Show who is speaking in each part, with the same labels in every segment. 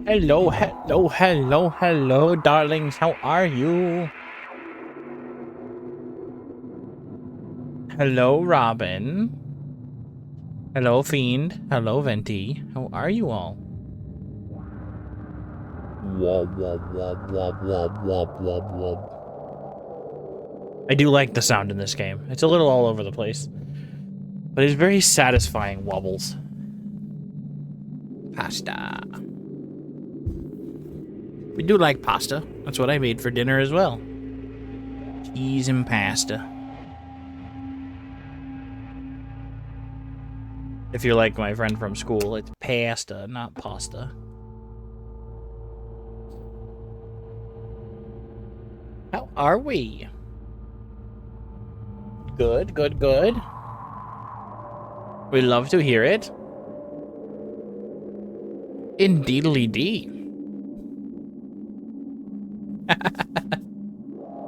Speaker 1: Hello, hello, hello, hello, darlings. How are you? Hello, Robin. Hello, Fiend. Hello, Venti. How are you all? Wob, wob, wob, wob, wob, wob, wob, wob. I do like the sound in this game. It's a little all over the place, but it's very satisfying wobbles. Pasta. We do like pasta. That's what I made for dinner as well. Cheese and pasta. If you're like my friend from school, it's pasta, not pasta. How are we? Good, good, good. We love to hear it. Indeedly-dee.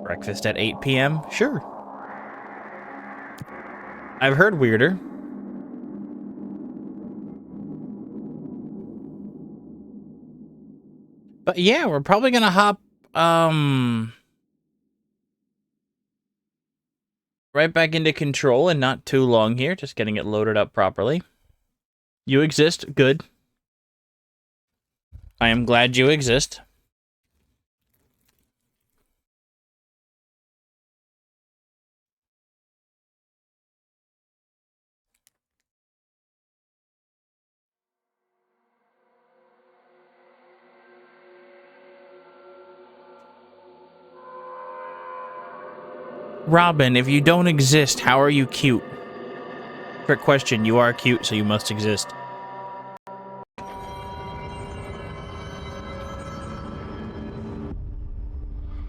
Speaker 1: Breakfast at 8 p.m.? Sure. I've heard weirder. But yeah, we're probably gonna hop, right back into control in not too long here. Just getting it loaded up properly. You exist. Good. I am glad you exist. Robin, if you don't exist, how are you cute? Trick question. You are cute, so you must exist.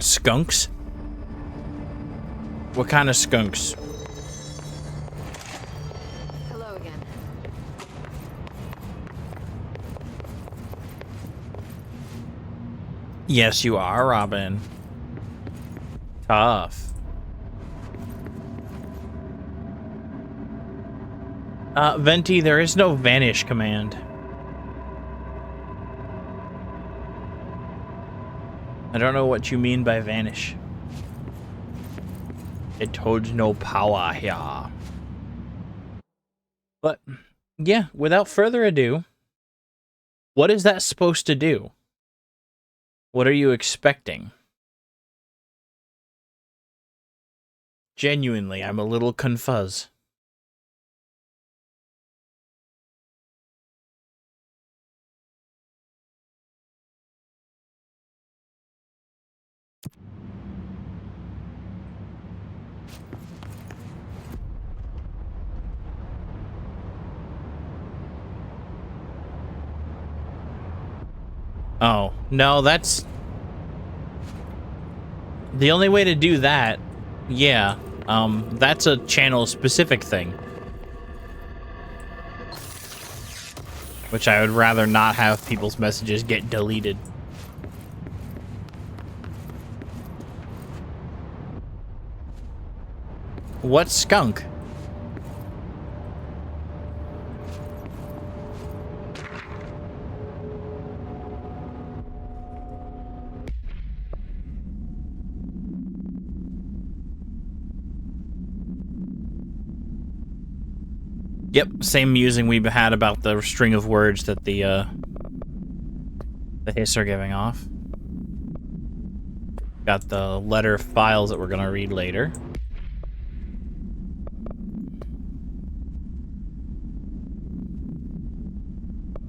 Speaker 1: Skunks? What kind of skunks?
Speaker 2: Hello again.
Speaker 1: Yes, you are, Robin. Tough. Venti, there is no vanish command. I don't know what you mean by vanish. It holds no power here. But, yeah, without further ado, what is that supposed to do? What are you expecting? Genuinely, I'm a little confused. Oh, no, that's... The only way to do that, yeah, that's a channel-specific thing. Which I would rather not have people's messages get deleted. What skunk? Yep, same musing we had about the string of words that the hiss are giving off. Got the letter files that we're gonna read later.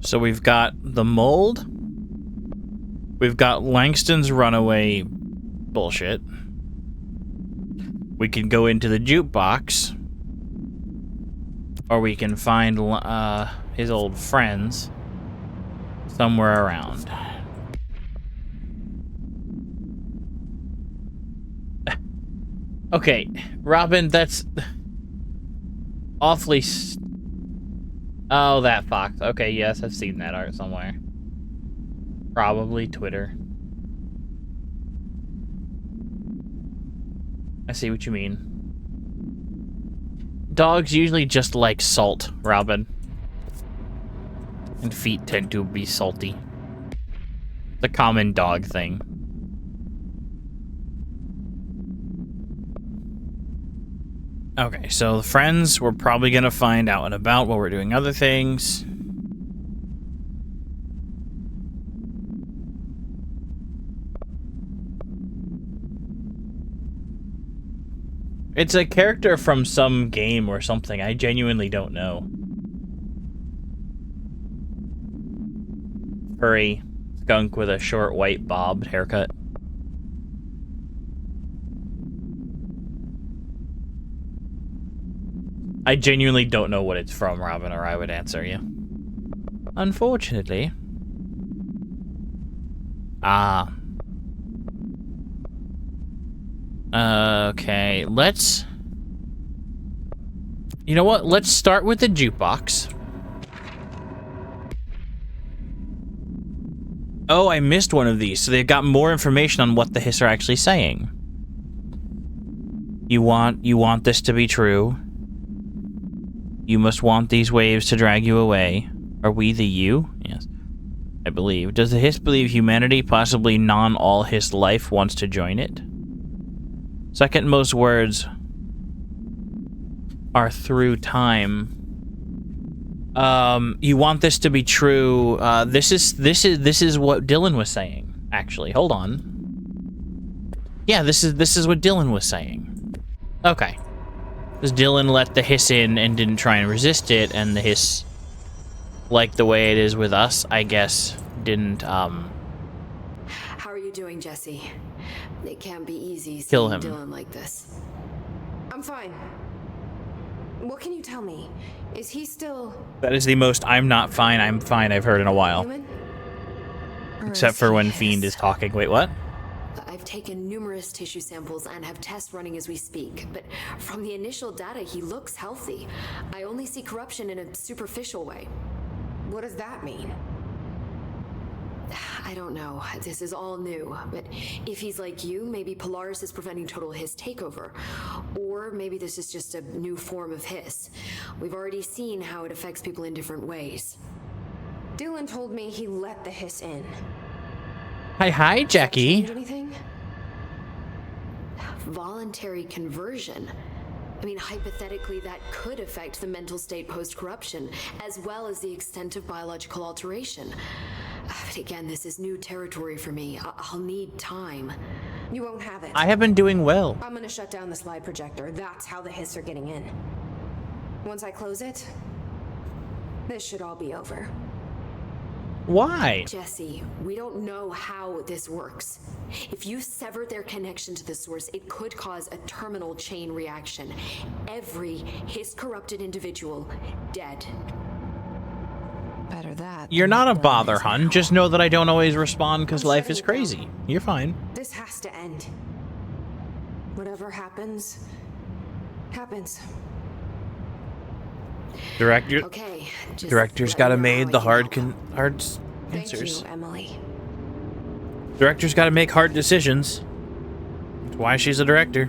Speaker 1: So we've got the mold. We've got Langston's runaway bullshit. We can go into the jukebox. Or we can find his old friends somewhere around. Okay, Robin, that's awfully... Oh, that fox. Okay, yes, I've seen that art somewhere. Probably Twitter. I see what you mean. Dogs usually just like salt, Robin. And feet tend to be salty. The common dog thing. Okay, so the friends, we're probably gonna find out and about while we're doing other things. It's a character from some game or something. I genuinely don't know. Furry skunk with a short white bobbed haircut. I genuinely don't know what it's from, Robin, or I would answer you. Unfortunately. Ah. Okay, let's... You know what? Let's start with the jukebox. Oh, I missed one of these, so they've got more information on what the hiss are actually saying. You want this to be true. You must want these waves to drag you away. Are we the you? Yes, I believe. Does the hiss believe humanity, possibly non-all hiss life, wants to join it? Second most words are through time. You want this to be true. This is what Dylan was saying. Actually, hold on. Yeah, this is what Dylan was saying. Okay. Because Dylan let the hiss in and didn't try and resist it, and the hiss, like the way it is with us, I guess, didn't,
Speaker 2: How are you doing, Jesse? It can't be easy
Speaker 1: kill
Speaker 2: seeing
Speaker 1: him.
Speaker 2: Dylan like this. I'm fine. What can you tell me? Is he still...
Speaker 1: That is the most I'm not fine, I'm fine I've heard in a while.
Speaker 2: human?
Speaker 1: Except for when Fiend is talking. Wait, what?
Speaker 2: I've taken numerous tissue samples and have tests running as we speak, but from the initial data, he looks healthy. I only see corruption in a superficial way.
Speaker 3: What does that mean?
Speaker 2: I don't know. This is all new, but if he's like you, maybe Polaris is preventing total hiss takeover. Or maybe this is just a new form of hiss. We've already seen how it affects people in different ways.
Speaker 3: Dylan told me he let the hiss in.
Speaker 1: Hi, Jackie.
Speaker 2: Change anything? Voluntary conversion. I mean, hypothetically, that could affect the mental state post-corruption, as well as the extent of biological alteration. But again, this is new territory for me. I'll need time.
Speaker 3: You won't have it.
Speaker 1: I have been doing well.
Speaker 3: I'm gonna shut down the slide projector. That's how the hiss are getting in. Once I close it, this should all be over.
Speaker 1: Why?
Speaker 2: Jesse, we don't know how this works. If you sever their connection to the source, it could cause a terminal chain reaction. Every hiss-corrupted individual dead.
Speaker 3: Better that.
Speaker 1: You're not a bother, hun. Just know that I don't always respond because life is crazy. You're fine.
Speaker 3: This has to end. Whatever happens, happens.
Speaker 1: Director's
Speaker 2: Okay.
Speaker 1: got to make the hard
Speaker 3: Thank
Speaker 1: answers.
Speaker 3: you, Emily.
Speaker 1: Director's got to make hard decisions. That's why she's a director.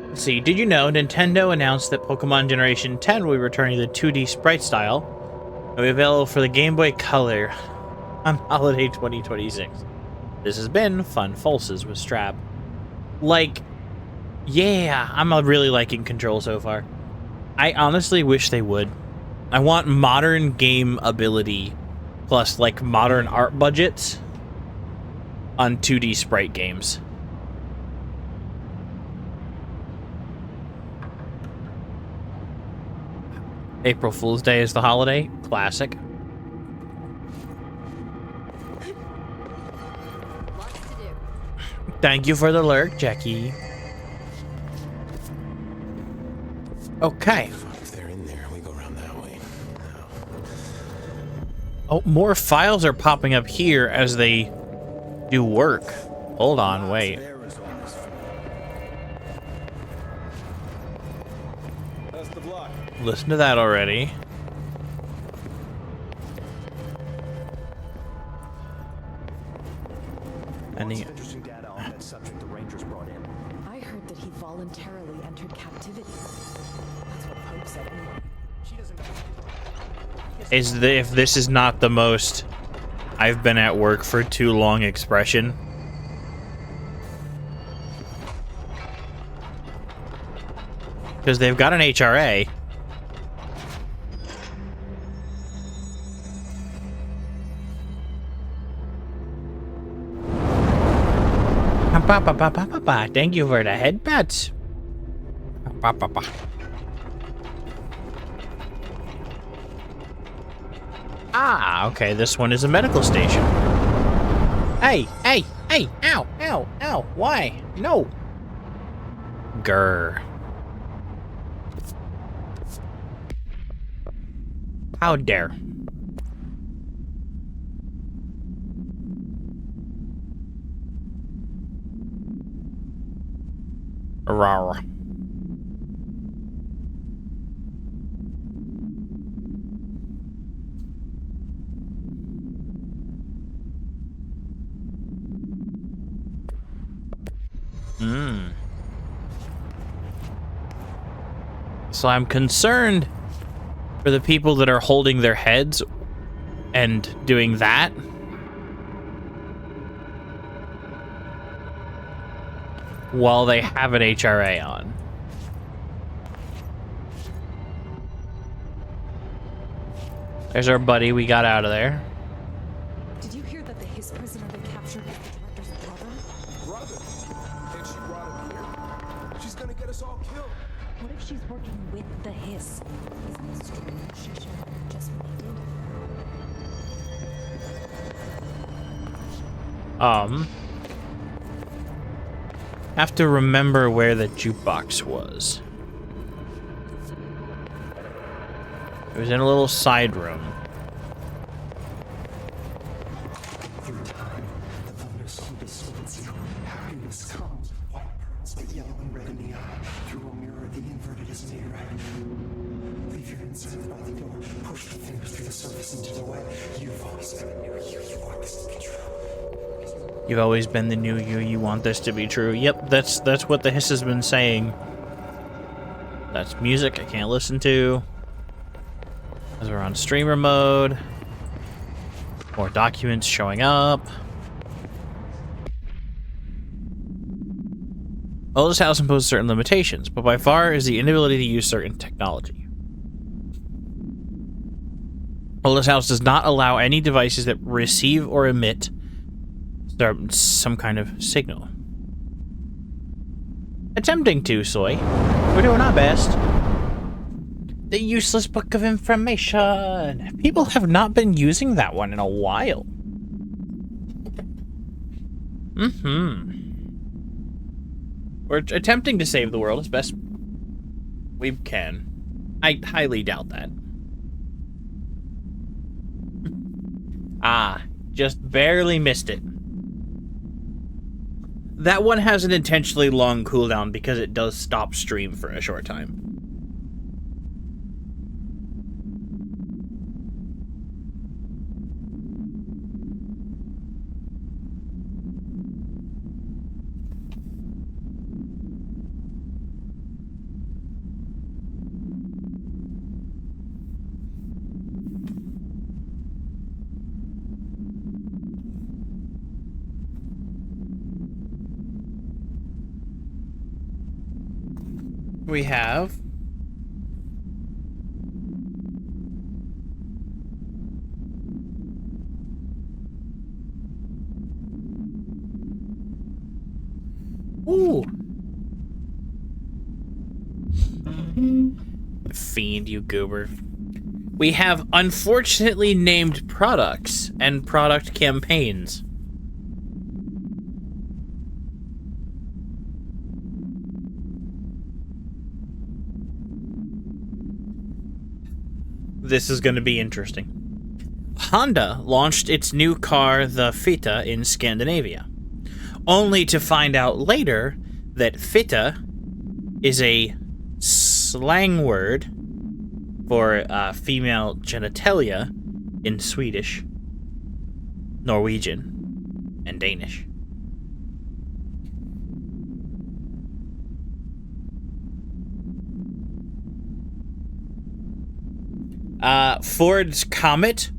Speaker 1: Let's see. Did you know Nintendo announced that Pokemon Generation 10 will be returning to the 2D sprite style and will be available for the Game Boy Color on holiday 2026? This has been Fun Falses with Strap. Like, yeah, I'm really liking Control so far. I honestly wish they would. I want modern game ability plus like modern art budgets on 2D sprite games. April Fool's Day is the holiday. Classic.
Speaker 2: Lots to do.
Speaker 1: Thank you for the lurk, Jackie. Okay.
Speaker 4: If they're in there, we go around that way. No.
Speaker 1: Oh, more files are popping up here as they do work. Hold on, wait.
Speaker 4: That's the block.
Speaker 1: Listen to that already. And he,
Speaker 4: Interesting data on that subject the Rangers brought in.
Speaker 5: I heard that he voluntarily entered captivity. That's what Pope said anyway.
Speaker 4: She doesn't.
Speaker 1: if this is not the most I've been at work for too long expression. Because they've got an HRA. Thank you for the headpats. Ah, okay, this one is a medical station. Hey, hey, hey, ow, ow, ow, why? No. Grr. How dare. Rawr. So I'm concerned for the people that are holding their heads and doing that. While they have an HRA on. There's our buddy. We got out of there.
Speaker 5: Did you hear that the Hiss prisoner they captured is the director's brother?
Speaker 4: Brother? And she brought him here? She's gonna get us all killed.
Speaker 5: What if she's working with the Hiss? Isn't this true? She should have just what he did.
Speaker 1: Have to remember where the jukebox was. It was in a little side room.
Speaker 6: Through time, the thunder soul distorts you. Happiness comes. White pearls, but yellow and red in the eye. Through a mirror, the inverted is made right. Leave your inside by the door. Push the fingers through the surface into the wet. You've always been a new you. You want this to be true.
Speaker 1: You've always been the new you. You want this to be true. Yep, that's what the Hiss has been saying. That's music I can't listen to. As we're on streamer mode. More documents showing up. Oldest House imposes certain limitations, but by far is the inability to use certain technology. Oldest House does not allow any devices that receive or emit some kind of signal. Attempting to, Soy. We're doing our best. The useless book of information. People have not been using that one in a while. We're attempting to save the world as best we can. I highly doubt that. Ah, just barely missed it. That one has an intentionally long cooldown because it does stop stream for a short time. We have ooh. Fiend, you goober. We have unfortunately named products and product campaigns. This is going to be interesting. Honda launched its new car, the Fitta, in Scandinavia, only to find out later that Fitta is a slang word for female genitalia in Swedish, Norwegian, and Danish. Ford's Comet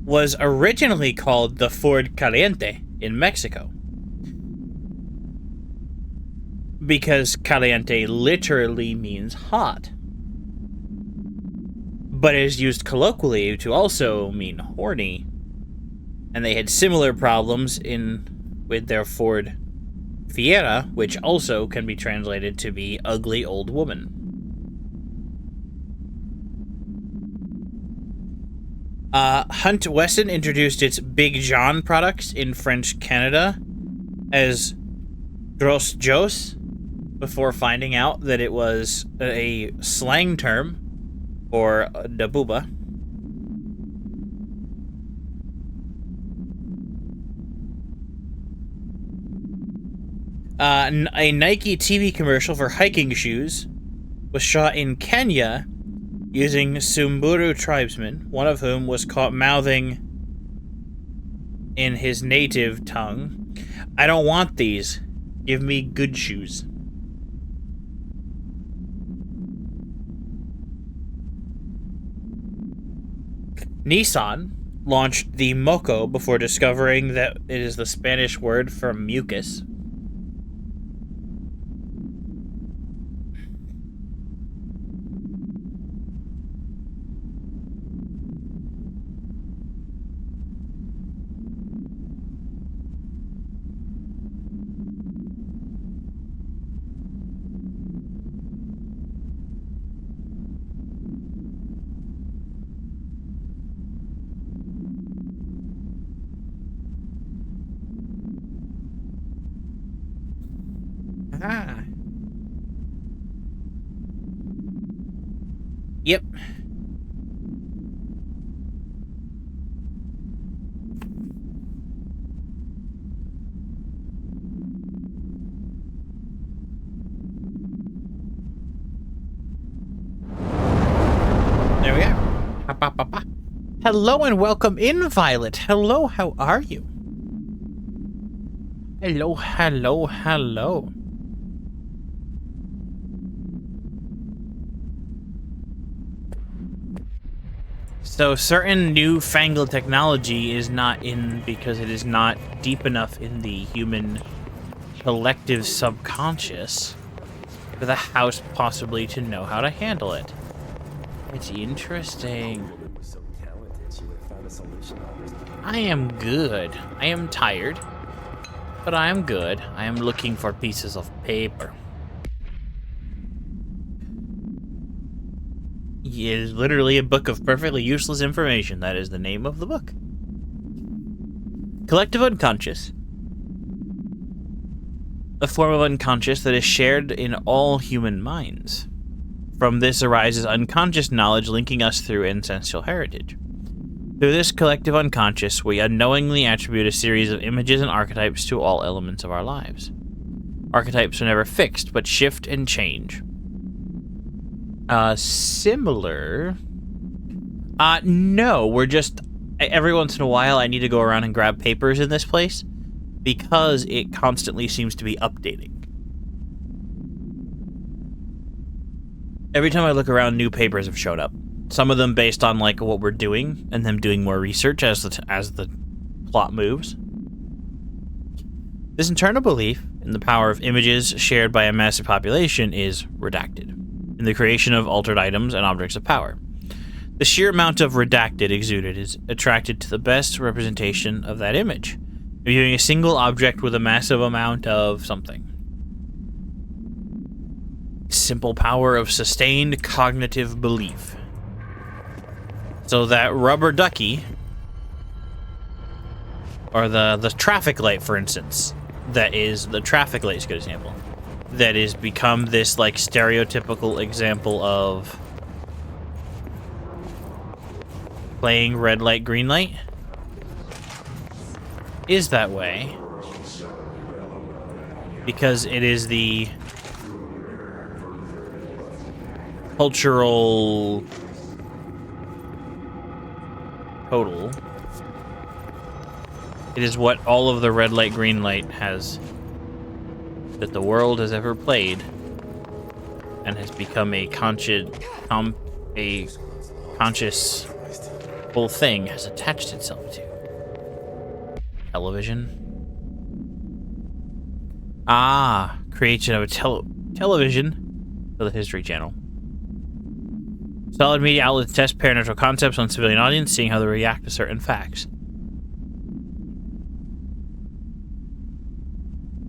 Speaker 1: was originally called the Ford Caliente in Mexico, because caliente literally means hot, but is used colloquially to also mean horny, and they had similar problems with their Ford Fiera, which also can be translated to be ugly old woman. Hunt Wesson introduced its Big John products in French Canada as Gros Jos before finding out that it was a slang term for da booba. A Nike TV commercial for hiking shoes was shot in Kenya using Samburu tribesmen, one of whom was caught mouthing in his native tongue, "I don't want these. Give me good shoes." Nissan launched the Moco before discovering that it is the Spanish word for mucus. Ah. Yep. There we go. Pa, pa, pa, pa. Hello and welcome in, Violet. Hello, how are you? Hello, hello, hello. So certain newfangled technology is not in because it is not deep enough in the human collective subconscious for the house possibly to know how to handle it. It's interesting. I am good. I am tired, but I am good. I am looking for pieces of paper. It is literally a book of perfectly useless information. That is the name of the book. Collective unconscious. A form of unconscious that is shared in all human minds. From this arises unconscious knowledge linking us through ancestral heritage. Through this collective unconscious, we unknowingly attribute a series of images and archetypes to all elements of our lives. Archetypes are never fixed, but shift and change. Similar. No, we're just, every once in a while I need to go around and grab papers in this place because it constantly seems to be updating. Every time I look around, new papers have showed up. Some of them based on like what we're doing and them doing more research as the plot moves. This internal belief in the power of images shared by a massive population is redacted in the creation of altered items and objects of power. The sheer amount of redacted exuded is attracted to the best representation of that image, viewing a single object with a massive amount of something. Simple power of sustained cognitive belief. So that rubber ducky, or the traffic light, for instance, that is, the traffic light is a good example, that is become this like stereotypical example of playing red light, green light, is that way because it is the cultural total. It is what all of the red light, green light has, that the world has ever played, and has become a conscious whole thing has attached itself to. Television. Ah, creation of a television for the History Channel. Solid media outlets test paranormal concepts on civilian audience, seeing how they react to certain facts.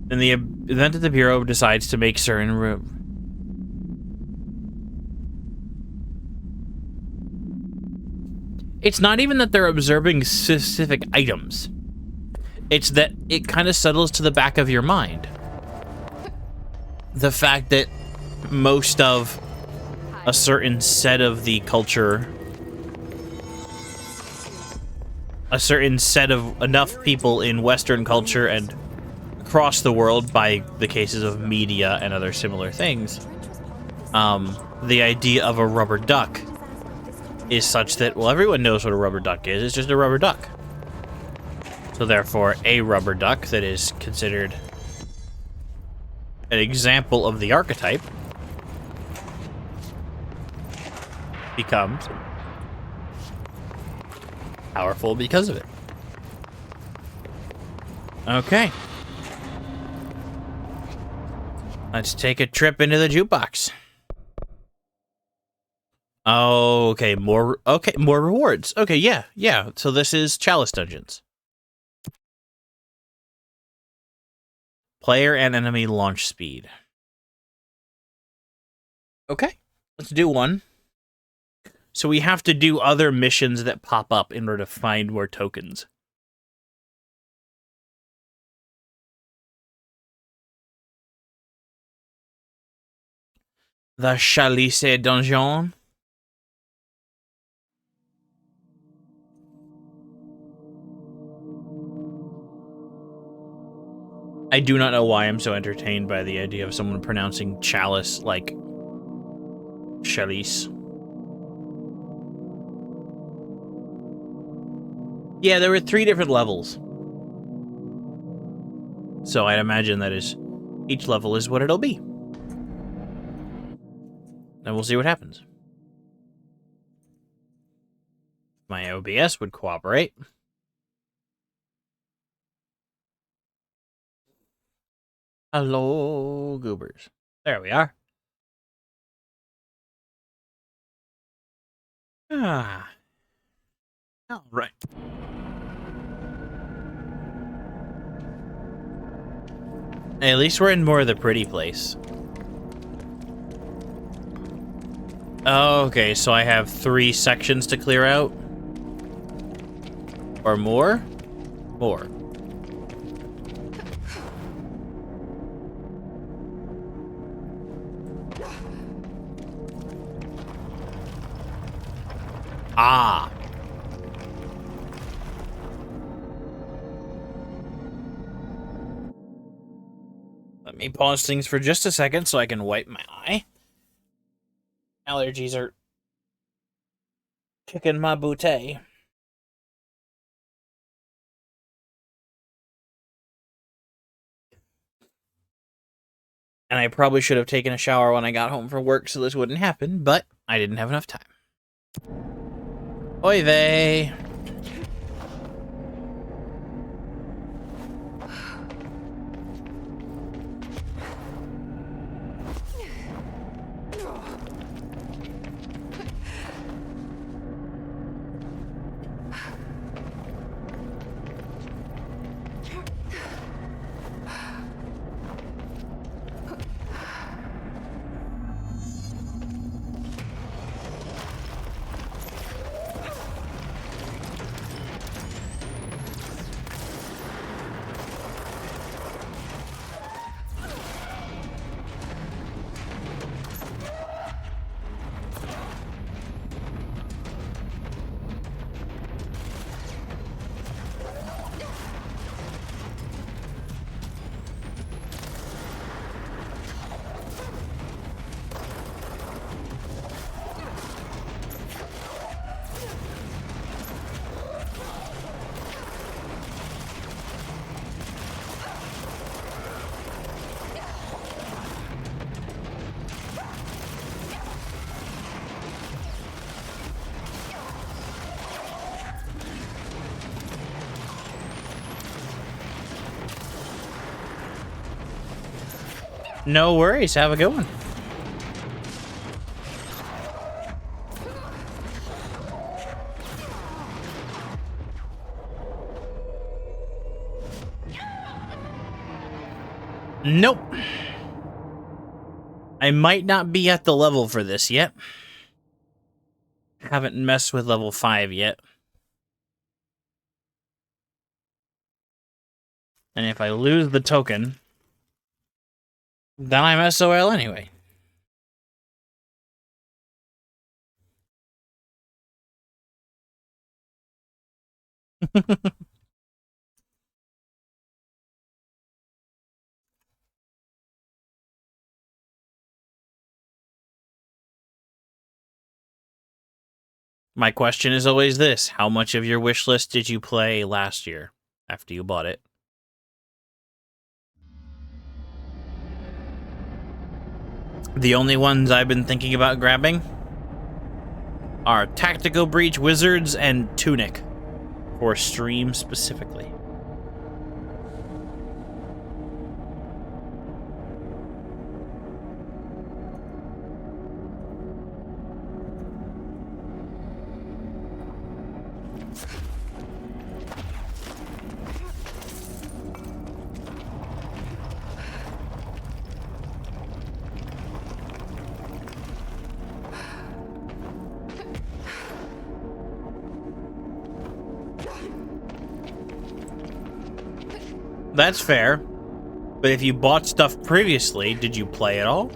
Speaker 1: In the event that the Bureau decides to make certain it's not even that they're observing specific items. It's that it kind of settles to the back of your mind. The fact that most of a certain set of the culture, a certain set of enough people in Western culture and across the world, by the cases of media and other similar things, the idea of a rubber duck is such that, well, everyone knows what a rubber duck is. It's just a rubber duck. So therefore, a rubber duck that is considered an example of the archetype becomes powerful because of it. Okay. Let's take a trip into the jukebox. Okay, more rewards. Okay, yeah. So this is Chalice Dungeons. Player and enemy launch speed. Okay, let's do one. So we have to do other missions that pop up in order to find more tokens. The Chalice Dungeon. I do not know why I'm so entertained by the idea of someone pronouncing chalice like chalice. Yeah, there were 3 different levels. So I'd imagine that is each level is what it'll be. And we'll see what happens. My OBS would cooperate. Hello, goobers. There we are. Ah. All right. At least we're in more of the pretty place. Okay, so I have 3 sections to clear out. Or more? More. Ah. Let me pause things for just a second so I can wipe my eye. Allergies are kicking my booty. And I probably should have taken a shower when I got home from work so this wouldn't happen, but I didn't have enough time. Oy vey. No worries. Have a good one. Nope. I might not be at the level for this yet. Haven't messed with level 5 yet. And if I lose the token, then I'm SOL anyway. My question is always this: how much of your wish list did you play last year after you bought it? The only ones I've been thinking about grabbing are Tactical Breach Wizards and Tunic, for stream specifically. That's fair. But if you bought stuff previously, did you play it all?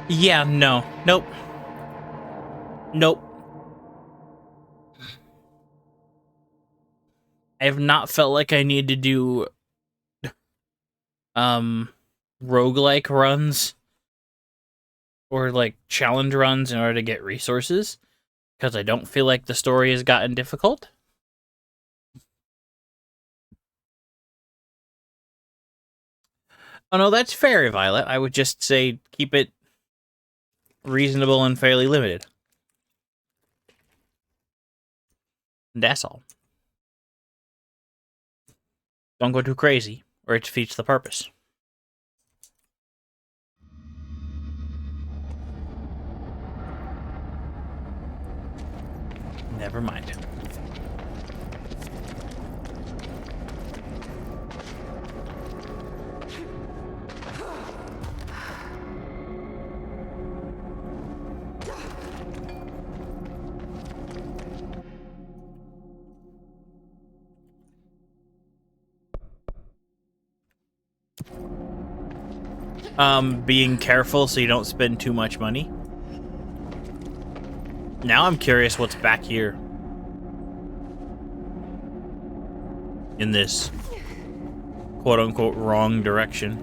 Speaker 1: Yeah, no. Nope. Nope. I have not felt like I need to do roguelike runs or like challenge runs in order to get resources, because I don't feel like the story has gotten difficult. Oh no, that's fair, Violet. I would just say keep it reasonable and fairly limited. That's all. Don't go too crazy, or it defeats the purpose. Never mind. Being careful so you don't spend too much money. Now I'm curious what's back here. In this quote-unquote wrong direction.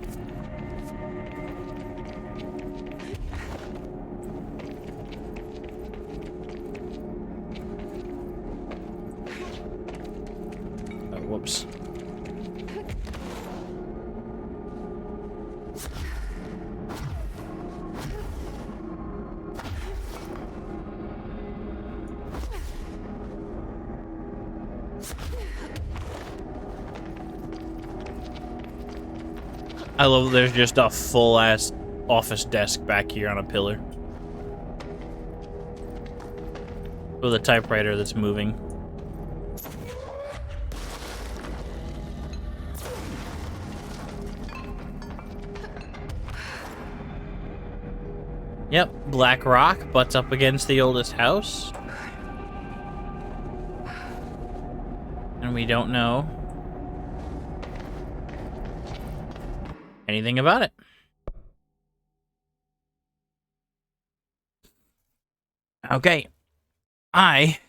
Speaker 1: Oh, whoops. I love there's just a full-ass office desk back here on a pillar. With a typewriter that's moving. Yep, Black Rock butts up against the oldest house. And we don't know anything about it. Okay. I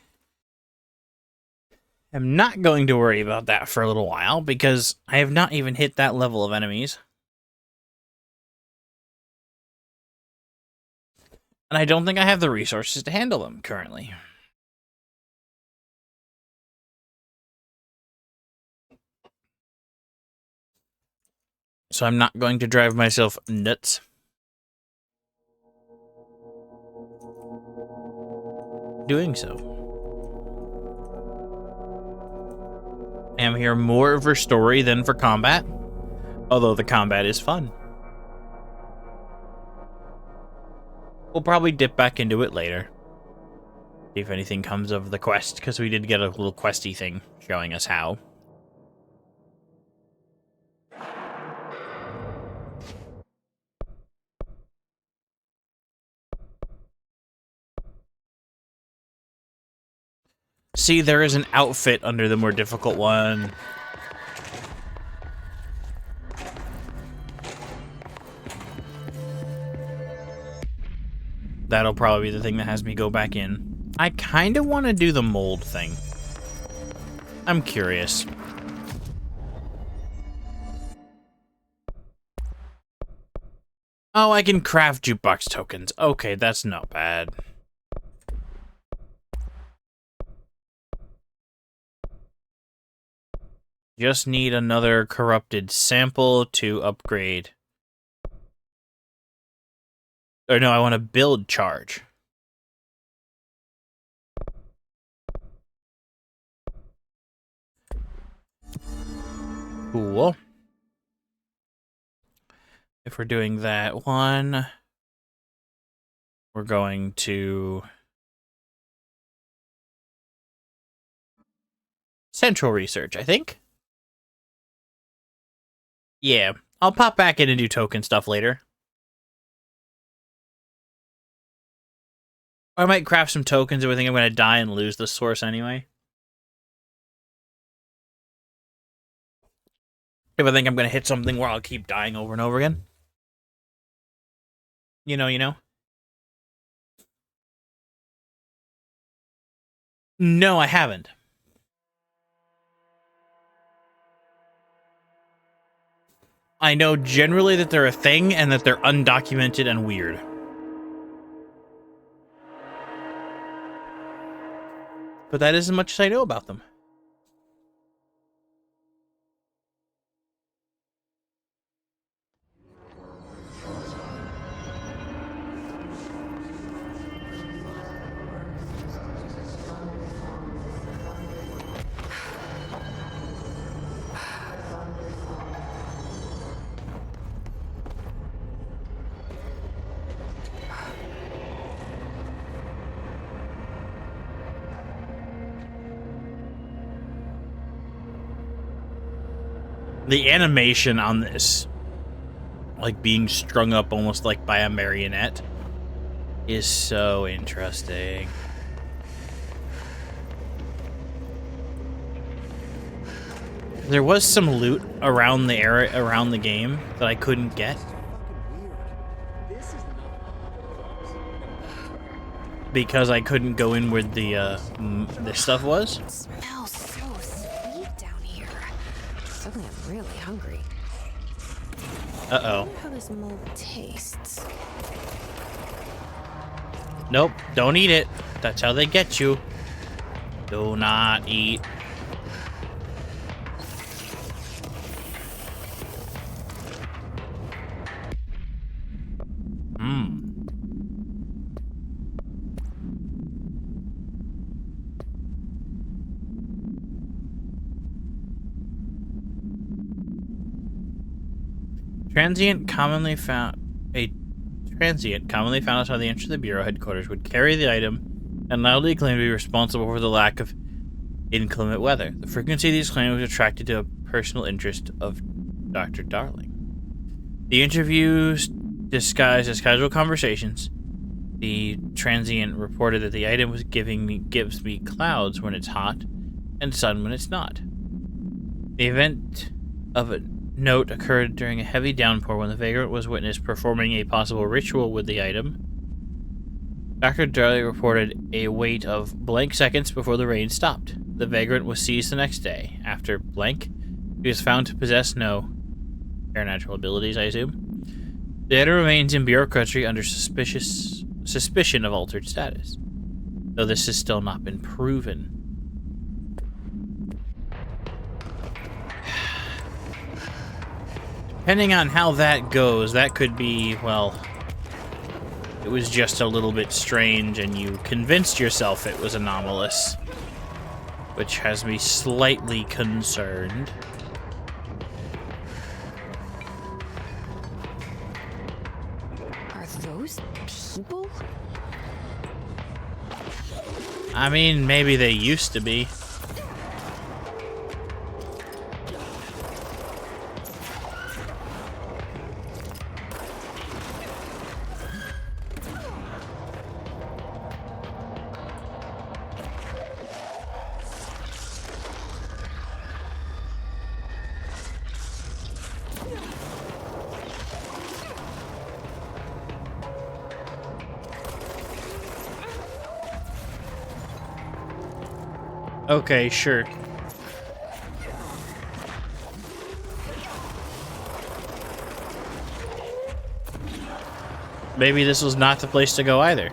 Speaker 1: am not going to worry about that for a little while because I have not even hit that level of enemies. And I don't think I have the resources to handle them currently. So I'm not going to drive myself nuts. Doing so. I am here more for story than for combat, although the combat is fun. We'll probably dip back into it later. See if anything comes of the quest, because we did get a little questy thing showing us how. See, there is an outfit under the more difficult one. That'll probably be the thing that has me go back in. I kind of want to do the mold thing. I'm curious. Oh, I can craft jukebox tokens. Okay, that's not bad. Just need another corrupted sample to upgrade. Or no, I want to build charge. Cool. If we're doing that one, we're going to Central Research, I think. Yeah, I'll pop back in and do token stuff later. Or I might craft some tokens if I think I'm going to die and lose the source anyway. If I think I'm going to hit something where I'll keep dying over and over again. You know. No, I haven't. I know generally that they're a thing and that they're undocumented and weird. But that is as much as I know about them. The animation on this, like being strung up almost like by a marionette, is so interesting. There was some loot around the area, around the game that I couldn't get. Because I couldn't go in where the stuff was.
Speaker 3: It smells so sweet down here. Suddenly I'm really hungry.
Speaker 1: Uh-oh.
Speaker 3: How this mold tastes.
Speaker 1: Nope, don't eat it. That's how they get you. Do not eat. Transient commonly found outside the entrance of the Bureau headquarters would carry the item and loudly claim to be responsible for the lack of inclement weather. The frequency of these claims was attracted to a personal interest of Dr. Darling. The interviews disguised as casual conversations. The transient reported that the item gives me clouds when it's hot and sun when it's not. The event of a note occurred during a heavy downpour when the vagrant was witnessed performing a possible ritual with the item. Dr. Darling reported a wait of blank seconds before the rain stopped. The vagrant was seized the next day. After blank, he was found to possess no supernatural abilities, I assume. The item remains in Bureau custody under suspicion of altered status, though this has still not been proven. Depending on how that goes, that could be, well, it was just a little bit strange and you convinced yourself it was anomalous, which has me slightly concerned.
Speaker 3: Are those people?
Speaker 1: I mean, maybe they used to be. Okay, sure. Maybe this was not the place to go either.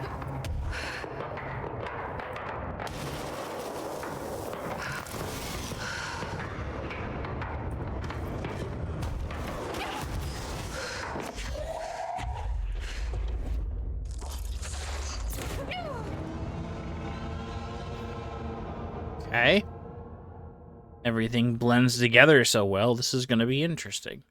Speaker 1: Okay. Everything blends together so well. This is going to be interesting.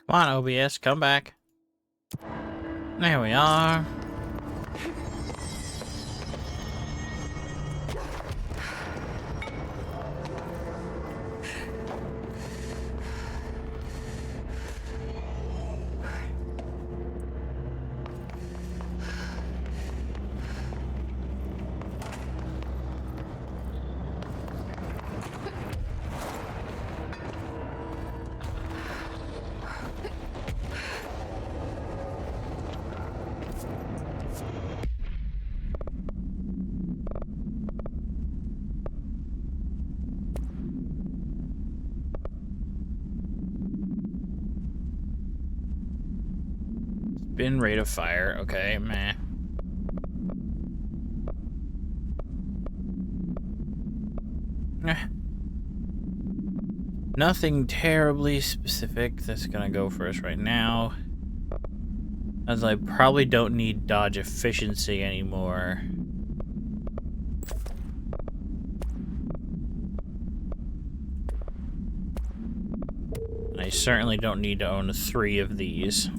Speaker 1: Come on, OBS, come back. There we are. Spin rate of fire. Okay, meh. Nothing terribly specific that's gonna go for us right now, as I probably don't need dodge efficiency anymore. I certainly don't need to own 3 of these.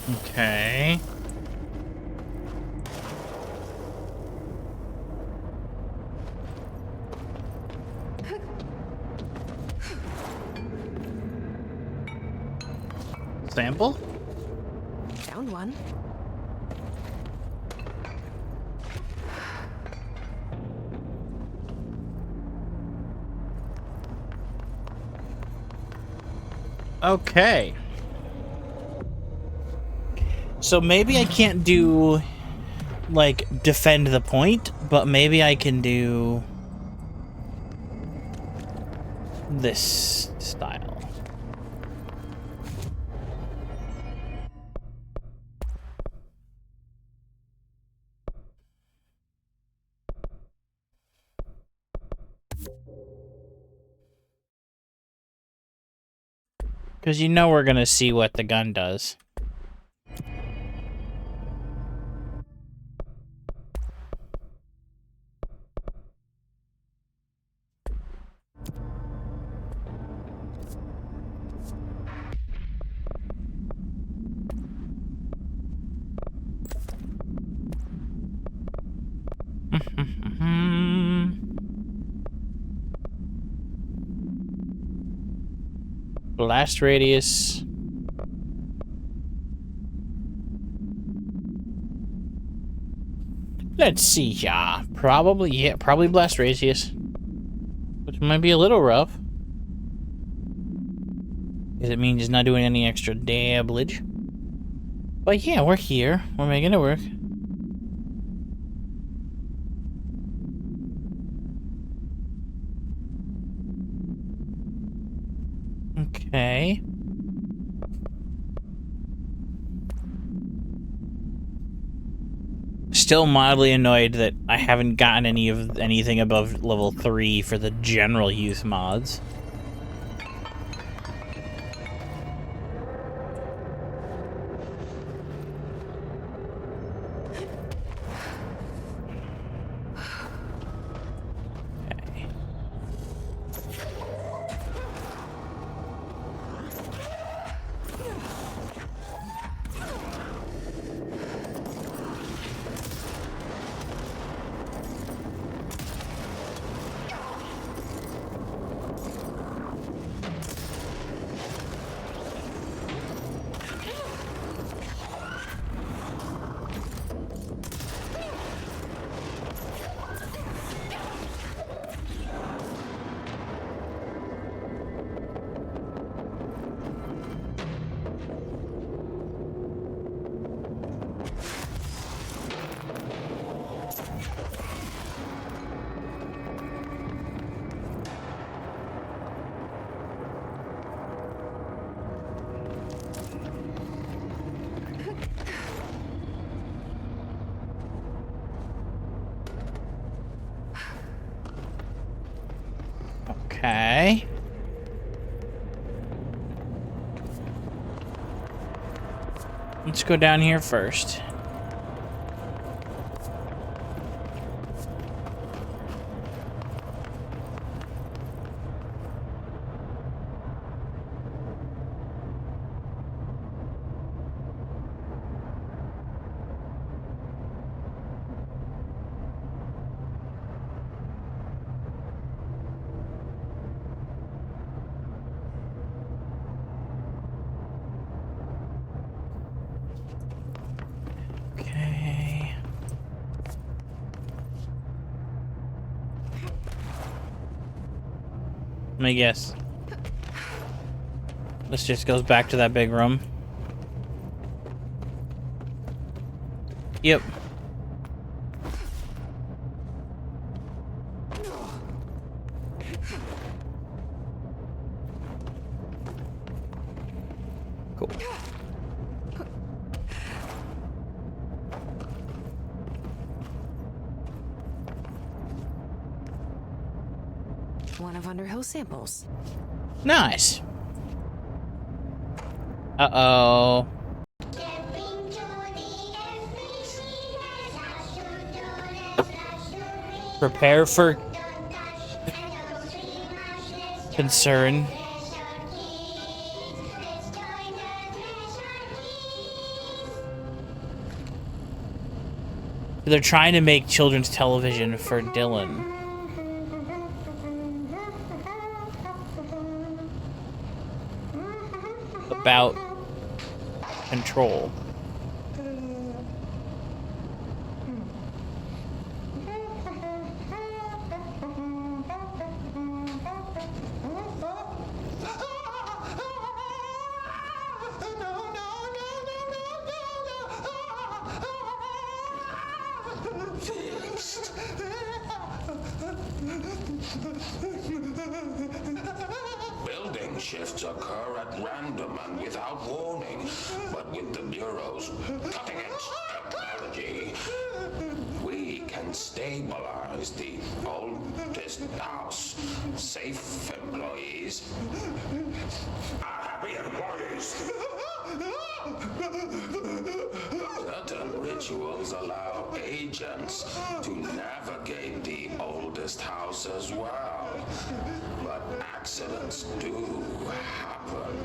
Speaker 1: Okay. Sample?
Speaker 3: Found one.
Speaker 1: Okay. So maybe I can't do, like, defend the point, but maybe I can do this style. Because you know we're going to see what the gun does. Blast radius. Let's see, yeah. Probably blast radius. Which might be a little rough. Because it means it's not doing any extra damage. But yeah, we're here. We're making it work. Okay. Still mildly annoyed that I haven't gotten anything above level 3 for the general use mods. Okay. Okay. Let's go down here first. Okay. Let me guess. This just goes back to that big room. Yep. Cool.
Speaker 3: One of Underhill's samples.
Speaker 1: Nice. Uh-oh. Prepare for concern. They're trying to make children's television for Dylan. About control.
Speaker 7: Building shifts occur at random and without warning, but with the Bureau's cutting-edge technology, we can stabilize the oldest house. Safe employees are happy employees. Certain rituals allow agents to navigate the oldest house as well, but accidents do happen.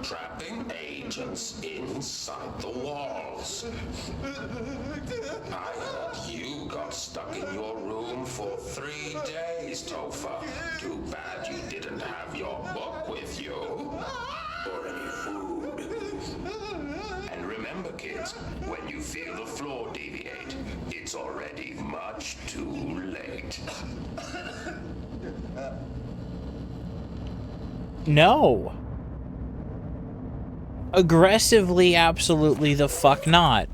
Speaker 7: Trapping agents inside the walls. I heard you got stuck in your room for 3 days, Topher. Too bad you didn't have your book with you. Or any food. And remember, kids, when you feel the floor deviate, it's already much too late.
Speaker 1: No. Aggressively, absolutely the fuck not.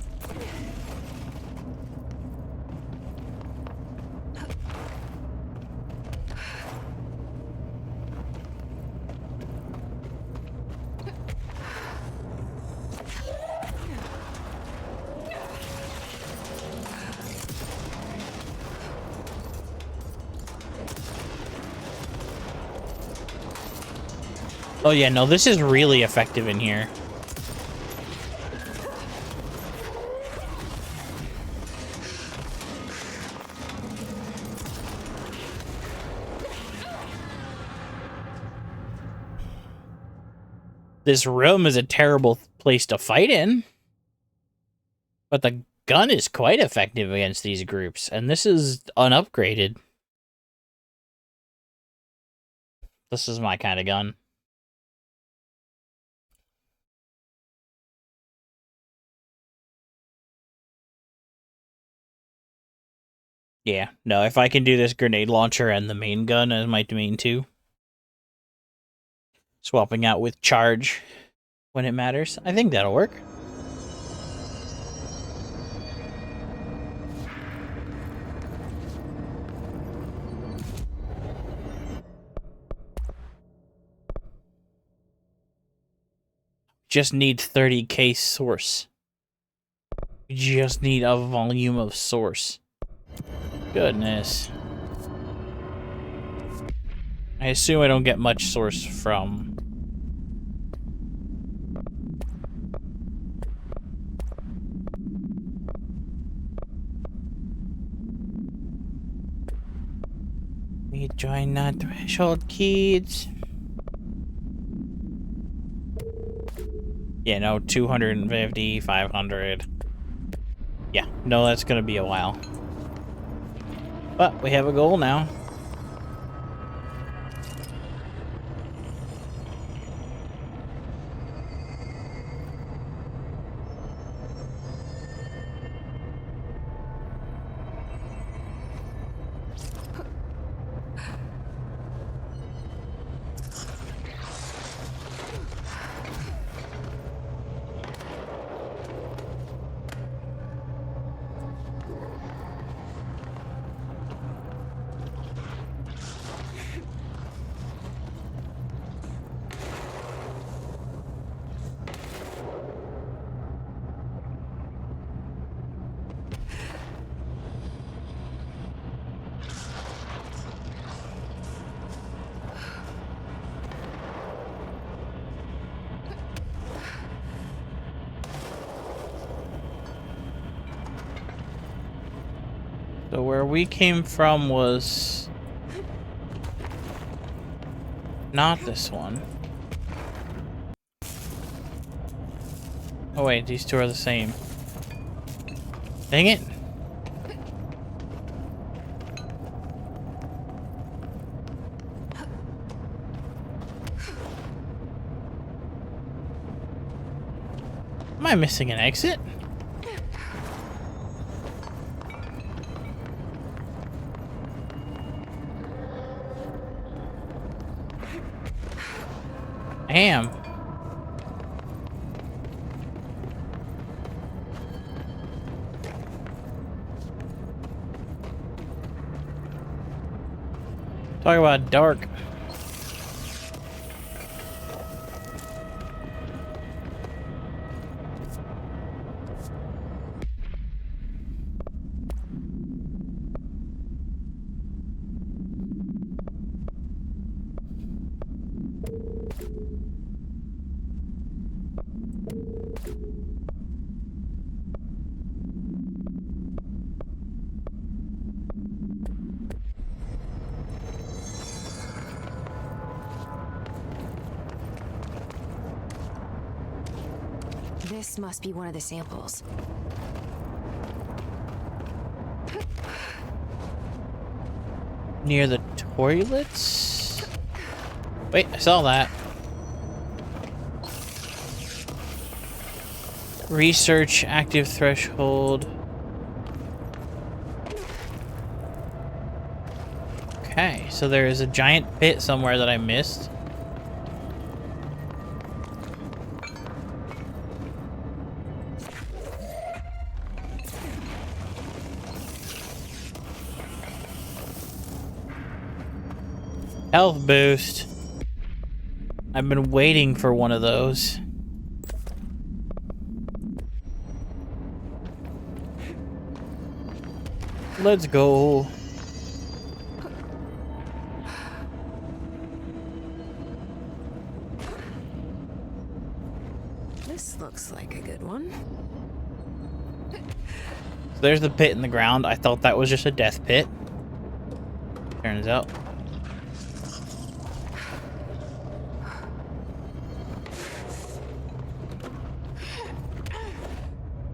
Speaker 1: Oh yeah, no, this is really effective in here. This room is a terrible place to fight in. But the gun is quite effective against these groups, and this is unupgraded. This is my kind of gun. Yeah, no, if I can do this grenade launcher and the main gun as my main two, swapping out with charge when it matters, I think that'll work. Just need 30k source. You just need a volume of source. Goodness. I assume I don't get much source from... We join that threshold, kids. Yeah, no, 250, 500. Yeah, no, that's gonna be a while. But we have a goal now. So where we came from was not this one. Oh wait, these two are the same. Dang it. Am I missing an exit? I am. Talk about dark.
Speaker 3: This must be one of the samples.
Speaker 1: Near the toilets? Wait, I saw that. Research active threshold. Okay, so there is a giant pit somewhere that I missed. Health boost. I've been waiting for one of those. Let's go.
Speaker 3: This looks like a good one.
Speaker 1: So there's the pit in the ground. I thought that was just a death pit. Turns out.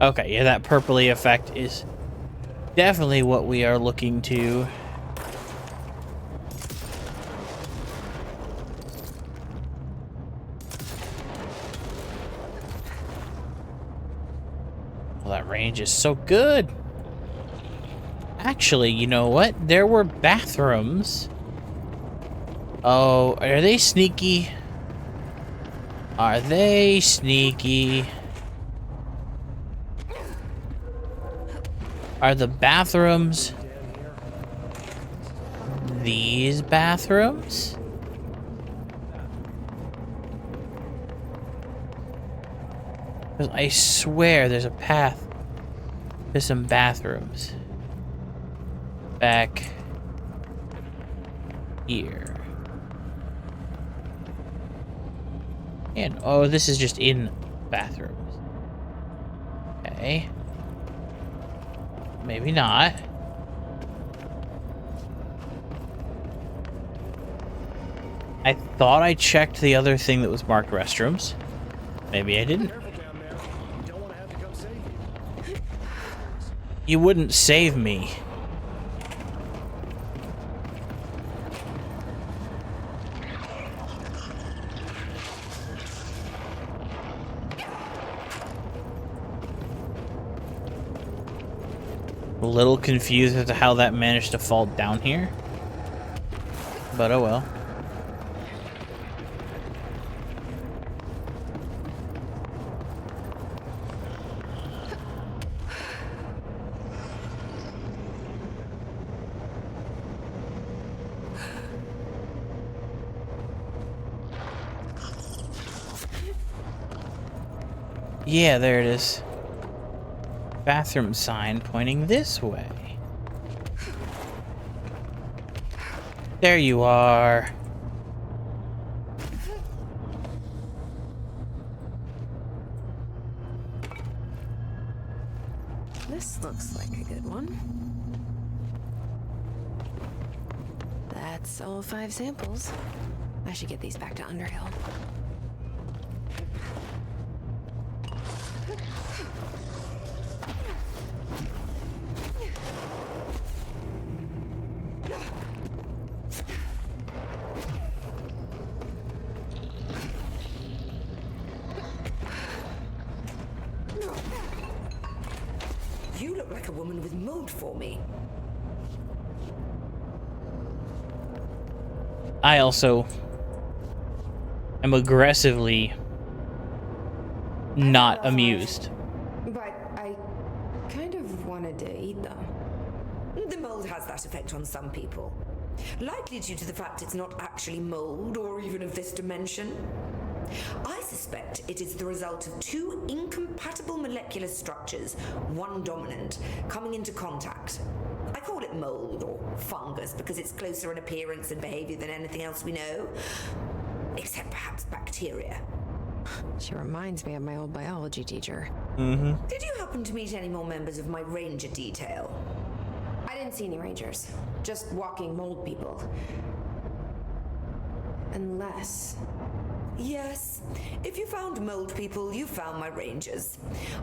Speaker 1: Okay, yeah, that purpley effect is definitely what we are looking to. Well, that range is so good. Actually, you know what? There were bathrooms. Oh, are they sneaky? Are they sneaky? Are the bathrooms these bathrooms? Because I swear there's a path to some bathrooms back here. And oh, this is just in bathrooms. Okay. Maybe not. I thought I checked the other thing that was marked restrooms. Maybe I didn't. You wouldn't save me. A little confused as to how that managed to fall down here. But oh well. Yeah, there it is. Bathroom sign pointing this way. There you are.
Speaker 3: This looks like a good one. That's all 5 samples. I should get these back to Underhill.
Speaker 8: woman with mold for me.
Speaker 1: I also am aggressively not amused.
Speaker 3: But I kind of wanted to eat them.
Speaker 8: The mold has that effect on some people. Likely due to the fact it's not actually mold or even of this dimension. I suspect it is the result of two incompatible molecular structures, one dominant, coming into contact. I call it mold or fungus because it's closer in appearance and behavior than anything else we know. Except perhaps bacteria.
Speaker 3: She reminds me of my old biology teacher.
Speaker 8: Did you happen to meet any more members of my ranger detail?
Speaker 3: I didn't see any rangers, just walking mold people. Unless...
Speaker 8: Yes. If you found mold people, you found my rangers.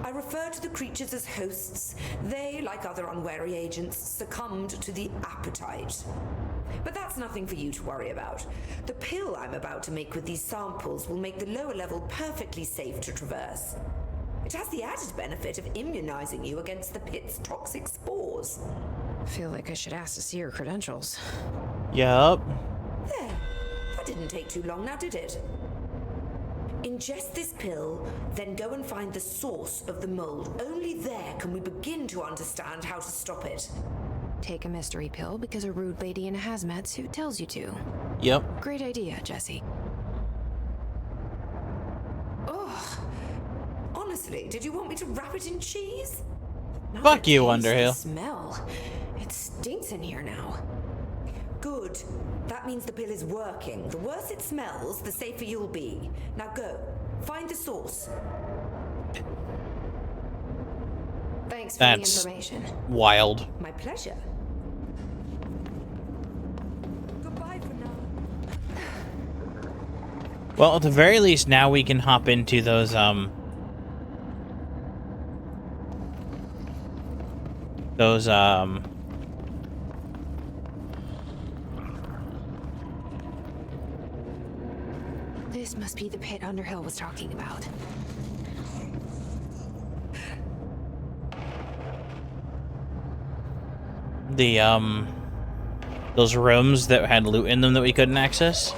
Speaker 8: I refer to the creatures as hosts. They, like other unwary agents, succumbed to the appetite. But that's nothing for you to worry about. The pill I'm about to make with these samples will make the lower level perfectly safe to traverse. It has the added benefit of immunizing you against the pit's toxic spores.
Speaker 3: I feel like I should ask to see her credentials.
Speaker 1: Yup.
Speaker 8: There. That didn't take too long now, did it? Ingest this pill, then go and find the source of the mold. Only there can we begin to understand how to stop it.
Speaker 3: Take a mystery pill because a rude lady in a hazmat suit tells you to.
Speaker 1: Yep.
Speaker 3: Great idea, Jesse.
Speaker 8: Ugh. Honestly, did you want me to wrap it in cheese?
Speaker 3: Not
Speaker 1: Fuck
Speaker 3: the
Speaker 1: you,
Speaker 3: taste,
Speaker 1: Underhill.
Speaker 3: the smell. It stinks in here now.
Speaker 8: Good. That means the pill is working. The worse it smells, the safer you'll be. Now go. Find the source.
Speaker 3: Thanks for
Speaker 1: That's
Speaker 3: the information.
Speaker 1: wild.
Speaker 8: My pleasure. Goodbye for now.
Speaker 1: Well, at the very least, now we can hop into those,
Speaker 3: This must be the pit Underhill was talking about.
Speaker 1: those rooms that had loot in them that we couldn't access.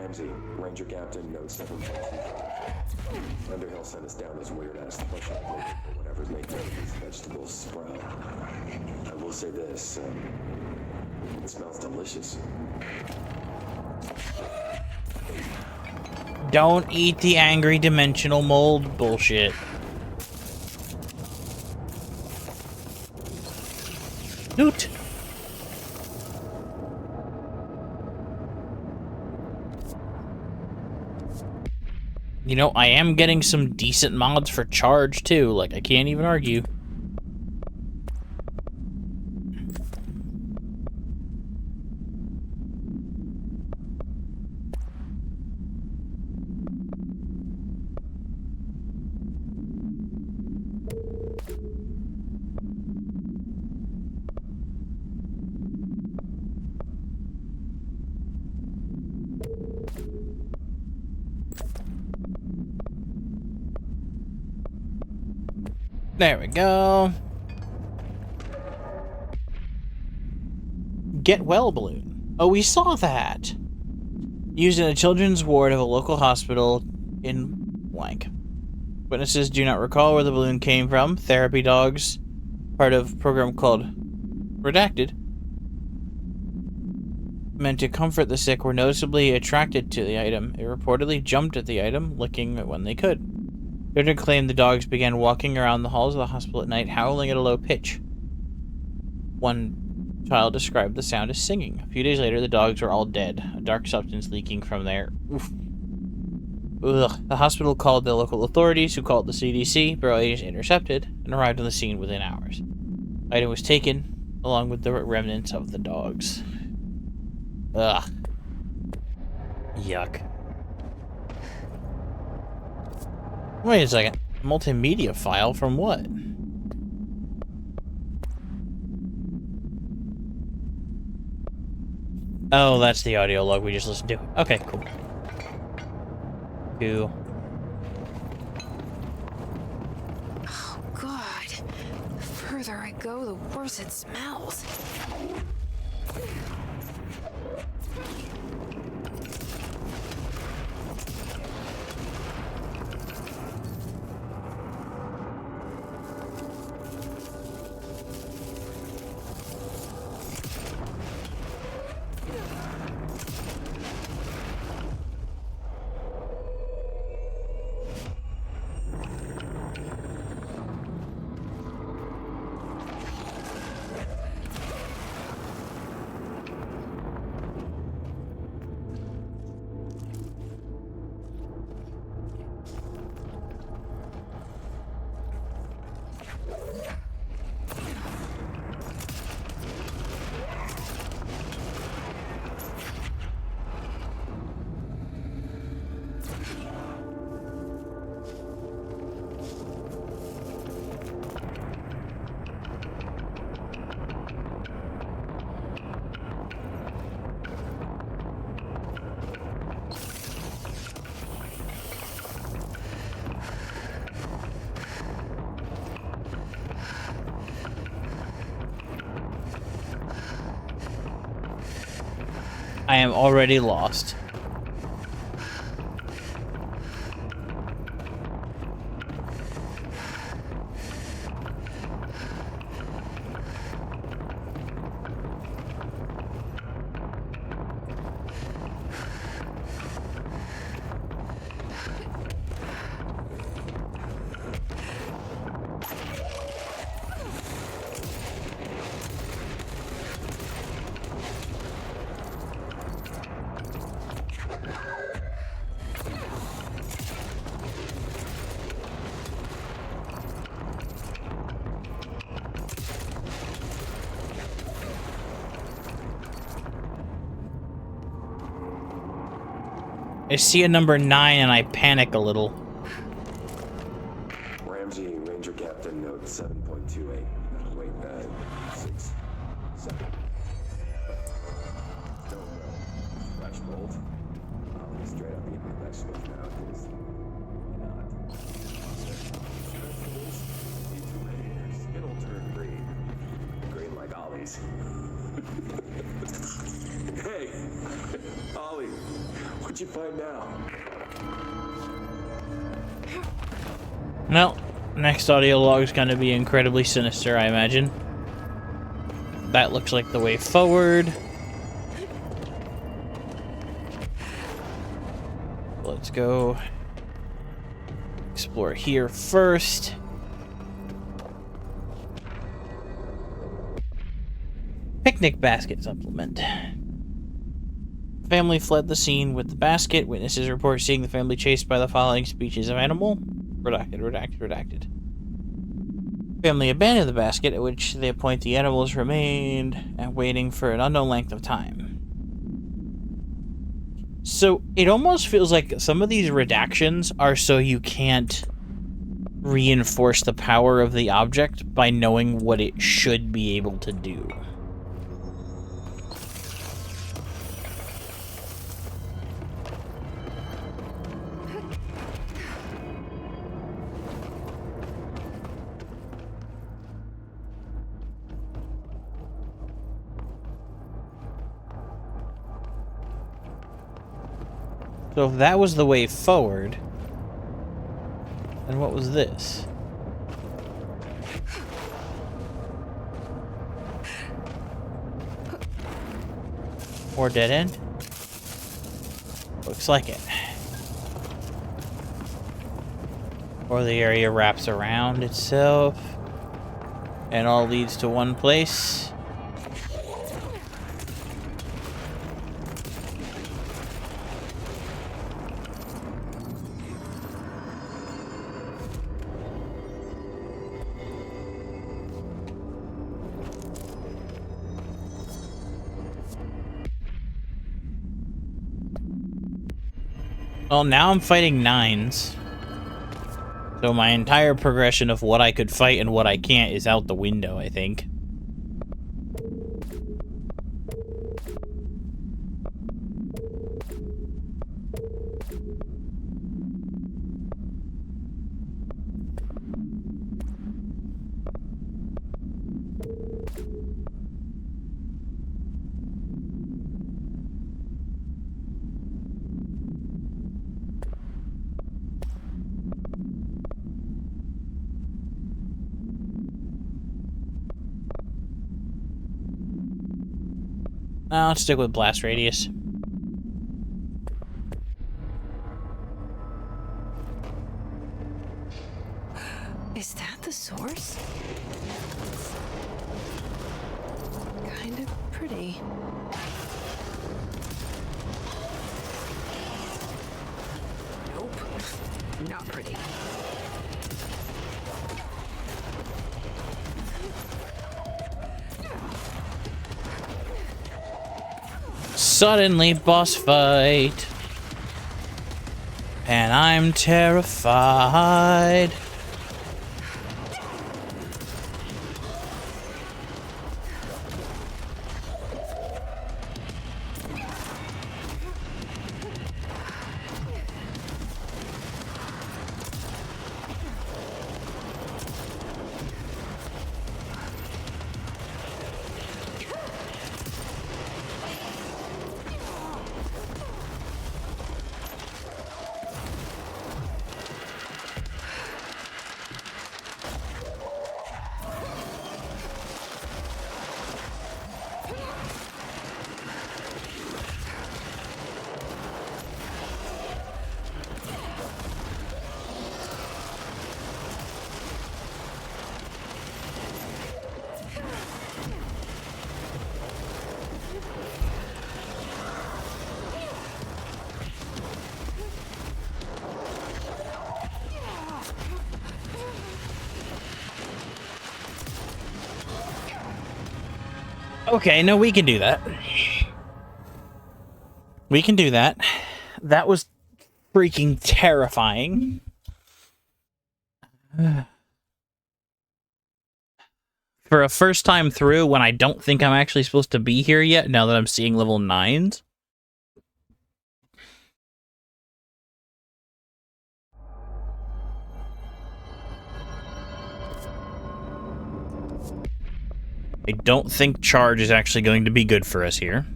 Speaker 6: Ramsey, Ranger Captain, Note 7. Underhill sent us down this weird-ass push up or whatever's making these vegetables sprout. I will say this, it smells delicious.
Speaker 1: Don't eat the angry dimensional mold bullshit. Loot. You know, I am getting some decent mods for charge, too. Like, I can't even argue. There we go. Get well balloon. Oh, we saw that. Used in a children's ward of a local hospital in blank. Witnesses do not recall where the balloon came from. Therapy dogs, part of a program called Redacted, meant to comfort the sick, were noticeably attracted to the item. It reportedly jumped at the item, licking it when they could. Children claimed the dogs began walking around the halls of the hospital at night, howling at a low pitch. One child described the sound as singing. A few days later, the dogs were all dead, a dark substance leaking from their... Oof. The hospital called the local authorities, who called the CDC. Bureau agents intercepted and arrived on the scene within hours. Item was taken, along with the remnants of the dogs. Ugh. Yuck. Wait a second. Multimedia file from what? Oh, that's the audio log we just listened to. Okay, cool. Cool.
Speaker 3: Oh, God. The further I go, the worse it smells.
Speaker 1: I am already lost. I see a number 9 and I panic a little.
Speaker 6: Ramsey, Ranger Captain, note 7.28. Wait, 6, 7. Flash bolt. I'll straight up eat my vegetables now, because not. It'll turn green. Green like Ollie's. Hey, Ollie, what'd you find now?
Speaker 1: No, next audio log is going to be incredibly sinister, I imagine. That looks like the way forward. Let's go explore here first. Picnic basket supplement. Family fled the scene with the basket. Witnesses report seeing the family chased by the following species of animal. Redacted. Family abandoned the basket, at which they point the animals remained and waiting for an unknown length of time. So it almost feels like some of these redactions are so you can't reinforce the power of the object by knowing what it should be able to do. So if that was the way forward, then what was this? More dead end? Looks like it. Or the area wraps around itself and all leads to one place. Well, now I'm fighting 9s. So my entire progression of what I could fight and what I can't is out the window, I think. I'll stick with blast radius.
Speaker 3: Is that the source? Kind of pretty. Nope. Not pretty.
Speaker 1: Suddenly, boss fight. And I'm terrified. Okay, no, we can do that. We can do that. That was freaking terrifying. For a first time through, when I don't think I'm actually supposed to be here yet, now that I'm seeing level 9s. I don't think charge is actually going to be good for us here.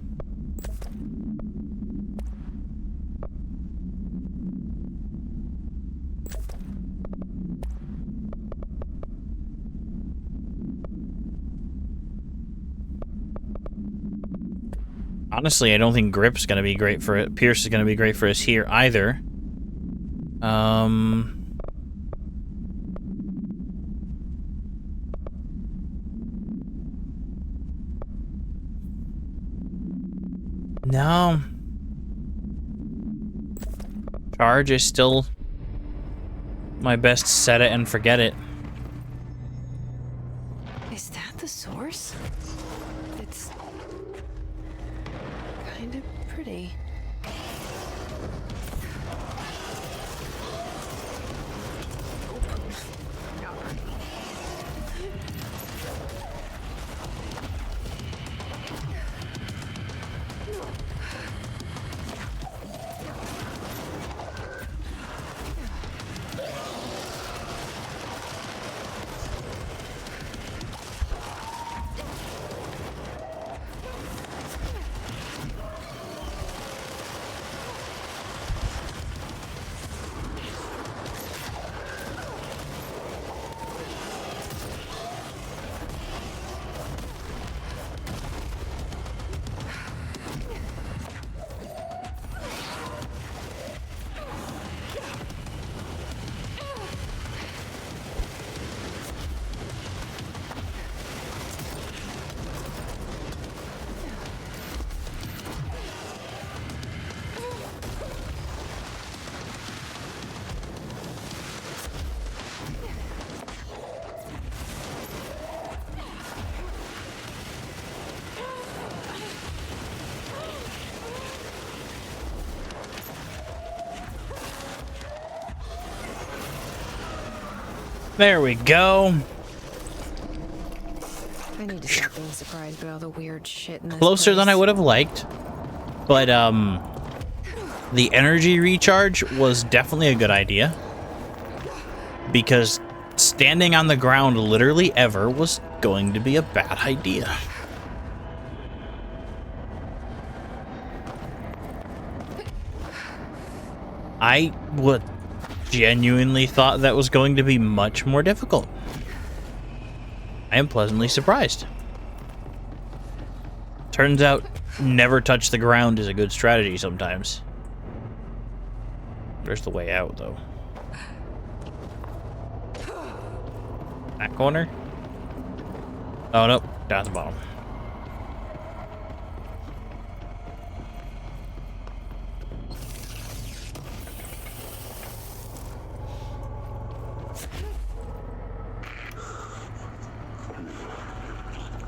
Speaker 1: Honestly, I don't think grip's going to be great for it. Pierce is going to be great for us here either. No. Charge is still my best set it and forget it.
Speaker 3: Is that the source? It's kind of pretty.
Speaker 1: There we go.
Speaker 3: I need to stop being surprised by all the weird shit in this
Speaker 1: Closer than I
Speaker 3: place.
Speaker 1: would have liked. But, the energy recharge was definitely a good idea. Because standing on the ground literally ever was going to be a bad idea. I would genuinely thought that was going to be much more difficult. I am pleasantly surprised. Turns out, never touch the ground is a good strategy sometimes. There's the way out, though. That corner? Oh, nope. Down at the bottom.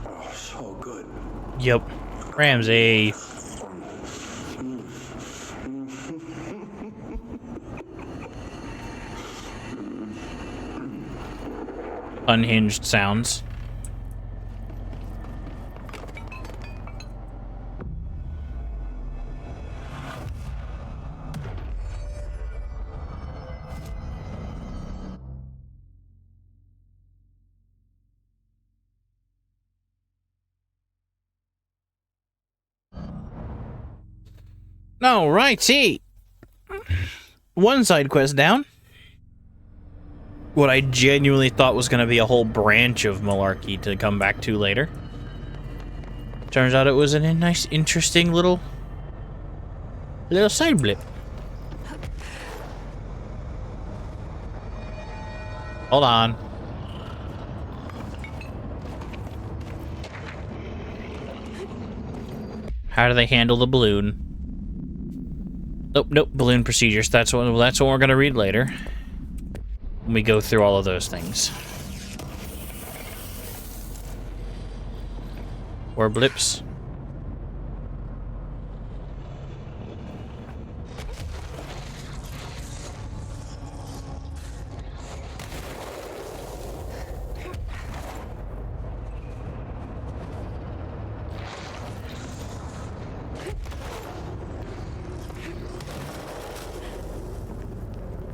Speaker 6: Oh, so good.
Speaker 1: Yep. Ramsey. Unhinged sounds. All righty. One side quest down. What I genuinely thought was going to be a whole branch of malarkey to come back to later. Turns out it was a nice, interesting little side blip. Hold on. How do they handle the balloon? Nope, nope. Balloon procedures. That's what we're gonna read later. When we go through all of those things. Or blips.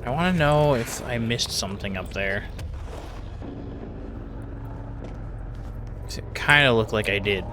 Speaker 1: I want to know if I missed something up there. 'Cause it kind of looked like I did.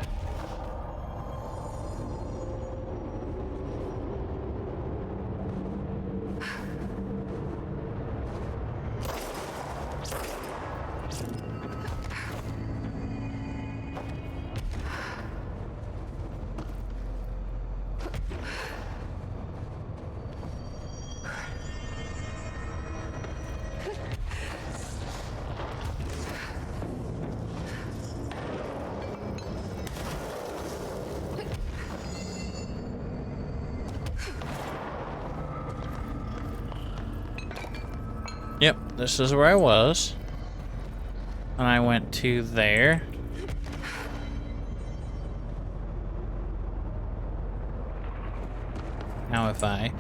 Speaker 1: Yep, this is where I was. And I went to there. Now if I...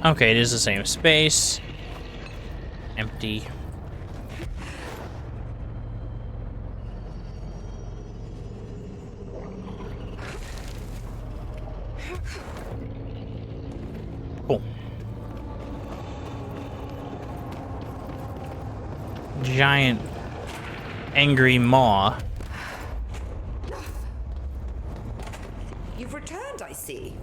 Speaker 1: Okay, it is the same space. Empty. Cool. Giant angry maw.
Speaker 8: You've returned, I see.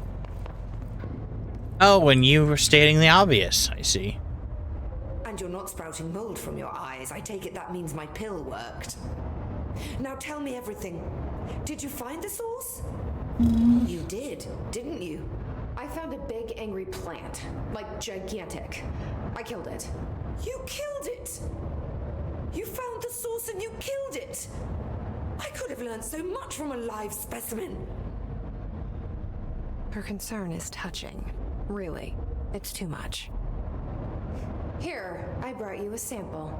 Speaker 1: Oh, and you were stating the obvious, I see.
Speaker 8: And you're not sprouting mold from your eyes. I take it that means my pill worked. Now tell me everything. Did you find the source? You did, didn't you?
Speaker 2: I found a big angry plant. Like, gigantic. I killed it.
Speaker 8: You killed it! You found the source and you killed it! I could have learned so much from a live specimen.
Speaker 3: Her concern is touching. Really, it's too much.
Speaker 2: Here, I brought you a sample.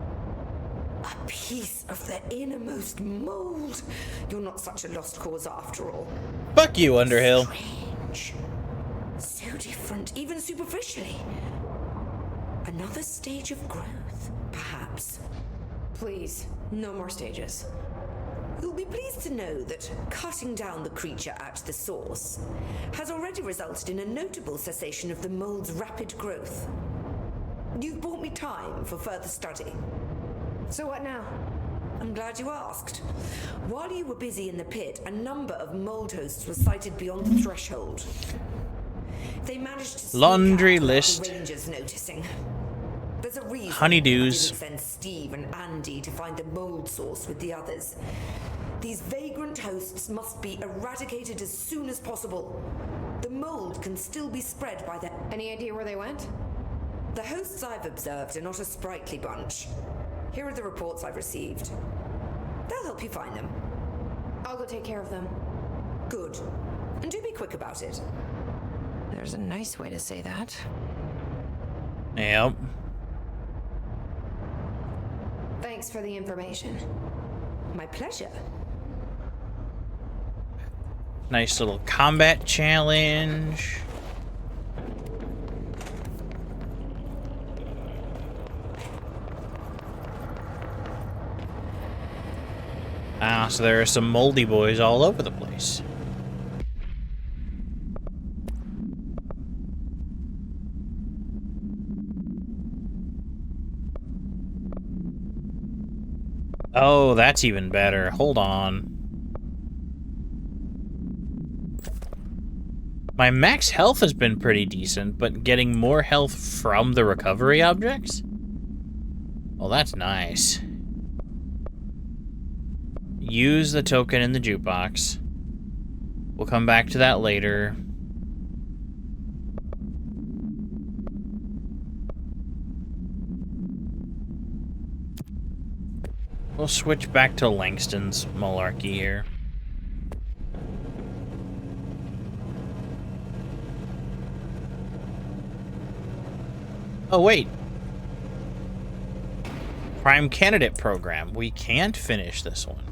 Speaker 8: A piece of the innermost mold. You're not such a lost cause after all.
Speaker 1: Fuck you, Underhill.
Speaker 8: branch. So different, even superficially. Another stage of growth, perhaps.
Speaker 3: Please, no more stages.
Speaker 8: You'll be pleased to know that cutting down the creature at the source has already resulted in a notable cessation of the mold's rapid growth. You've bought me time for further study.
Speaker 3: So what now?
Speaker 8: I'm glad you asked. While you were busy in the pit, a number of mold hosts were sighted beyond the threshold. They managed to sneak
Speaker 1: Laundry
Speaker 8: out without
Speaker 1: list.
Speaker 8: the Rangers noticing. There's a reason
Speaker 1: Honeydews.
Speaker 8: I didn't send Steve and Andy to find the mold source with the others. These vagrant hosts must be eradicated as soon as possible. The mold can still be spread by the...
Speaker 3: Any idea where they went?
Speaker 8: The hosts I've observed are not a sprightly bunch. Here are the reports I've received. They'll help you find them.
Speaker 3: I'll go take care of them.
Speaker 8: Good. And do be quick about it.
Speaker 3: There's a nice way to say that.
Speaker 1: Yep.
Speaker 3: Thanks for the information.
Speaker 8: My pleasure.
Speaker 1: Nice little combat challenge. Ah, so there are some moldy boys all over the place. Oh, that's even better. Hold on. My max health has been pretty decent, but getting more health from the recovery objects? Well, that's nice. Use the token in the jukebox. We'll come back to that later. We'll switch back to Langston's malarkey here. Oh, wait. Prime Candidate Program. We can't finish this one.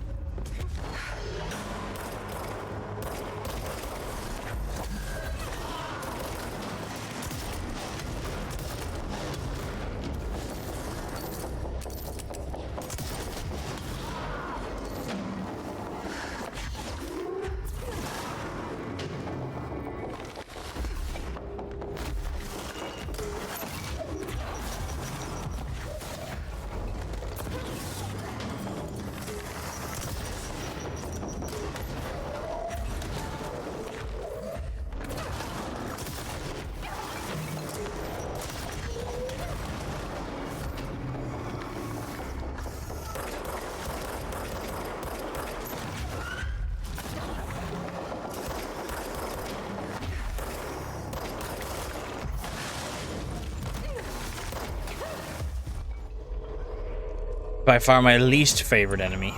Speaker 1: By far my least favorite enemy.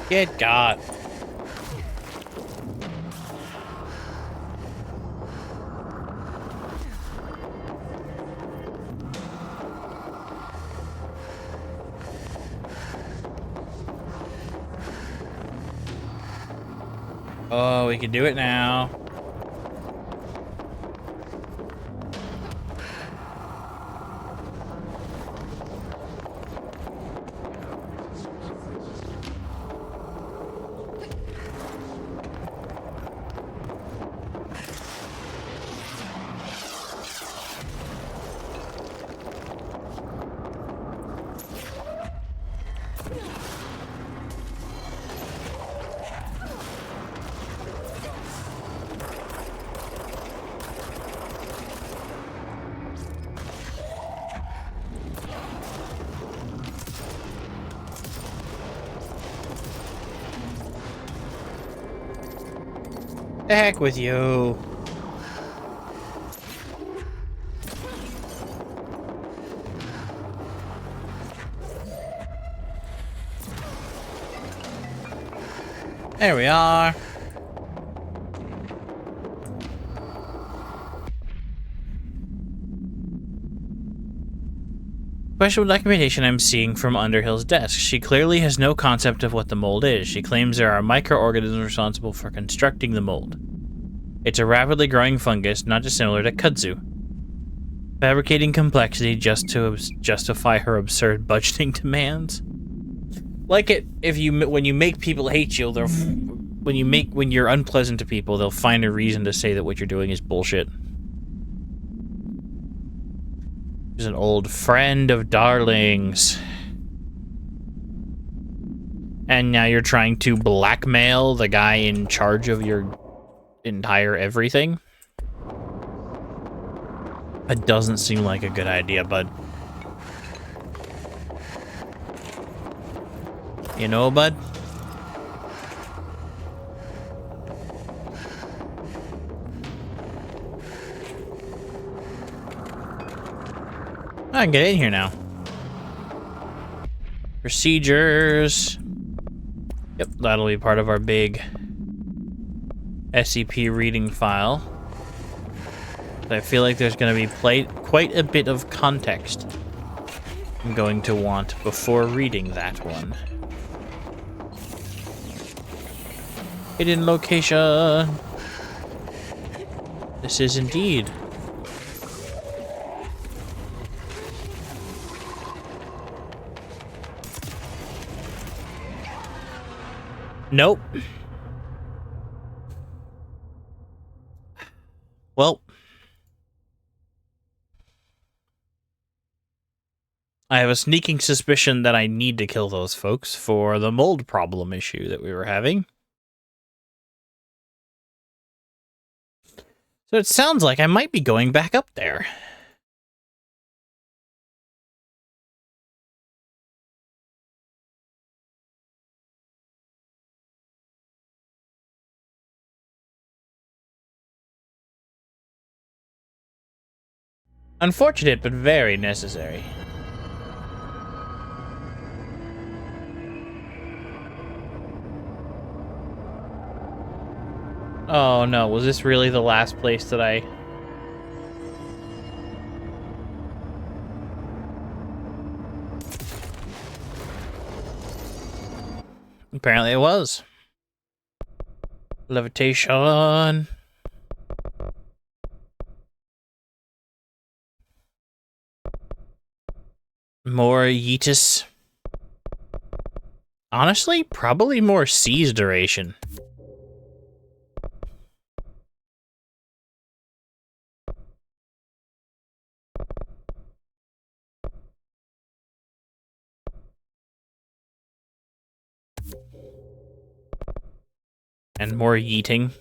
Speaker 1: Get got. Oh, we can do it now. The heck with you. There we are. Questionable documentation I'm seeing from Underhill's desk. She clearly has no concept of what the mold is. She claims there are microorganisms responsible for constructing the mold. It's a rapidly growing fungus, not dissimilar to kudzu. Fabricating complexity just to justify her absurd budgeting demands. Like it, when you make people hate you, when you're unpleasant to people, they'll find a reason to say that what you're doing is bullshit. She's an old friend of Darling's. And now you're trying to blackmail the guy in charge of your entire everything? That doesn't seem like a good idea, bud. You know, bud? I can get in here now. Procedures. Yep, that'll be part of our big SCP reading file. I feel like there's going to be quite a bit of context I'm going to want before reading that one. Hidden location. This is indeed. Nope. Well, I have a sneaking suspicion that I need to kill those folks for the mold problem issue that we were having. So it sounds like I might be going back up there. Unfortunate, but very necessary. Oh no, was this really the last place that I... Apparently it was. Levitation. More Yeetus. Honestly, probably more C's duration. And more yeeting.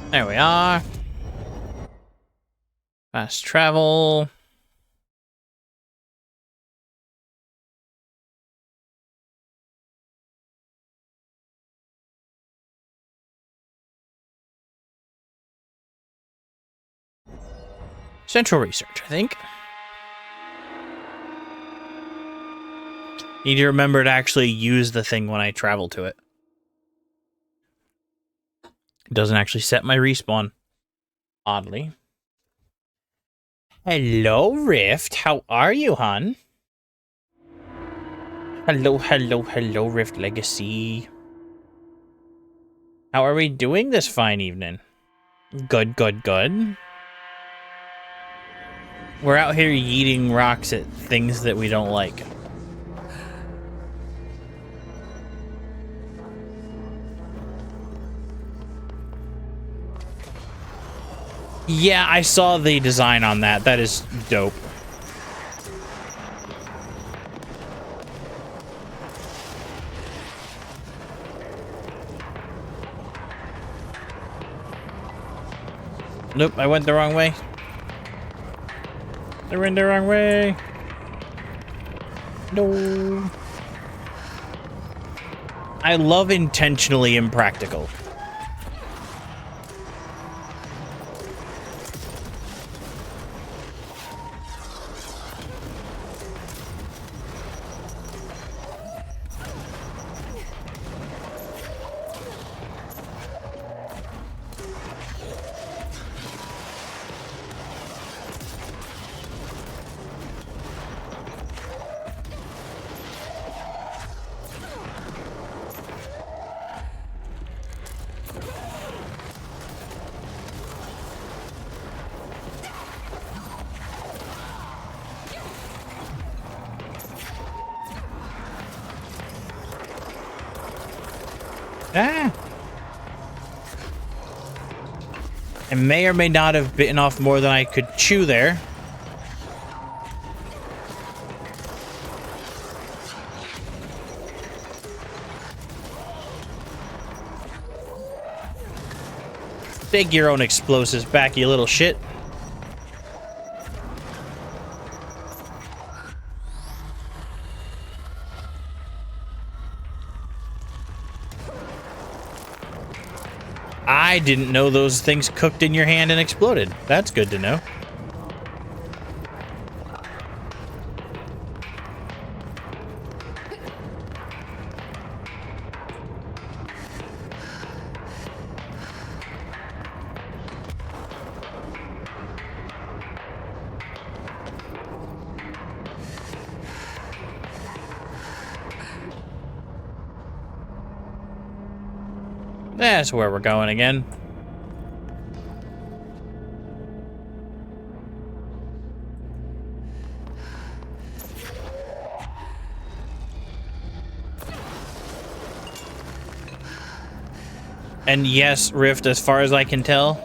Speaker 1: There we are. Fast travel. Central research, I think. Need to remember to actually use the thing when I travel to it. It doesn't actually set my respawn. Oddly. Hello, Rift. How are you, hon? Hello, hello, hello, Rift Legacy. How are we doing this fine evening? Good, good, good. We're out here yeeting rocks at things that we don't like. Yeah, I saw the design on that. That is dope. Nope, I went the wrong way. I went the wrong way. No. I love intentionally impractical. Ah! I may or may not have bitten off more than I could chew there. Dig your own explosives back, you little shit. I didn't know those things cooked in your hand and exploded. That's good to know. That's where we're going again. And yes, Rift, as far as I can tell,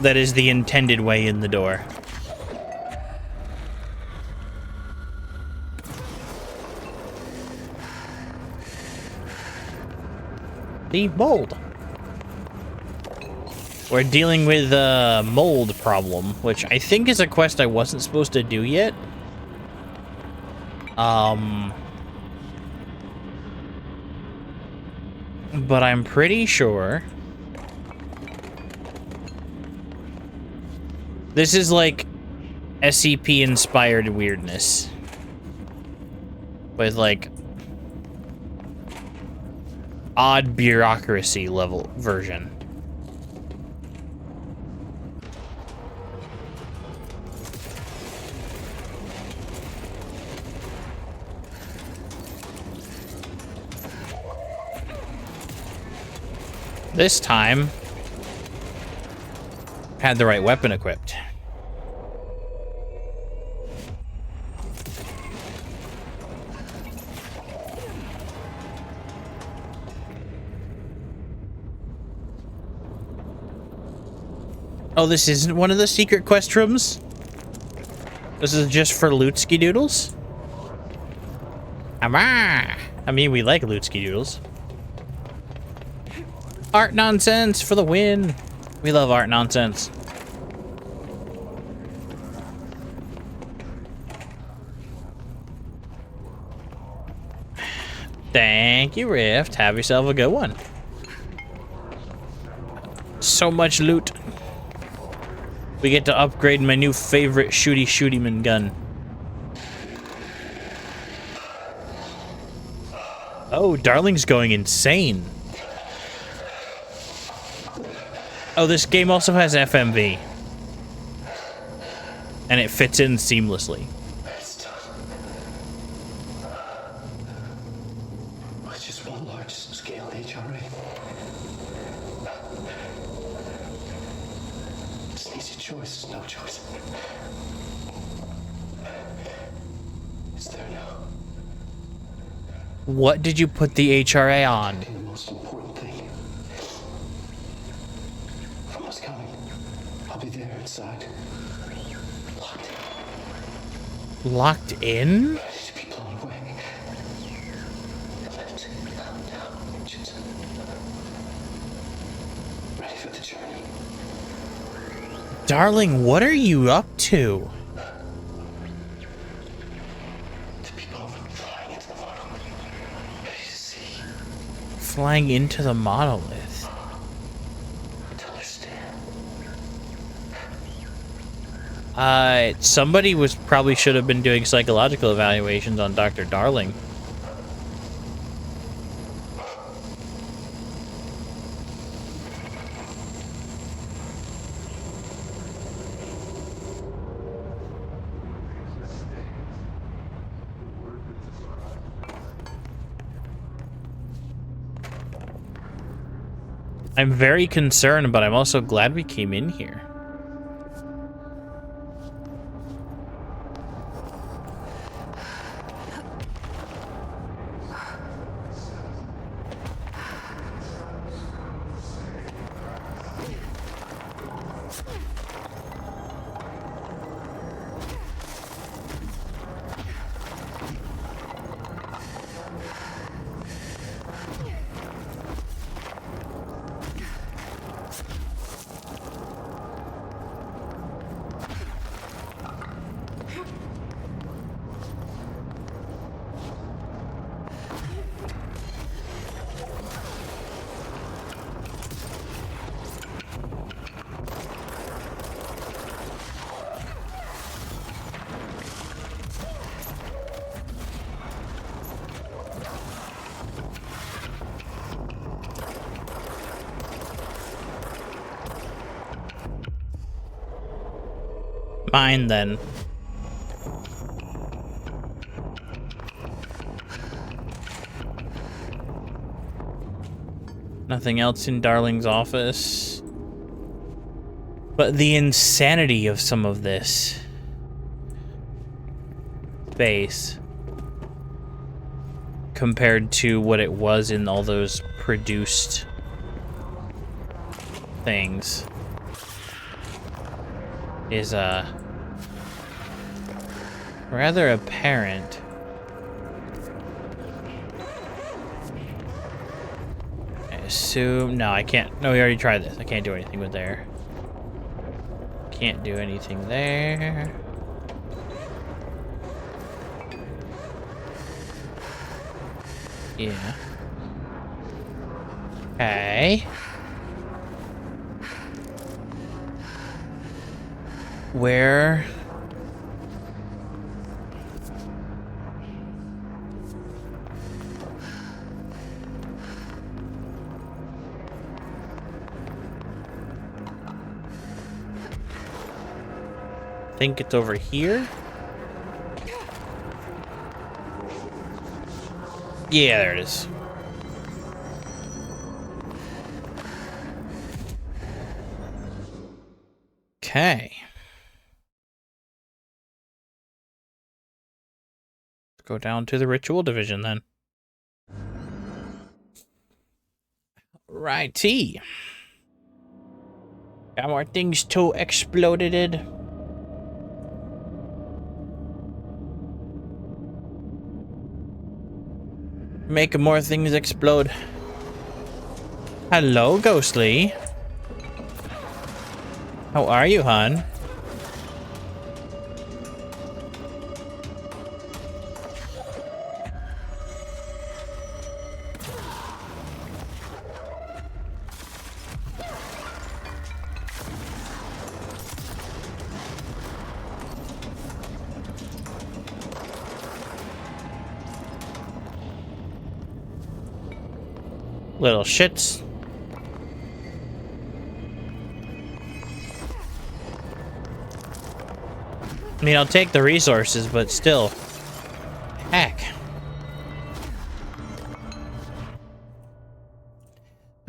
Speaker 1: that is the intended way in the door. The mold. We're dealing with a mold problem, which I think is a quest I wasn't supposed to do yet. But I'm pretty sure this is like SCP inspired weirdness with like odd bureaucracy level version. This time, had the right weapon equipped. Oh, this isn't one of the secret quest rooms? This is just for Lootski Doodles? I mean, we like Lootski Doodles. Art nonsense for the win. We love art nonsense. Thank you, Rift. Have yourself a good one. So much loot. We get to upgrade my new favorite shooty-man gun. Oh, Darling's going insane. Oh, this game also has FMV. And it fits in seamlessly.
Speaker 6: It's done. I just want large-scale HRA. It's an easy choice, no choice. It's there now.
Speaker 1: What did you put the HRA on?
Speaker 6: The most important thing. Someone's coming. I'll be there inside. Locked in.
Speaker 1: Locked in?
Speaker 6: Ready to be blown away. Let calm down, Richard. Ready for the journey.
Speaker 1: Darling, what are you up to?
Speaker 6: The people flying into the bottom. Ready to see.
Speaker 1: flying into the monolith.
Speaker 6: To understand.
Speaker 1: Somebody probably should have been doing psychological evaluations on Dr. Darling. I'm very concerned, but I'm also glad we came in here. Mine, then. Nothing else in Darling's office. But the insanity of some of this space compared to what it was in all those produced things is rather apparent. I assume... No, I can't. No, we already tried this. I can't do anything with there. Can't do anything there. Yeah. Okay. Where... I think it's over here. Yeah, there it is. Okay. Let's go down to the ritual division then. Righty. Got more things to exploded. Making more things explode. Hello, Ghostly. How are you, hon? Little shits. I mean, I'll take the resources, but still. Heck.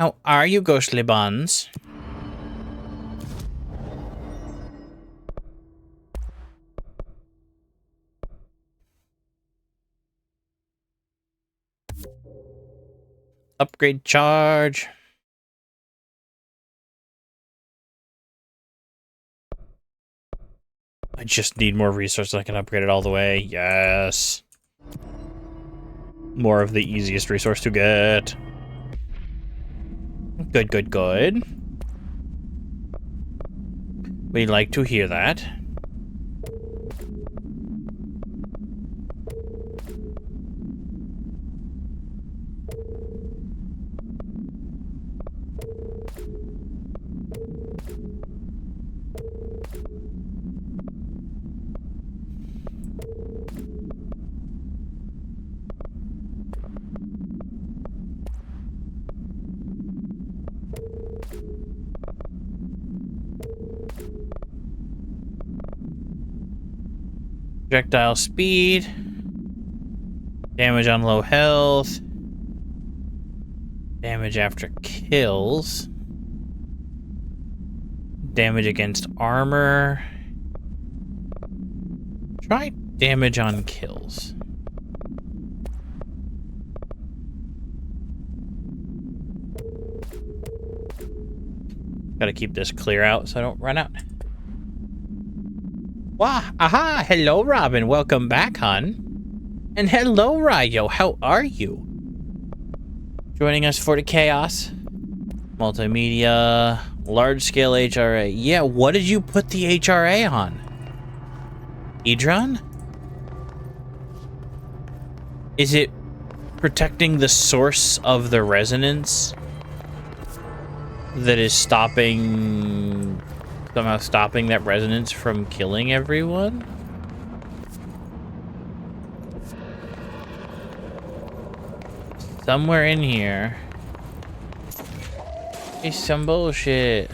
Speaker 1: How are you, Ghostly Buns? Upgrade charge. I just need more resources. I can upgrade it all the way. Yes. More of the easiest resource to get. Good, good, good. We like to hear that. Projectile speed. Damage on low health. Damage after kills. Damage against armor. Try damage on kills. Gotta keep this clear out so I don't run out. Wah, aha, hello Robin, welcome back, hon. And hello Ryo, how are you? Joining us for the chaos. Multimedia, large-scale HRA. Yeah, what did you put the HRA on? Edron? Is it protecting the source of the resonance that is somehow stopping that resonance from killing everyone? Somewhere in here is some bullshit.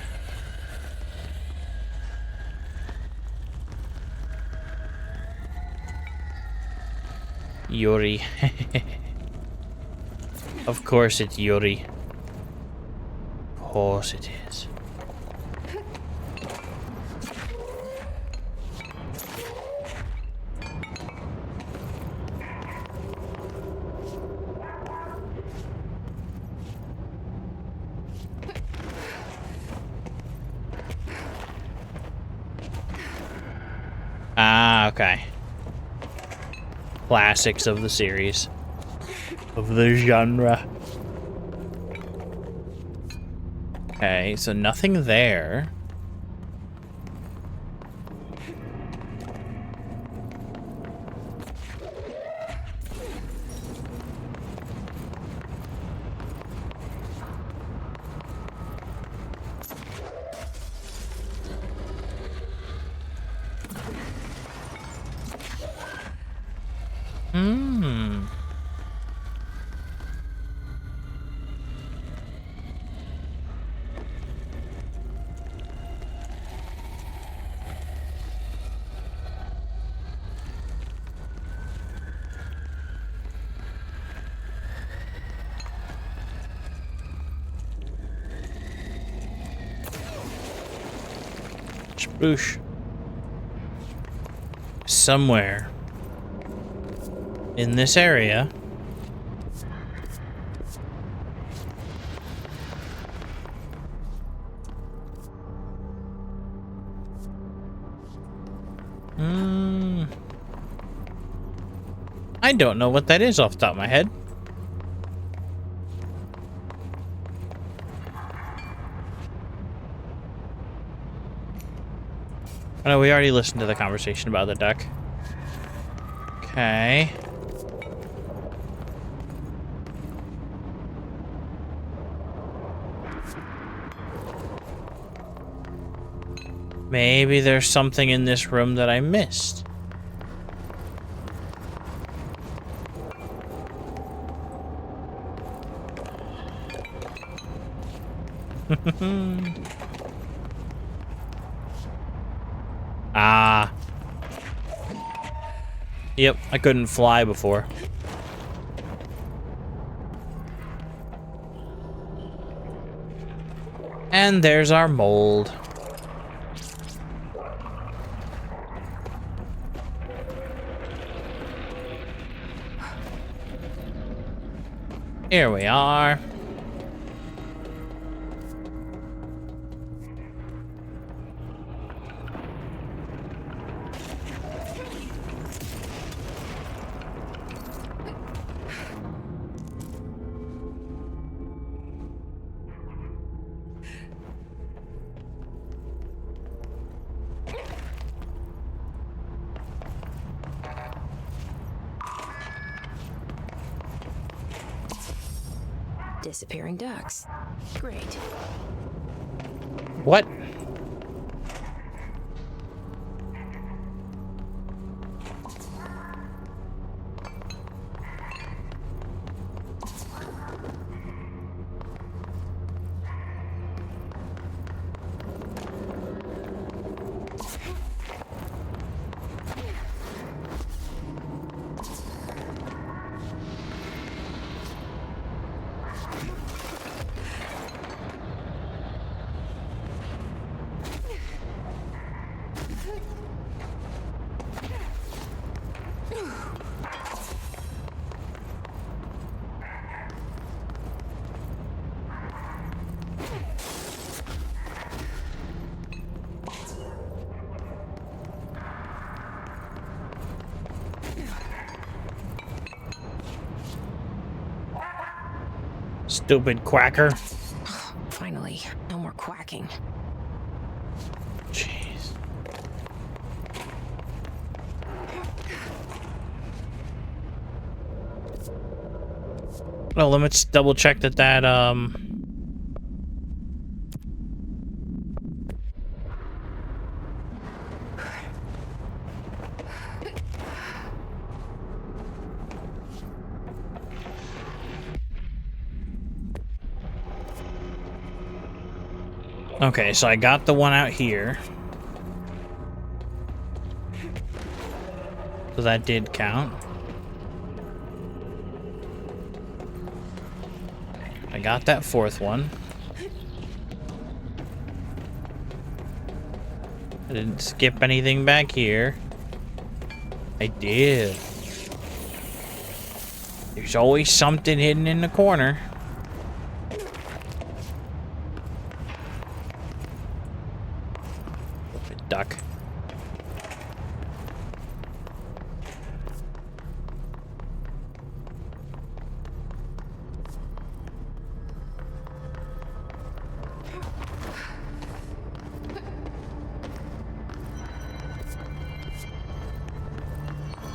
Speaker 1: Yuri. Of course it's Yuri. Of course it is. Ah, okay. Classics of the series. Of the genre. Okay, so nothing there. Spruce. Somewhere in this area. I don't know what that is off the top of my head. Oh, no, we already listened to the conversation about the duck. Okay. Maybe there's something in this room that I missed. Ah. Yep, I couldn't fly before. And there's our mold. Here we are.
Speaker 3: Disappearing ducks. Great.
Speaker 1: What? Stupid quacker.
Speaker 3: Finally, no more quacking.
Speaker 1: Jeez. Well, let's double check that Okay, so I got the one out here. So that did count. I got that fourth one. I didn't skip anything back here. I did. There's always something hidden in the corner. Duck.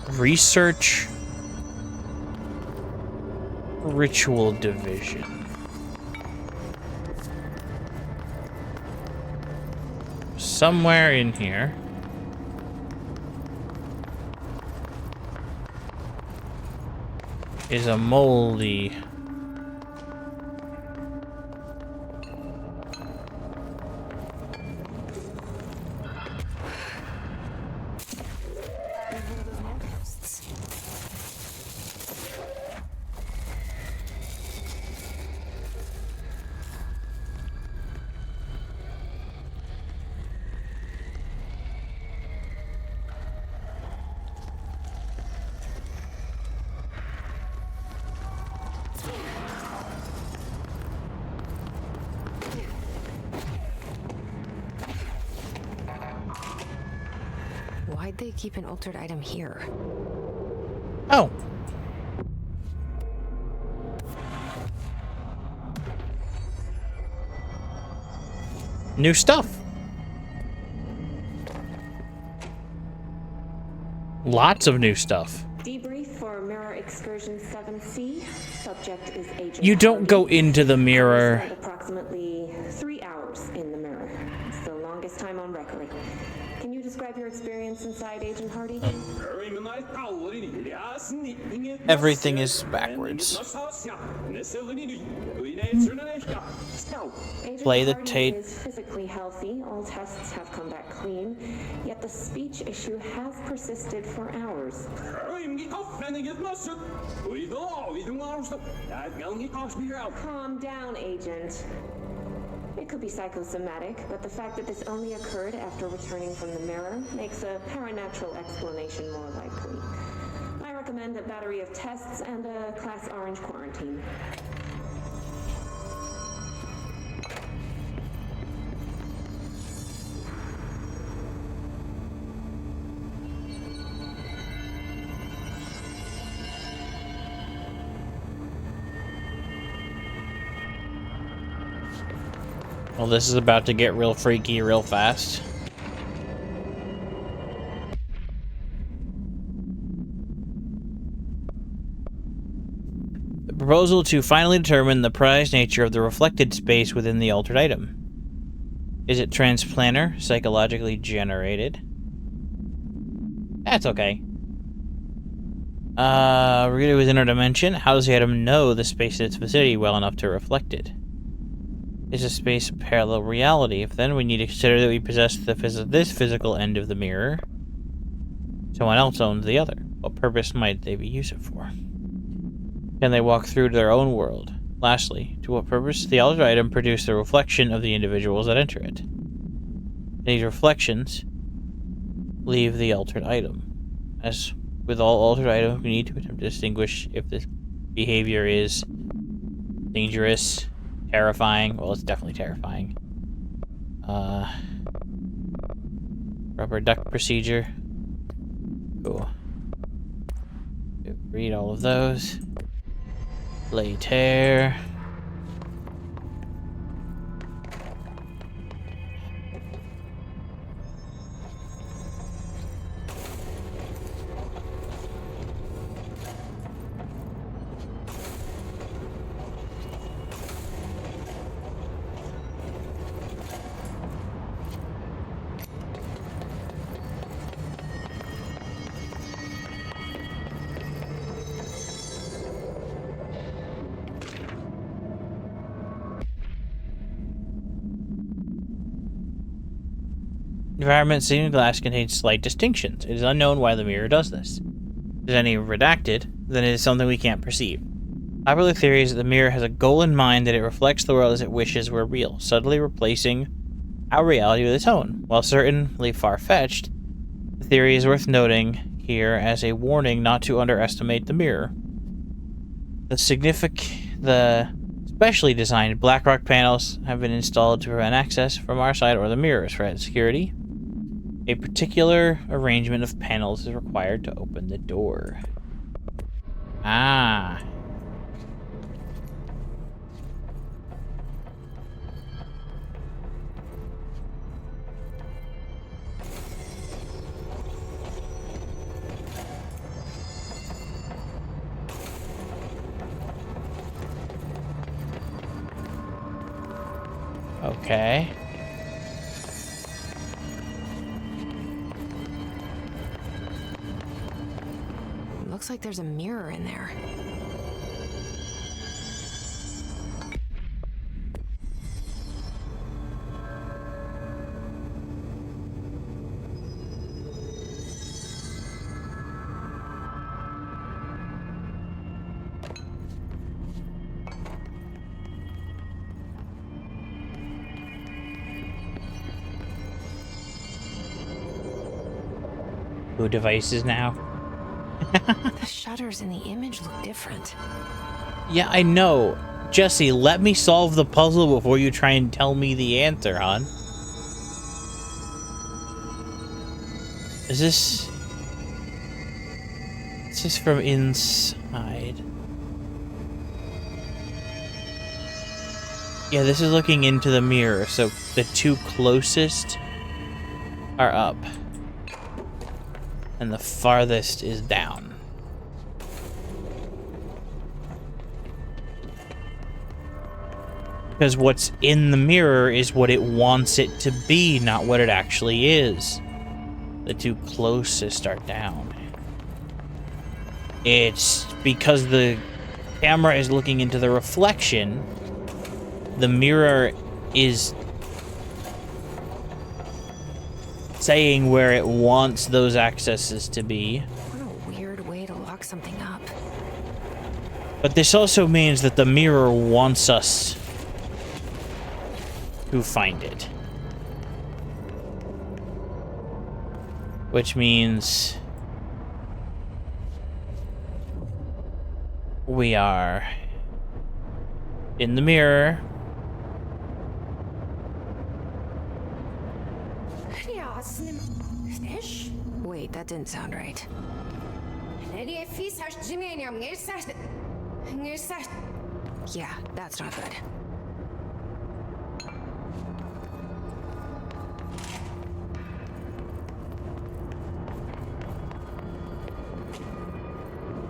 Speaker 1: Research Ritual Division. Somewhere in here. Is a moldy.
Speaker 3: Why'd they keep an altered item here?
Speaker 1: Oh. New stuff. Lots of new stuff.
Speaker 9: Debrief for Mirror Excursion 7C. Subject is Agent
Speaker 1: You don't go into the mirror.
Speaker 9: Spent approximately 3 hours in the mirror. It's the longest time on record. Can you describe your experience inside, Agent Hardy?
Speaker 1: Everything is backwards.
Speaker 9: Agent
Speaker 1: Play the
Speaker 9: Hardy
Speaker 1: tape.
Speaker 9: is physically healthy. All tests have come back clean. Yet the speech issue has persisted for hours. Calm down, Agent. It could be psychosomatic, but the fact that this only occurred after returning from the mirror makes a paranatural explanation more likely. I recommend a battery of tests and a Class Orange quarantine.
Speaker 1: Well, this is about to get real freaky real fast. The proposal to finally determine the precise nature of the reflected space within the altered item. Is it transplanter, psychologically generated? That's okay. Really within our dimension? How does the item know the space in its vicinity well enough to reflect it? Is a space a parallel reality? If then, we need to consider that we possess this physical end of the mirror. Someone else owns the other. What purpose might they be use it for? Can they walk through to their own world? Lastly, to what purpose does the altered item produce the reflection of the individuals that enter it? These reflections leave the altered item. As with all altered items, we need to attempt to distinguish if this behavior is dangerous, terrifying. Well, it's definitely terrifying. Rubber duck procedure. Cool. Read all of those. Lay tear. environment seen in glass contains slight distinctions. It is unknown why the mirror does this. If there's any redacted, then it is something we can't perceive. Popular theory is that the mirror has a goal in mind, that it reflects the world as it wishes were real, subtly replacing our reality with its own. While certainly far-fetched, the theory is worth noting here as a warning not to underestimate the mirror. The specially designed black rock panels have been installed to prevent access from our side or the mirrors. For added security, a particular arrangement of panels is required to open the door. Ah. Okay.
Speaker 3: Looks like there's a mirror in there.
Speaker 1: Who devices now?
Speaker 3: The shutters in the image look different.
Speaker 1: Yeah, I know. Jesse, let me solve the puzzle before you try and tell me the answer, hon. Is this... This is from inside. Yeah, this is looking into the mirror, so the two closest are up. And the farthest is down. Because what's in the mirror is what it wants it to be, not what it actually is. The two closest are down. It's because the camera is looking into the reflection, the mirror is saying where it wants those accesses to be.
Speaker 3: What a weird way to lock something up.
Speaker 1: But this also means that the mirror wants us to find it. Which means we are in the mirror.
Speaker 3: Wait, that didn't sound right. Yeah, that's not good.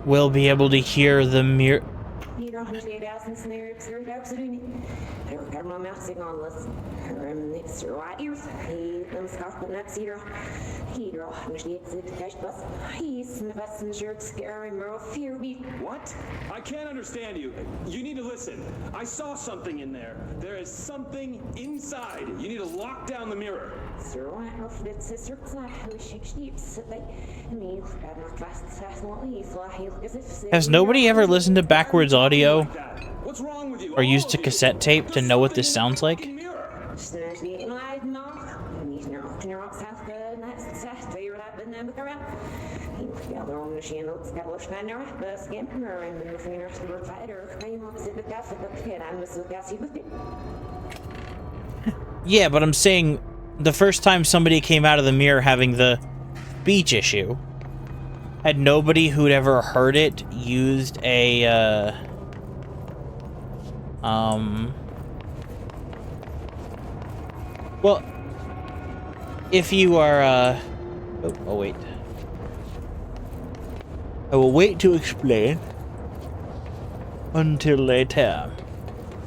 Speaker 1: We'll be able to hear the mirror.
Speaker 10: What? I can't understand you. You need to listen. I saw something in there. There is something inside. You need to lock down the mirror.
Speaker 1: Has nobody ever listened to backwards audio
Speaker 10: What's wrong with you?
Speaker 1: or used a cassette tape to know what this sounds like? Yeah, but I'm saying the first time somebody came out of the mirror having the speech issue, had nobody who'd ever heard it used a, well, if you are, oh wait. I will wait to explain until later,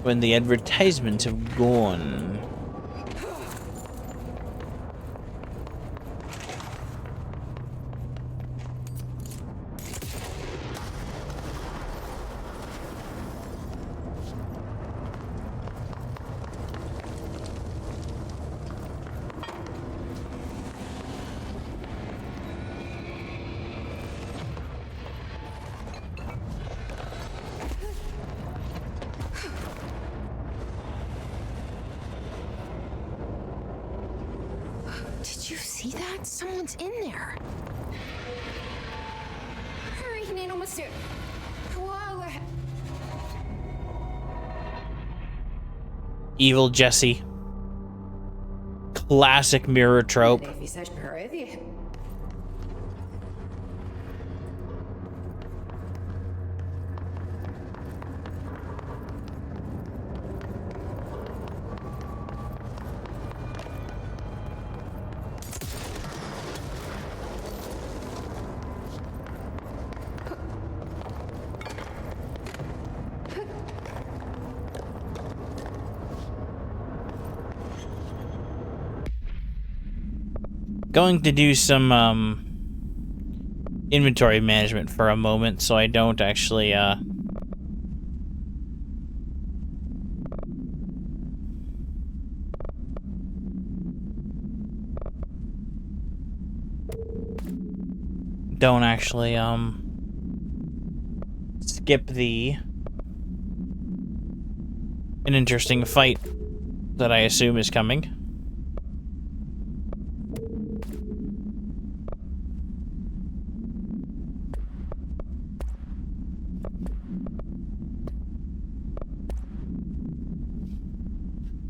Speaker 1: when the advertisements have gone.
Speaker 3: Did you see that? Someone's in there. Hurry, nanomaster. Whoa.
Speaker 1: Evil Jesse. Classic mirror trope. Going to do some inventory management for a moment so I don't actually skip an interesting fight that I assume is coming.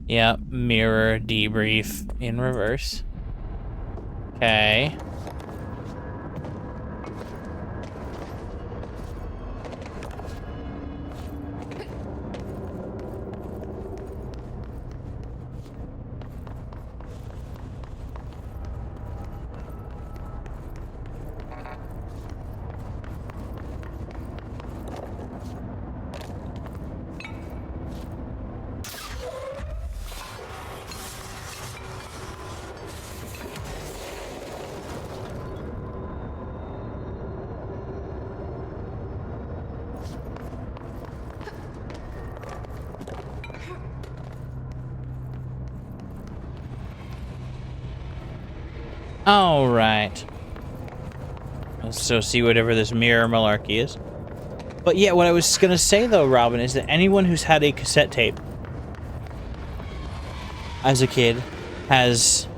Speaker 1: Yeah, mirror debrief in reverse. Okay. All right. Let's so see whatever this mirror malarkey is. But yeah, what I was gonna say though, Robin, is that anyone who's had a cassette tape as a kid has...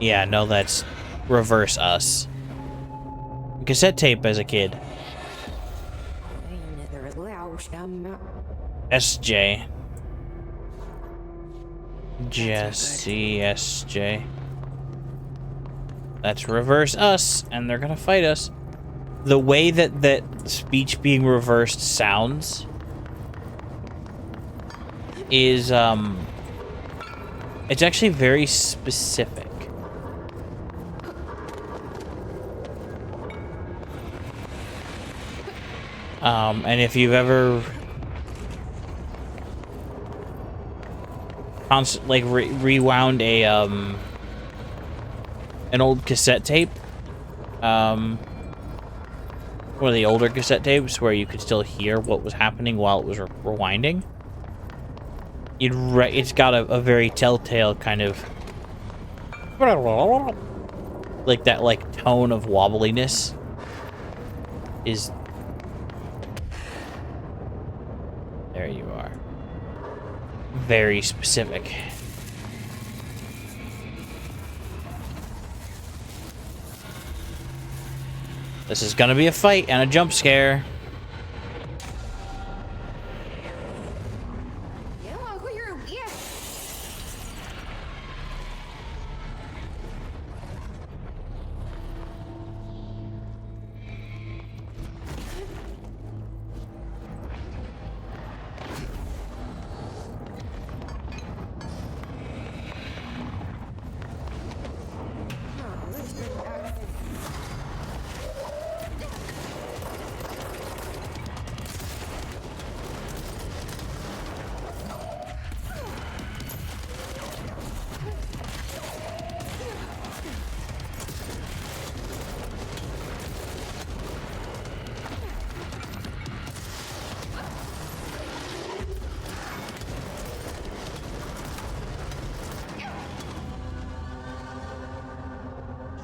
Speaker 1: Yeah, no, that's reverse us. Cassette tape as a kid. SJ. Jesse SJ. That's reverse us, and they're gonna fight us. The way that speech being reversed sounds is, it's actually very specific. And if you've ever rewound an old cassette tape, one of the older cassette tapes where you could still hear what was happening while it was rewinding, it's got a very telltale kind of like that tone of wobbliness is... There you are. Very specific. This is gonna be a fight and a jump scare.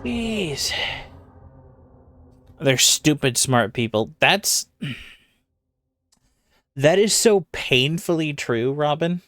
Speaker 1: Jeez. They're stupid smart people. That is so painfully true, Robin.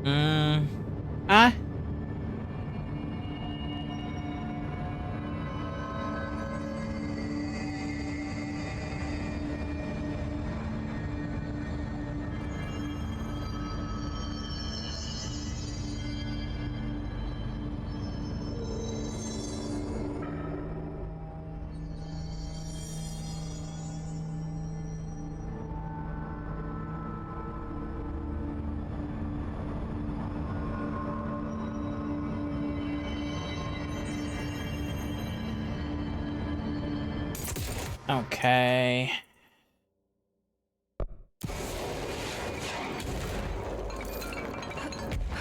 Speaker 1: Ah. Okay.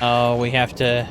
Speaker 1: Oh, we have to...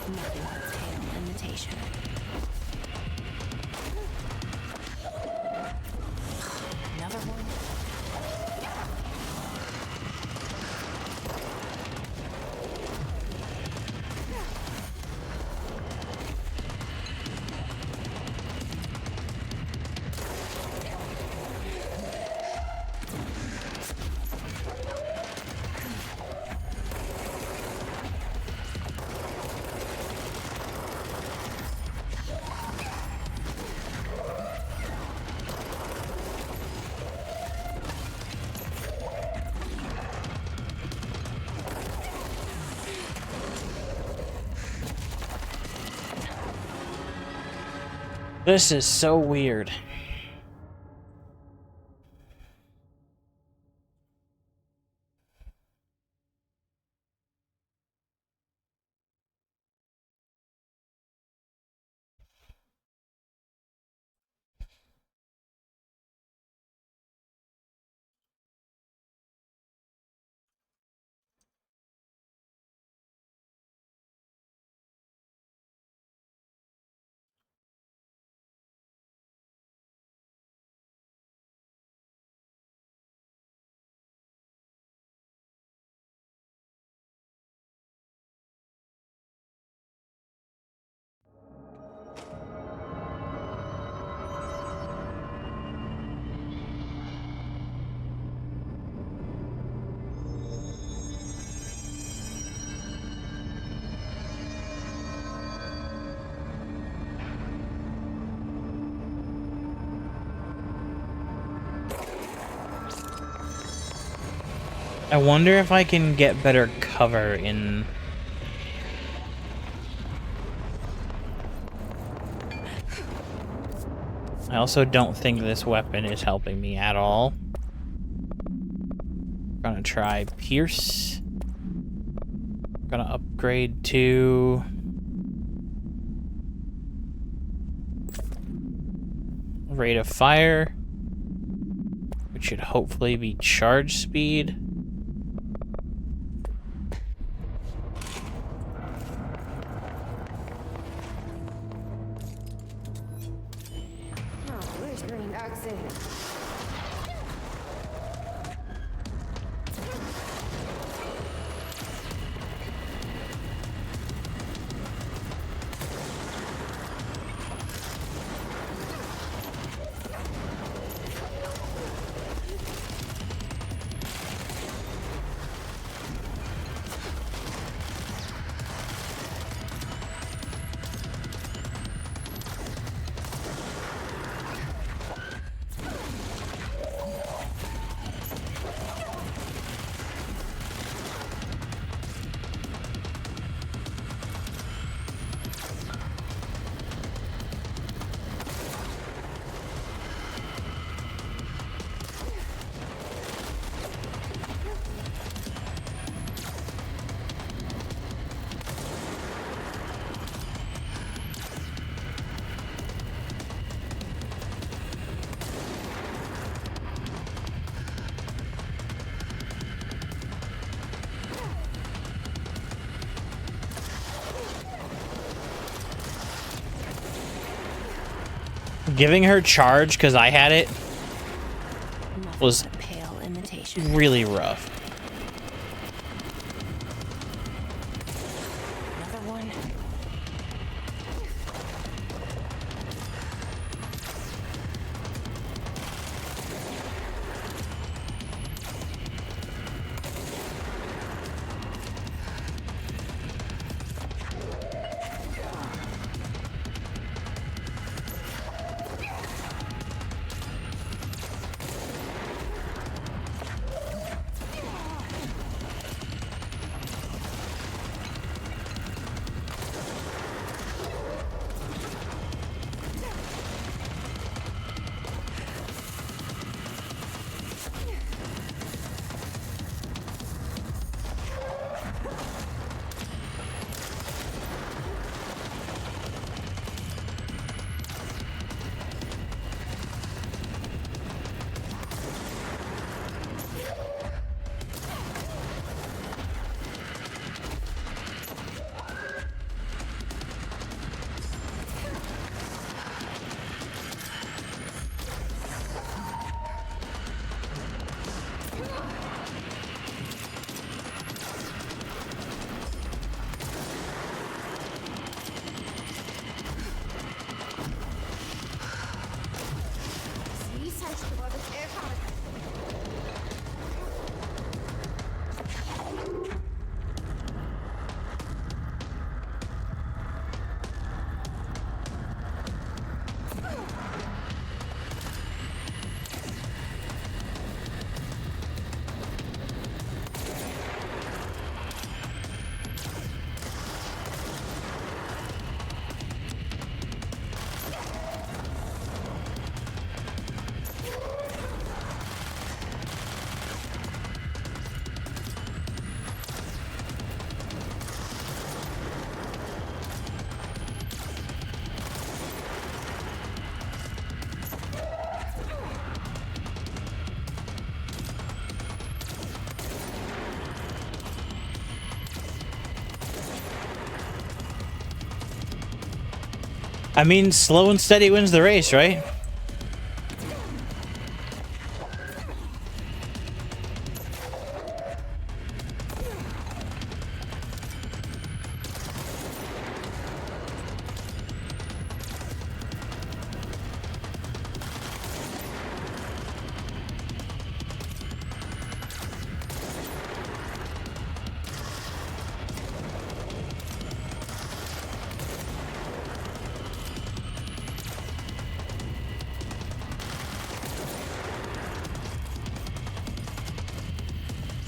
Speaker 5: Nothing but tail imitation. Another one?
Speaker 1: This is so weird. I wonder if I can get better cover in... I also don't think this weapon is helping me at all. Gonna try Pierce. Gonna upgrade to... Rate of fire, which should hopefully be charge speed. Giving her charge because I had it
Speaker 5: Nothing
Speaker 1: was
Speaker 5: but pale imitation.
Speaker 1: really rough.
Speaker 5: Another one.
Speaker 1: I mean, slow and steady wins the race, right?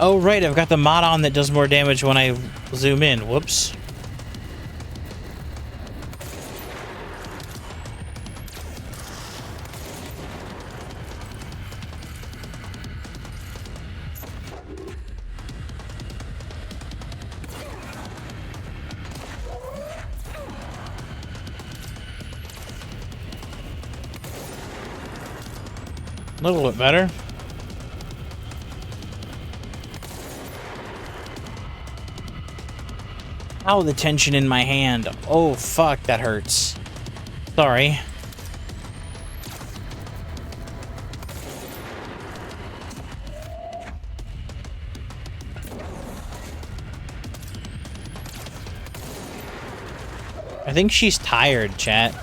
Speaker 1: Oh, right, I've got the mod on that does more damage when I zoom in. Whoops. A little bit better. Ow, the tension in my hand. Oh, fuck, that hurts. Sorry. I think she's tired, chat.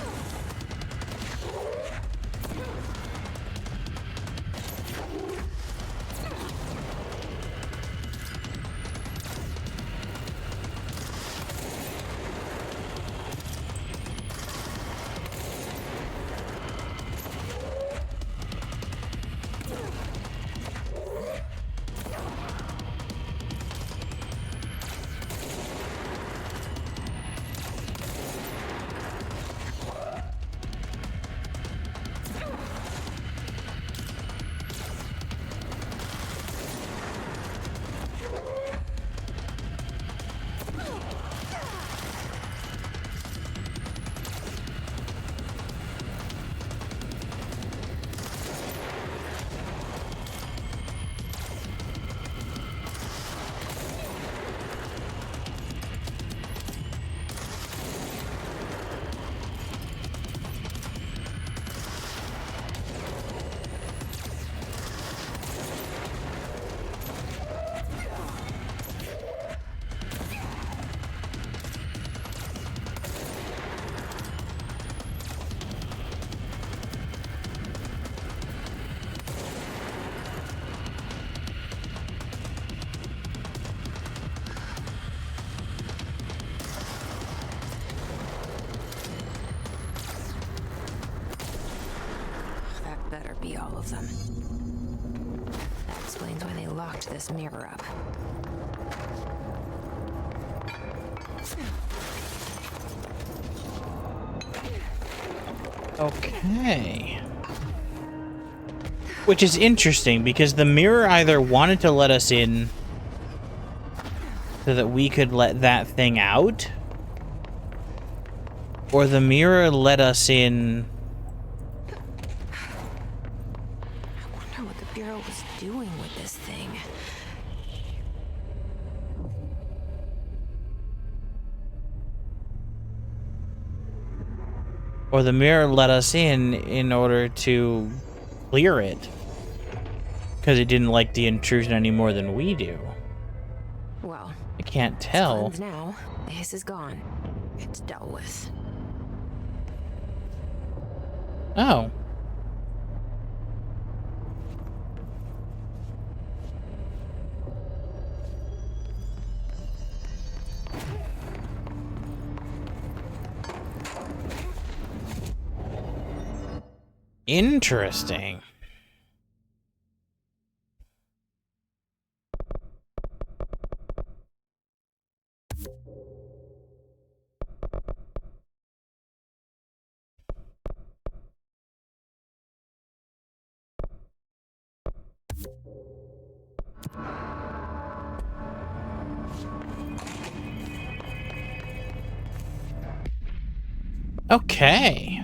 Speaker 3: better be all of them. That explains why they locked this mirror up.
Speaker 1: Okay. Which is interesting, because the mirror either wanted to let us in so that we could let that thing out, or the mirror let us in.
Speaker 3: I wonder what the Bureau was doing with this thing.
Speaker 1: Or the mirror let us in order to clear it. Because it didn't like the intrusion any more than we do.
Speaker 3: Well,
Speaker 1: I can't
Speaker 3: it's
Speaker 1: tell.
Speaker 3: cleansed now. The hiss is gone. It's dealt with.
Speaker 1: Oh. Interesting. Okay.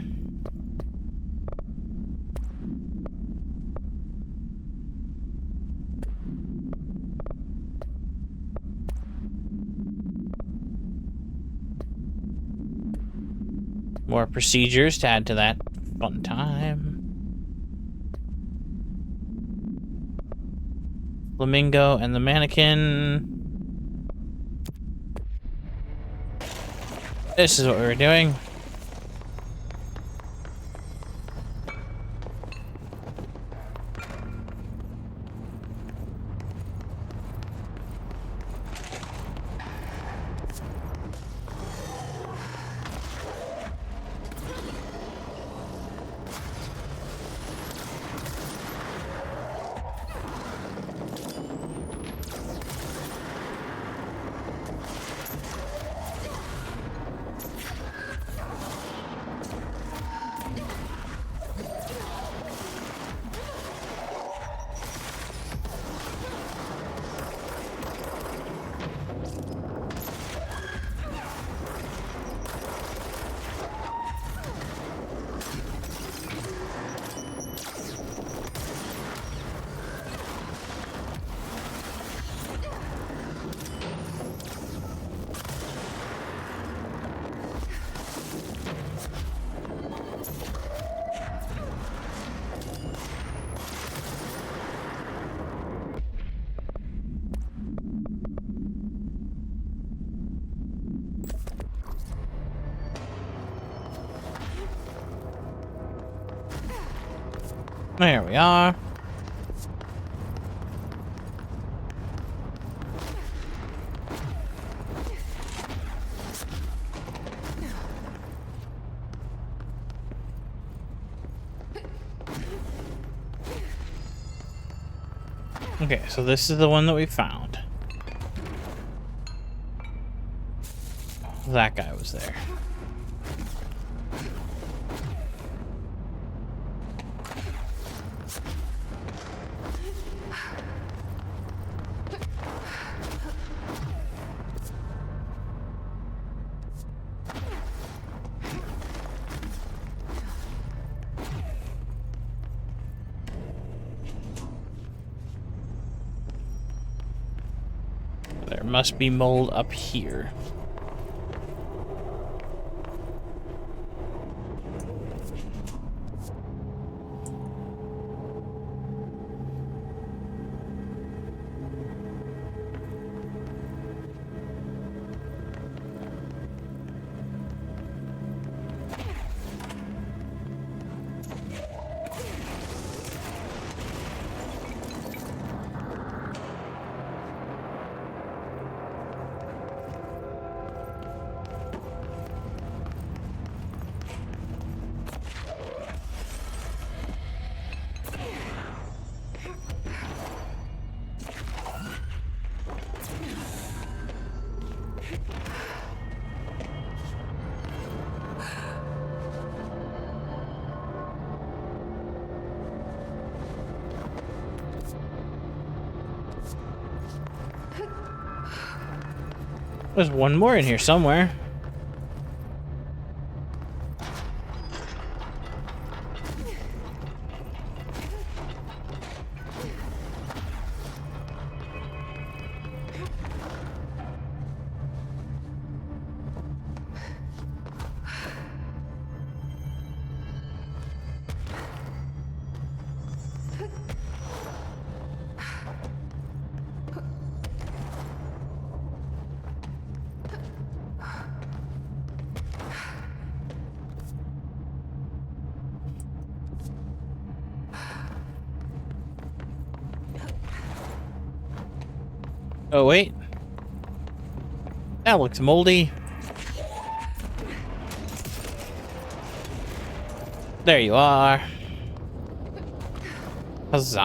Speaker 1: More procedures to add to that fun time. Flamingo and the mannequin. This is what we were doing. There we are. Okay, so this is the one that we found. That guy was there. There must be mold up here. There's one more in here somewhere. Oh, wait. That looks moldy. There you are. Huzzah.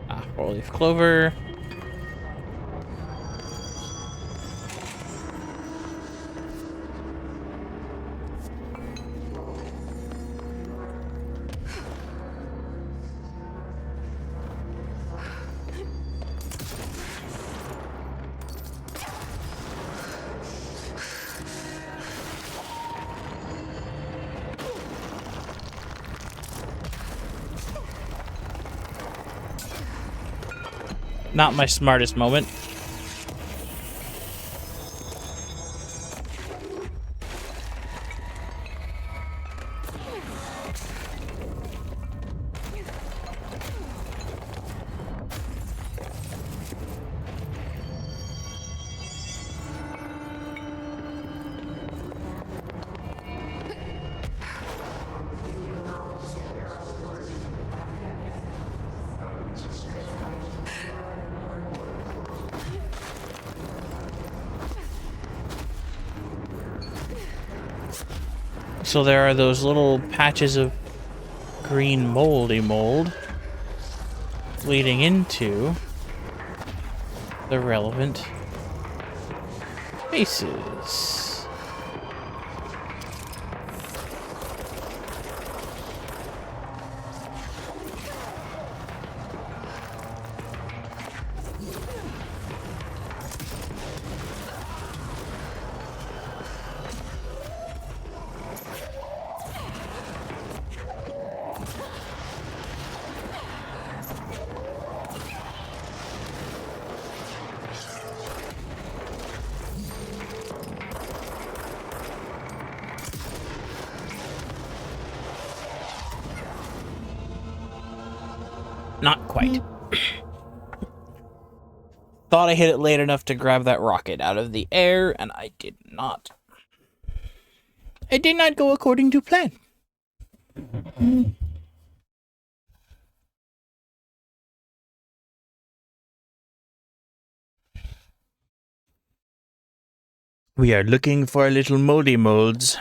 Speaker 1: Ah, four-leaf clover. Not my smartest moment. So there are those little patches of green moldy mold leading into the relevant spaces. Not quite. Thought I hit it late enough to grab that rocket out of the air, and I did not. It did not go according to plan. We are looking for little moldy molds.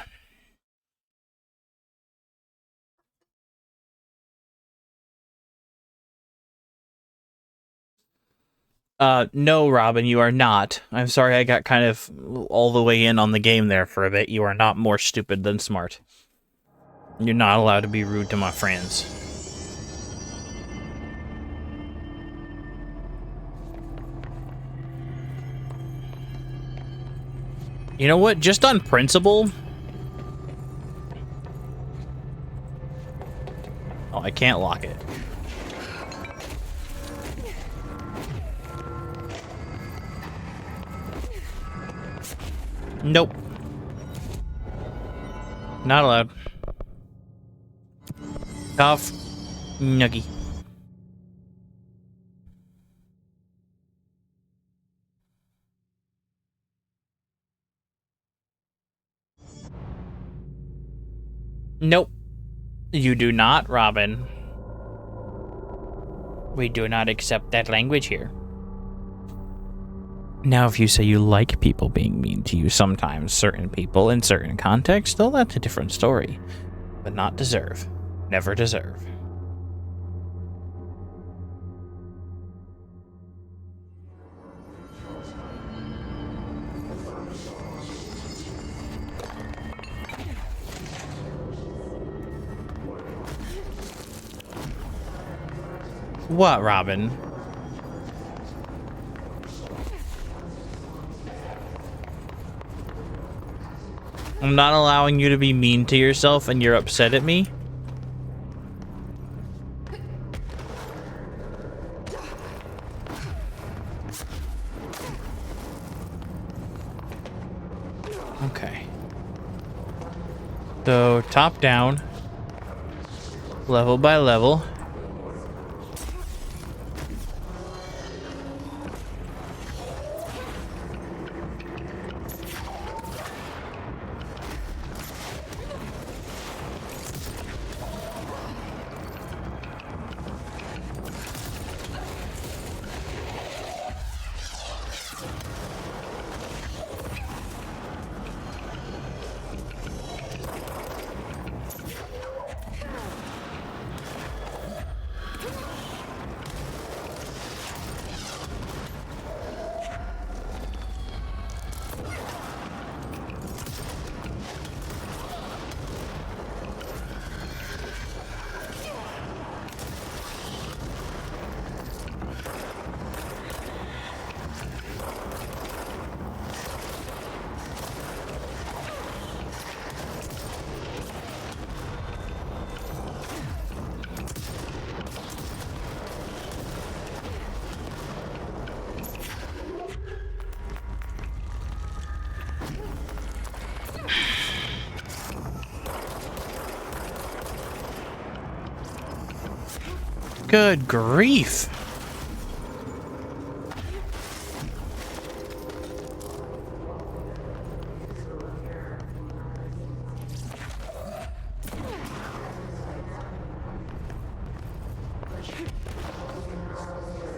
Speaker 1: No, Robin, you are not. I'm sorry I got kind of all the way in on the game there for a bit. You are not more stupid than smart. You're not allowed to be rude to my friends. You know what? Just on principle... Oh, I can't lock it. Nope. Not allowed. Cough. Nuggy. Nope. You do not, Robin. We do not accept that language here. Now, if you say you like people being mean to you sometimes, certain people in certain contexts, though that's a different story. But not deserve. Never deserve. What, Robin? I'm not allowing you to be mean to yourself and you're upset at me? Okay. So, top down. Level by level. Good grief.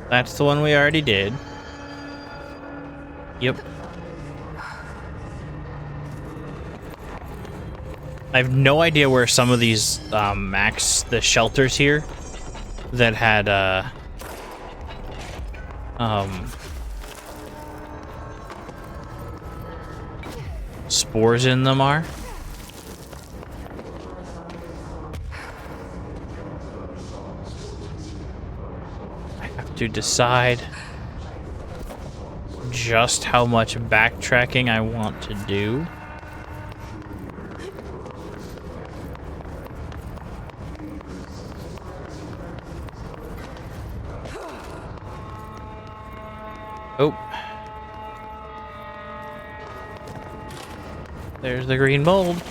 Speaker 1: That's the one we already did. Yep. I have no idea where some of these the shelters here that had spores in them are. I have to decide just how much backtracking I want to do. Oh. There's the green mold.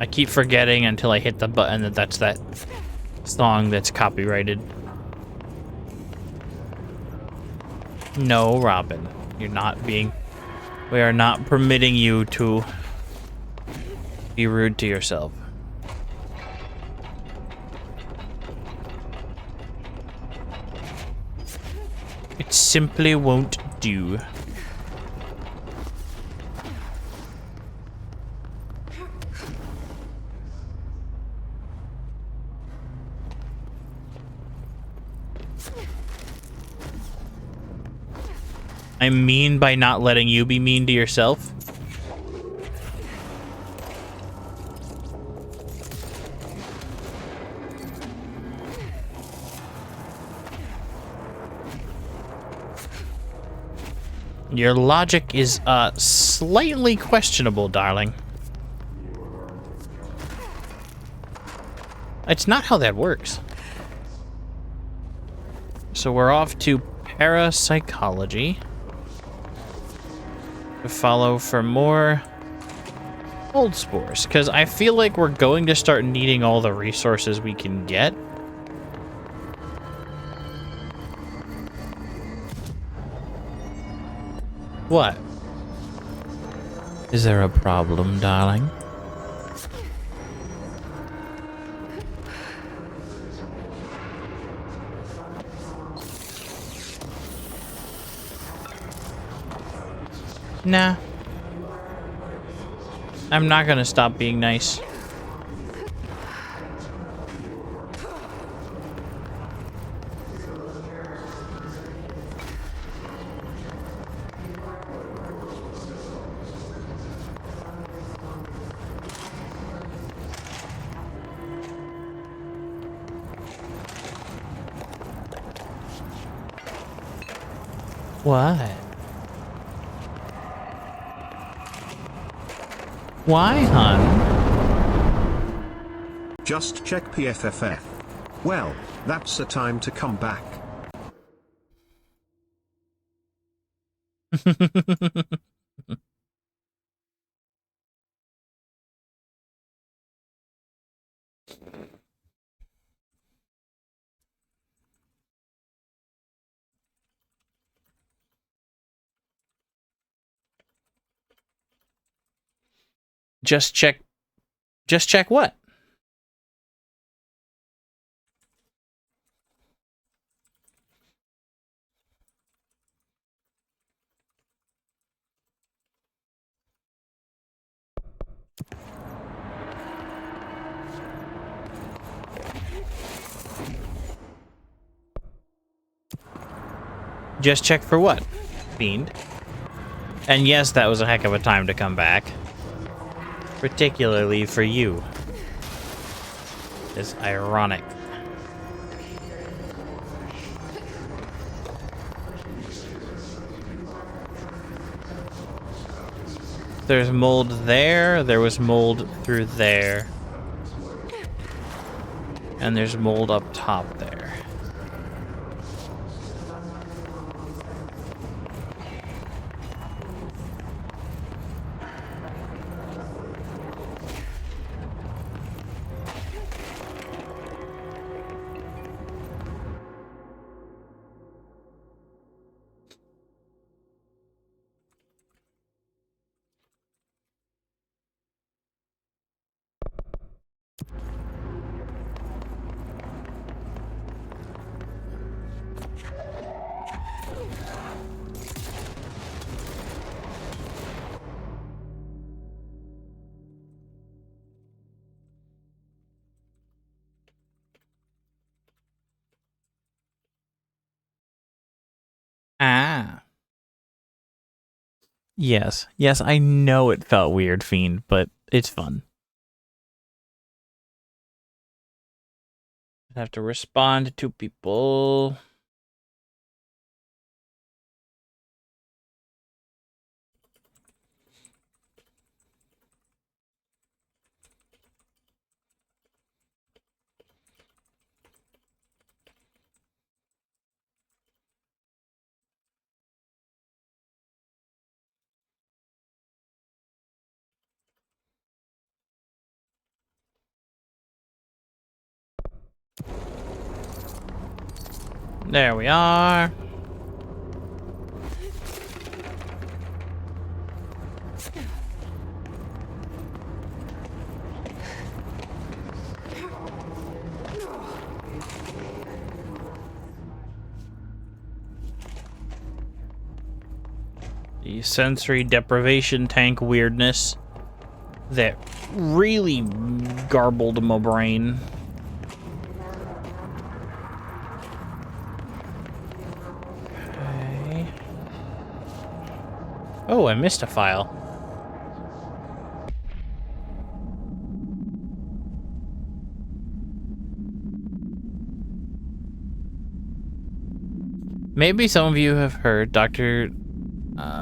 Speaker 1: I keep forgetting until I hit the button that that's that song that's copyrighted. No, Robin. You're not being... We are not permitting you to be rude to yourself. It simply won't do. I'm mean by not letting you be mean to yourself. Your logic is slightly questionable, darling. It's not how that works. So we're off to parapsychology. To follow for more mold spores, because I feel like we're going to start needing all the resources we can get. What? Is there a problem, darling? Nah. I'm not gonna stop being nice. What? Why, hun?
Speaker 11: Just check PFFF. Well, that's the time to come back.
Speaker 1: Just check what? Just check for what, Fiend? And yes, that was a heck of a time to come back. Particularly for you. It's ironic. There's mold there, there was mold through there. And there's mold up top there. Ah. Yes. Yes, I know it felt weird, Fiend, but it's fun. I have to respond to people. There we are. The sensory deprivation tank weirdness that really garbled my brain. Okay. Oh, I missed a file. Maybe some of you have heard Dr.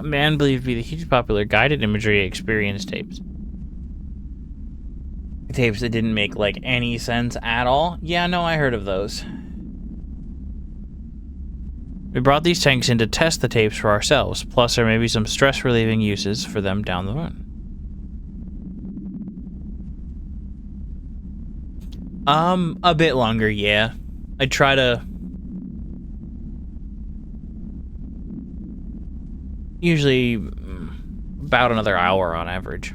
Speaker 1: Man believed to be the hugely popular guided imagery experience tapes. Tapes that didn't make, like, any sense at all. Yeah, no, I heard of those. We brought these tanks in to test the tapes for ourselves, plus there may be some stress-relieving uses for them down the road. A bit longer, yeah. I try to... Usually about another hour on average.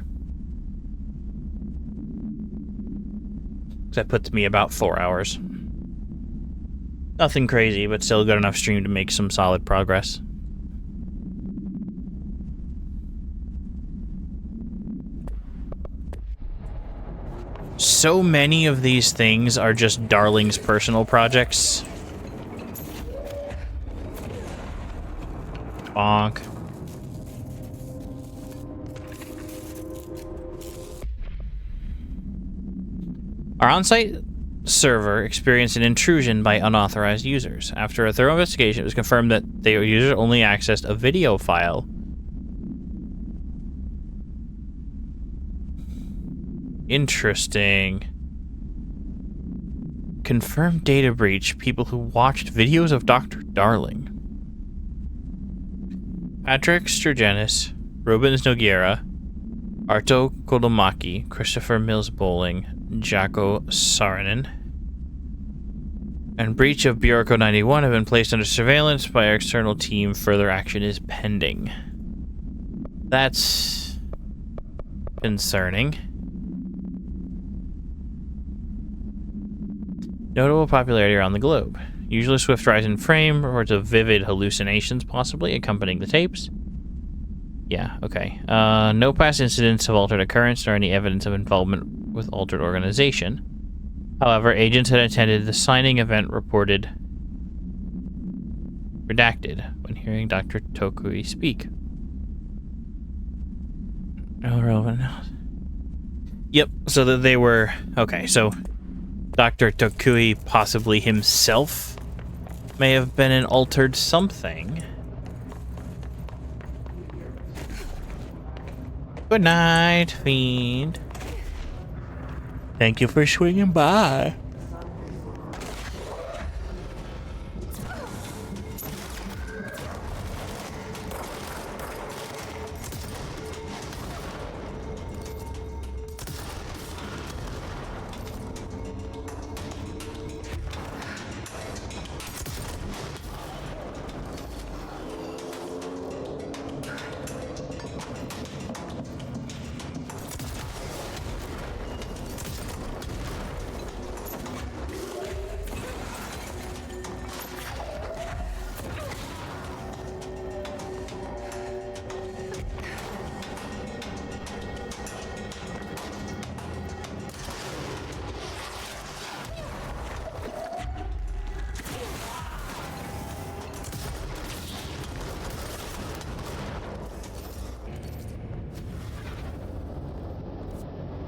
Speaker 1: That puts me about 4 hours. Nothing crazy, but still good enough stream to make some solid progress. So many of these things are just Darling's personal projects. Bonk. Our on-site server experienced an intrusion by unauthorized users. After a thorough investigation, it was confirmed that the user only accessed a video file. Interesting. Confirmed data breach. People who watched videos of Dr. Darling. Patrick Sturgenis, Rubens Noguera, Arto Kodomaki, Christopher Mills Bowling, Jaco Saarinen, and breach of Bureau Code 91 have been placed under surveillance by our external team. Further action is pending. That's concerning. Notable popularity around the globe. Usually swift rise in frame, reports of vivid hallucinations possibly accompanying the tapes. Yeah, okay. No past incidents of altered occurrence nor any evidence of involvement with altered organization. However, agents had attended the signing event reported redacted when hearing Dr. Tokui speak. No relevant. Yep, so that they were... Okay, so Dr. Tokui possibly himself may have been an altered something. Good night, Fiend. Thank you for swinging by.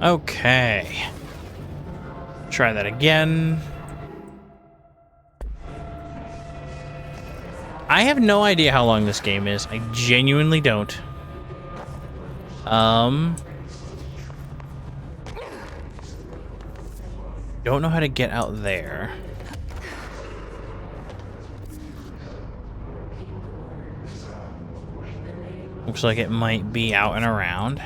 Speaker 1: Okay. Try that again. I have no idea how long this game is. I genuinely don't. Don't know how to get out there. Looks like it might be out and around.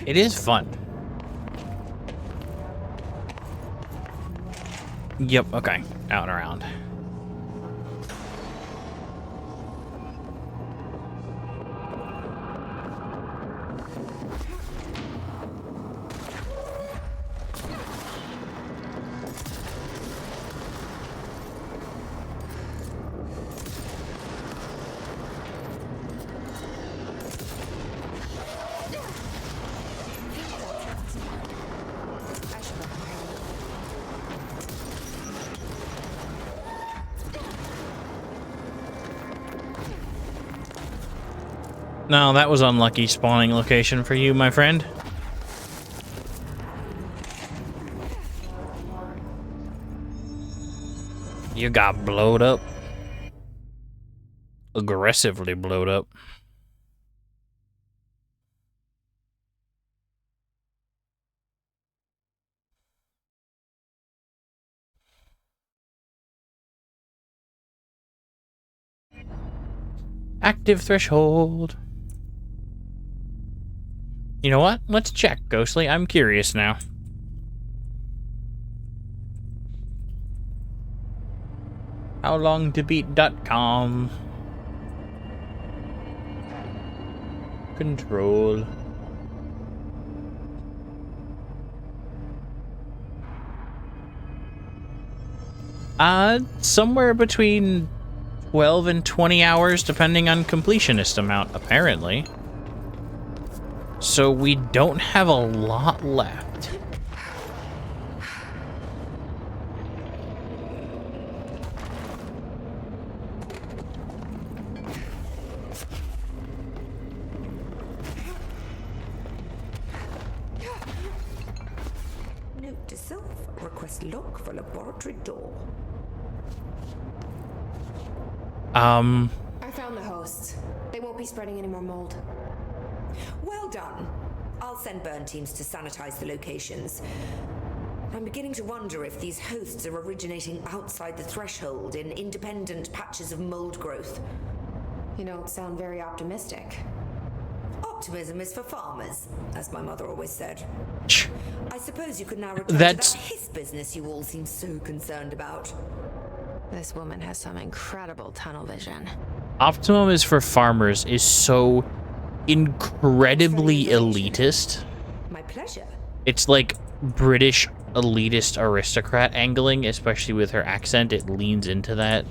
Speaker 1: It is fun. Yep, okay. Out and around. No, that was unlucky spawning location for you, my friend. You got blowed up. Aggressively blowed up. Active threshold. You know what? Let's check, Ghostly. I'm curious now. Howlongtobeat.com. Control. Somewhere between 12 and 20 hours, depending on completionist amount, apparently. So we don't have a lot left. left.
Speaker 8: Note to self, request lock for laboratory door.
Speaker 3: I found the hosts. They won't be spreading any more mold.
Speaker 8: Well done. I'll send burn teams to sanitize the locations. I'm beginning to wonder if these hosts are originating outside the threshold in independent patches of mold growth.
Speaker 3: You don't sound very optimistic.
Speaker 8: Optimism is for farmers, as my mother always said. I suppose you could now return to
Speaker 1: That's-
Speaker 8: that hiss business you all seem so concerned about.
Speaker 3: This woman has some incredible tunnel vision.
Speaker 1: Optimum is for farmers is so incredibly elitist.
Speaker 8: My pleasure.
Speaker 1: It's like British elitist aristocrat angling, especially with her accent. It leans into that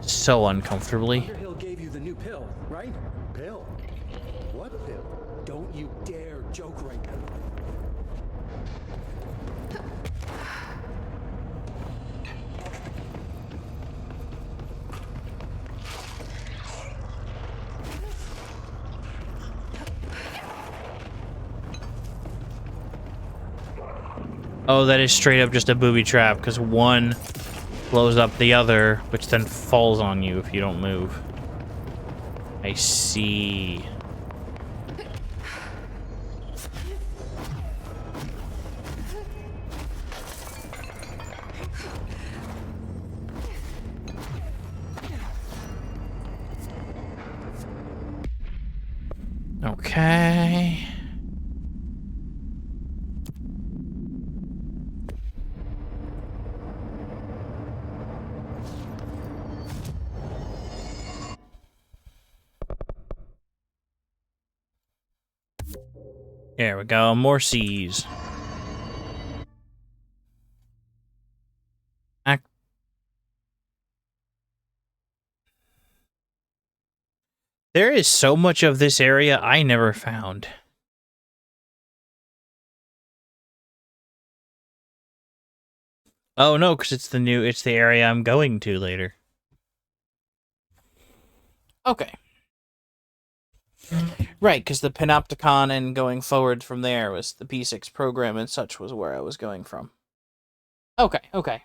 Speaker 1: so uncomfortably.
Speaker 6: Underhill gave you the new pill, right? Pill? What pill? Don't you dare joke right now.
Speaker 1: Oh, that is straight up just a booby trap, because one blows up the other, which then falls on you if you don't move. I see. Okay. There we go, more C's. There is so much of this area I never found. Oh no, because it's the area I'm going to later. Okay. Right, because the Panopticon and going forward from there was the P6 program and such was where I was going from. Okay, okay.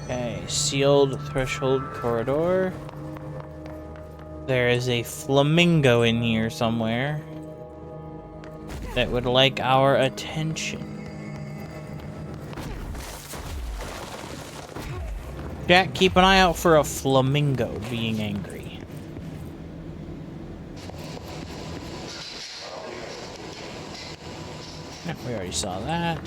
Speaker 1: Okay, sealed threshold corridor. There is a flamingo in here somewhere that would like our attention. Jack, keep an eye out for a flamingo being angry. Yeah, we already saw that.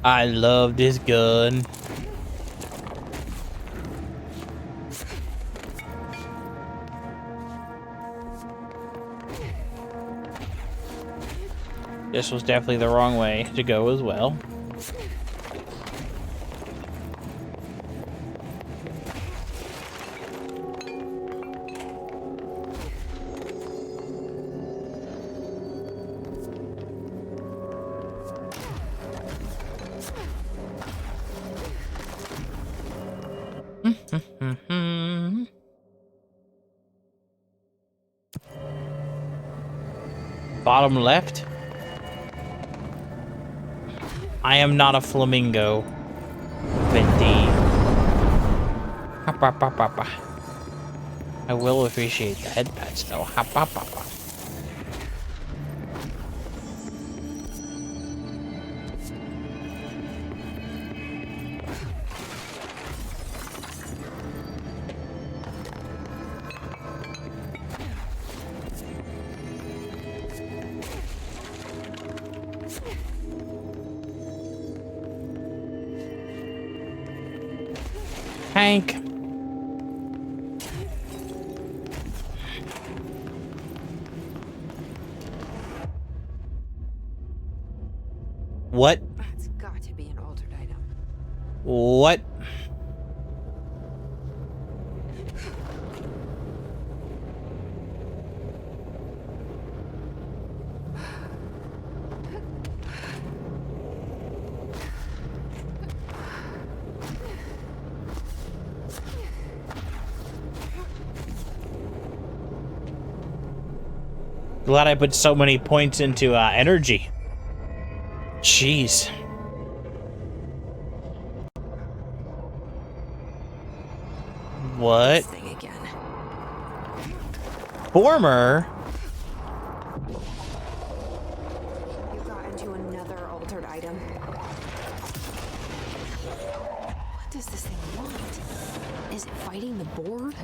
Speaker 1: I love this gun. This was definitely the wrong way to go as well. Bottom left. I am not a flamingo. Venti. I will appreciate the head pats though. Hank. What?
Speaker 3: That's got to be an altered item.
Speaker 1: What? Glad I put so many points into energy. Jeez. What?
Speaker 3: This thing again.
Speaker 1: Former?
Speaker 3: You got into another altered item. What does this thing want? Is it fighting the board?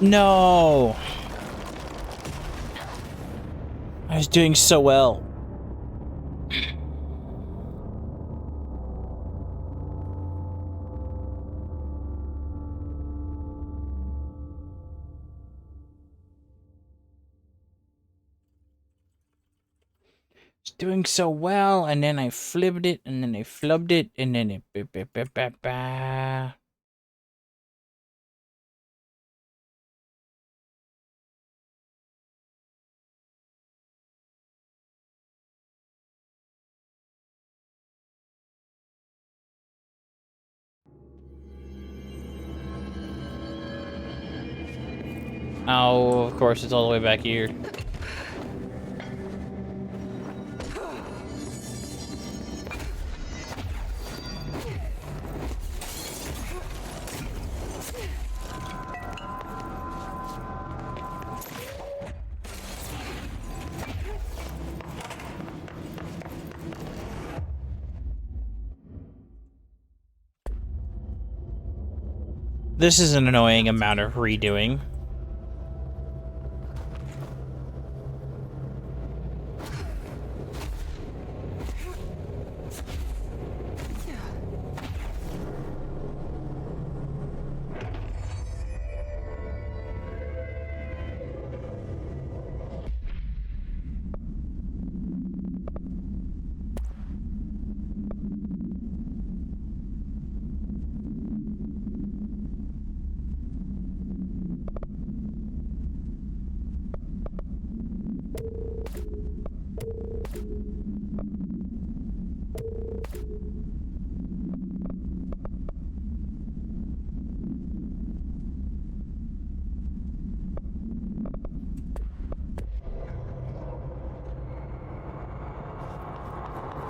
Speaker 1: No. I was doing so well. Doing so well, and then I flipped it, and then I flubbed it, and then it. Oh, of course, it's all the way back here. This is an annoying amount of redoing.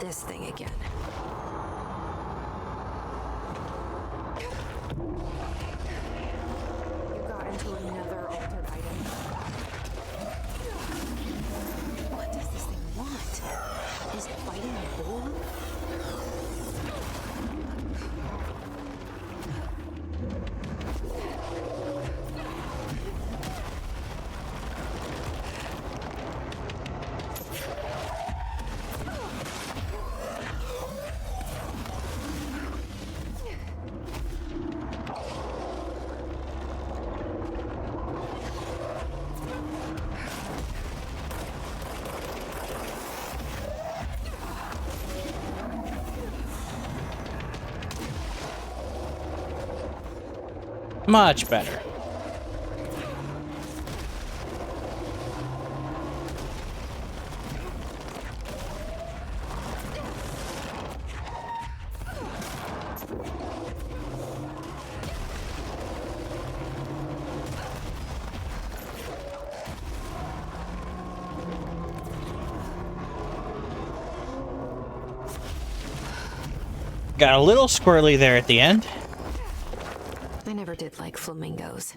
Speaker 3: this thing again. You got into another altered item.
Speaker 5: What does this thing want? Is fighting a bull?
Speaker 1: Much better. Got a little squirrely there at the end.
Speaker 3: I never did like flamingos.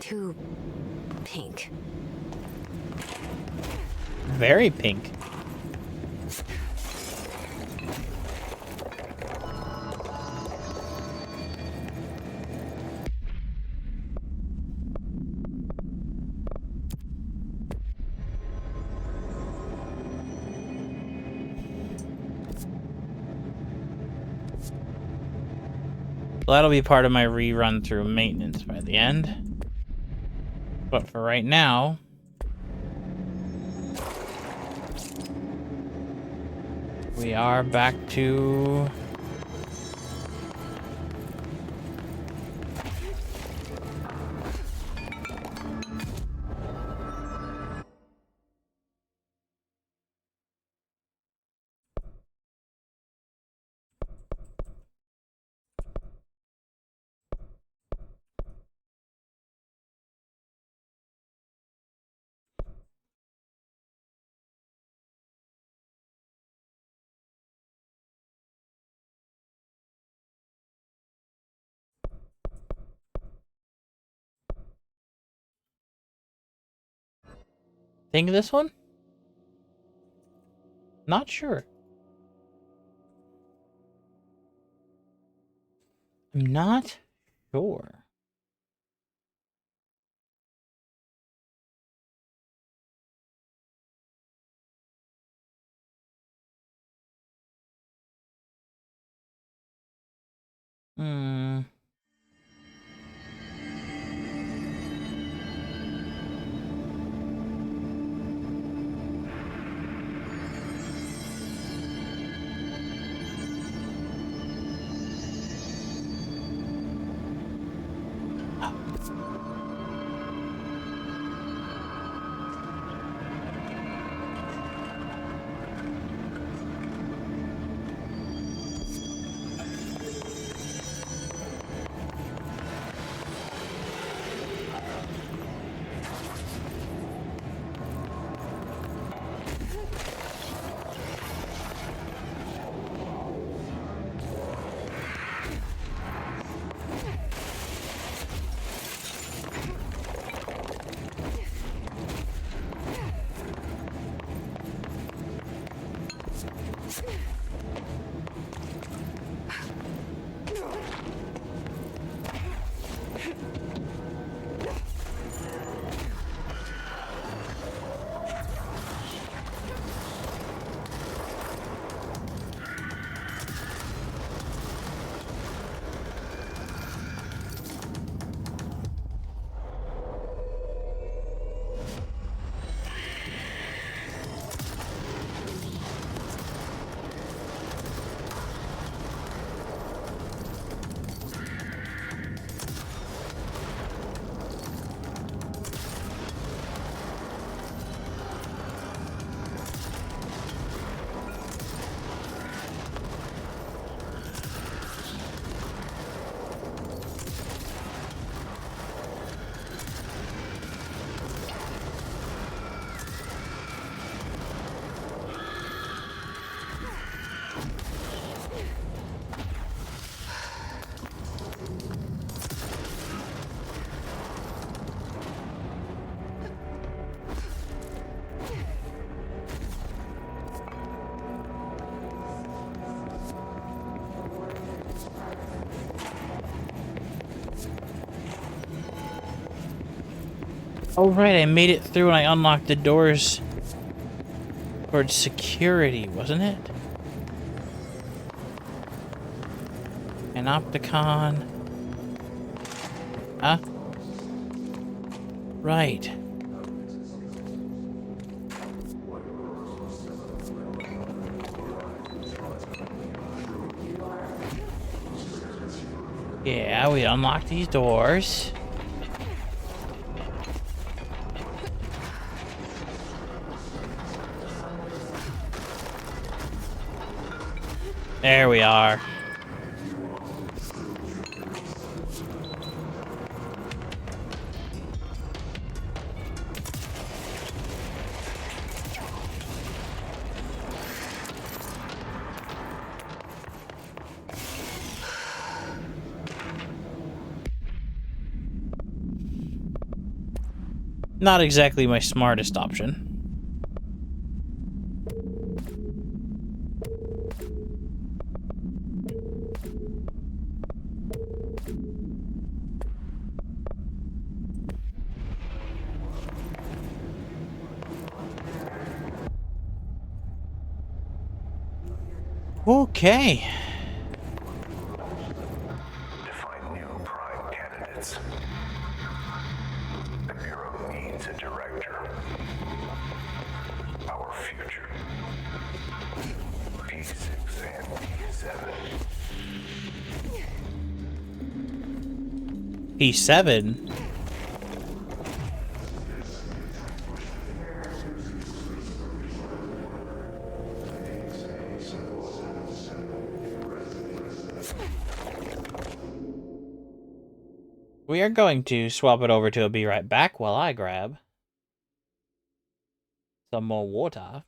Speaker 3: Too pink.
Speaker 1: Very pink. Well, that'll be part of my rerun through maintenance by the end. But for right now, we are back to think of this one? Not sure. I'm not sure. Hmm. Oh right, I made it through and I unlocked the doors towards security, wasn't it? An Opticon. Huh? Right. Yeah, we unlocked these doors. There we are. Not exactly my smartest option. Okay.
Speaker 6: To find new prime candidates, the Bureau needs a director. Our future. P6 and P7.
Speaker 1: P7? We are going to swap it over to a be right back while I grab some more water.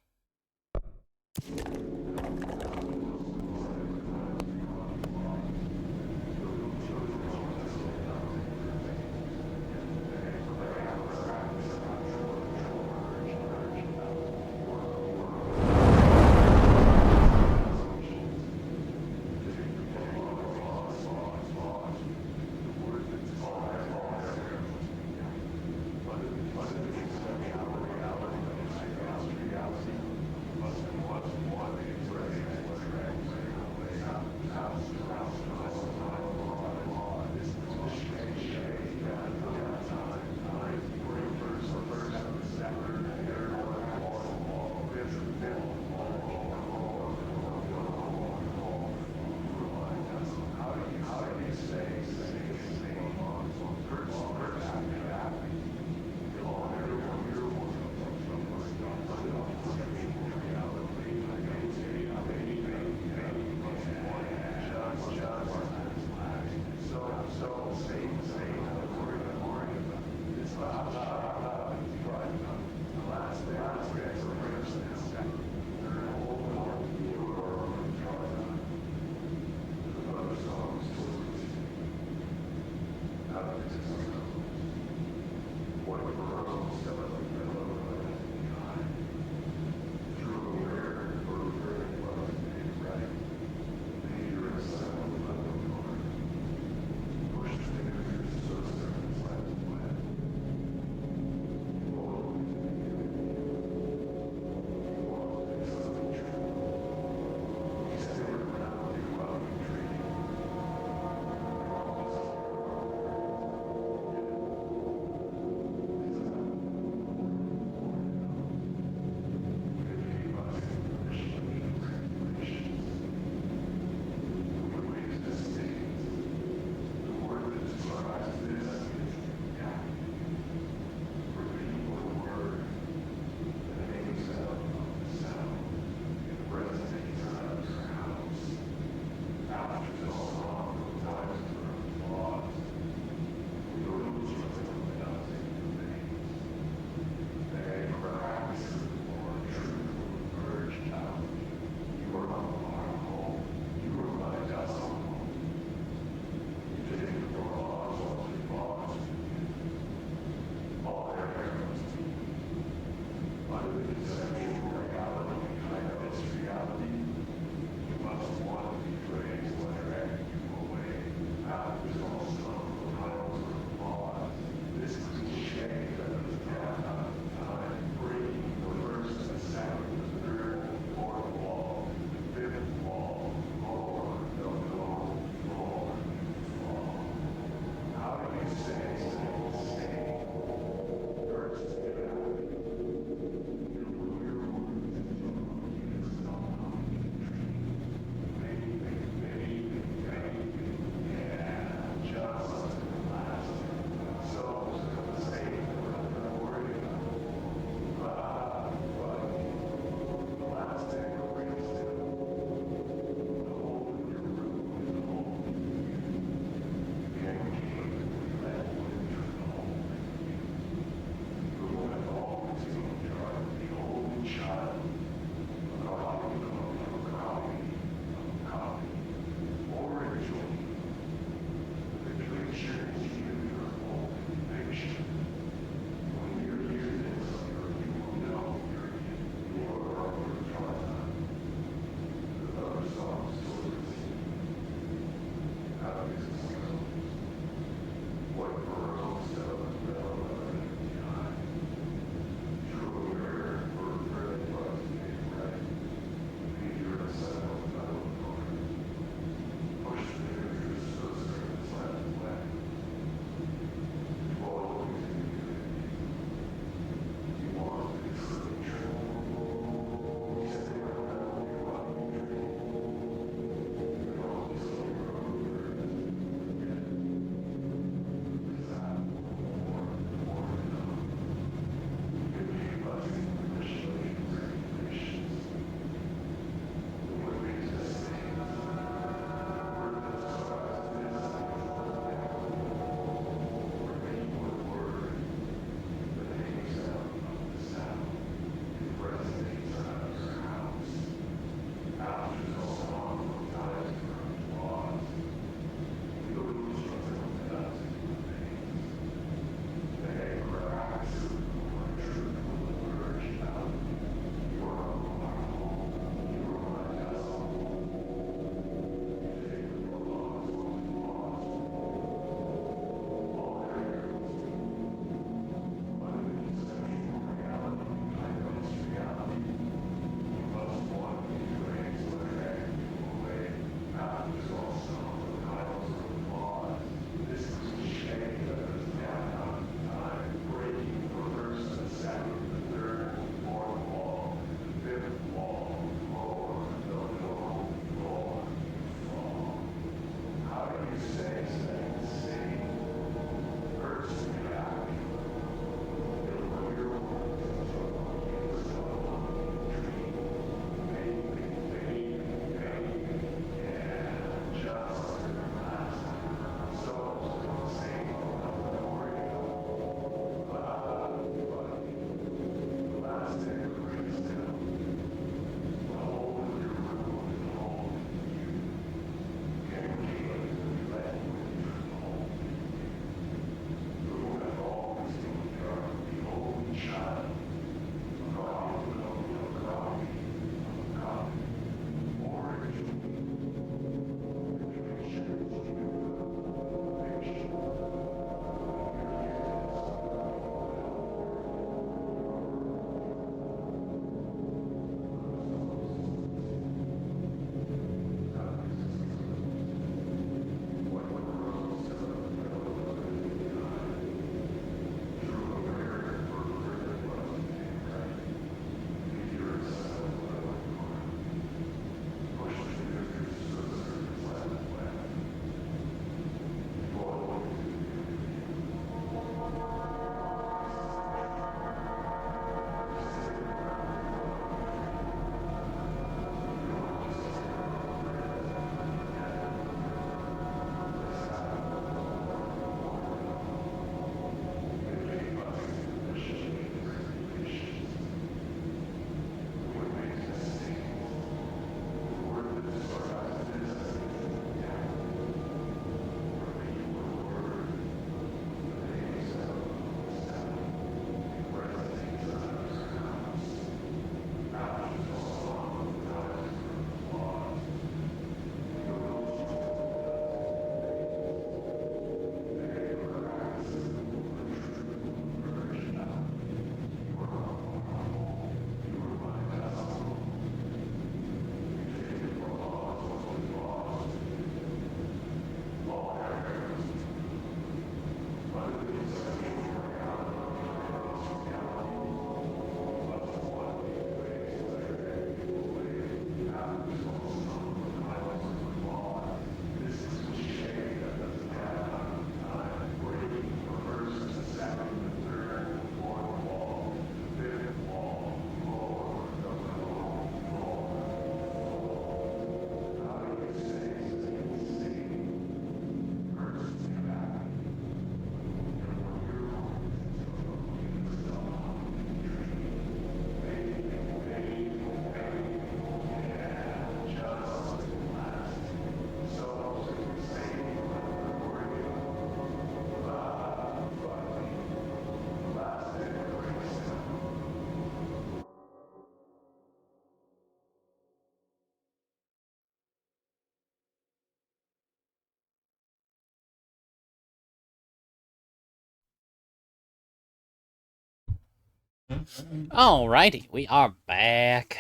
Speaker 1: Alrighty, we are back.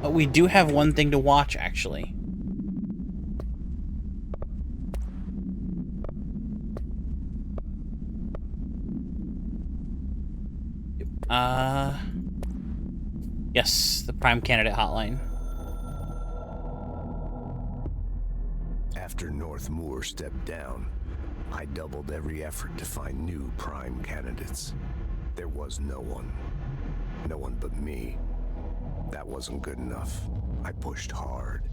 Speaker 1: But we do have one thing to watch, actually. Yes, the Prime Candidate Hotline.
Speaker 12: After North Moore stepped down, I doubled every effort to find new Prime candidates. There was no one. No one but me. That wasn't good enough. I pushed hard.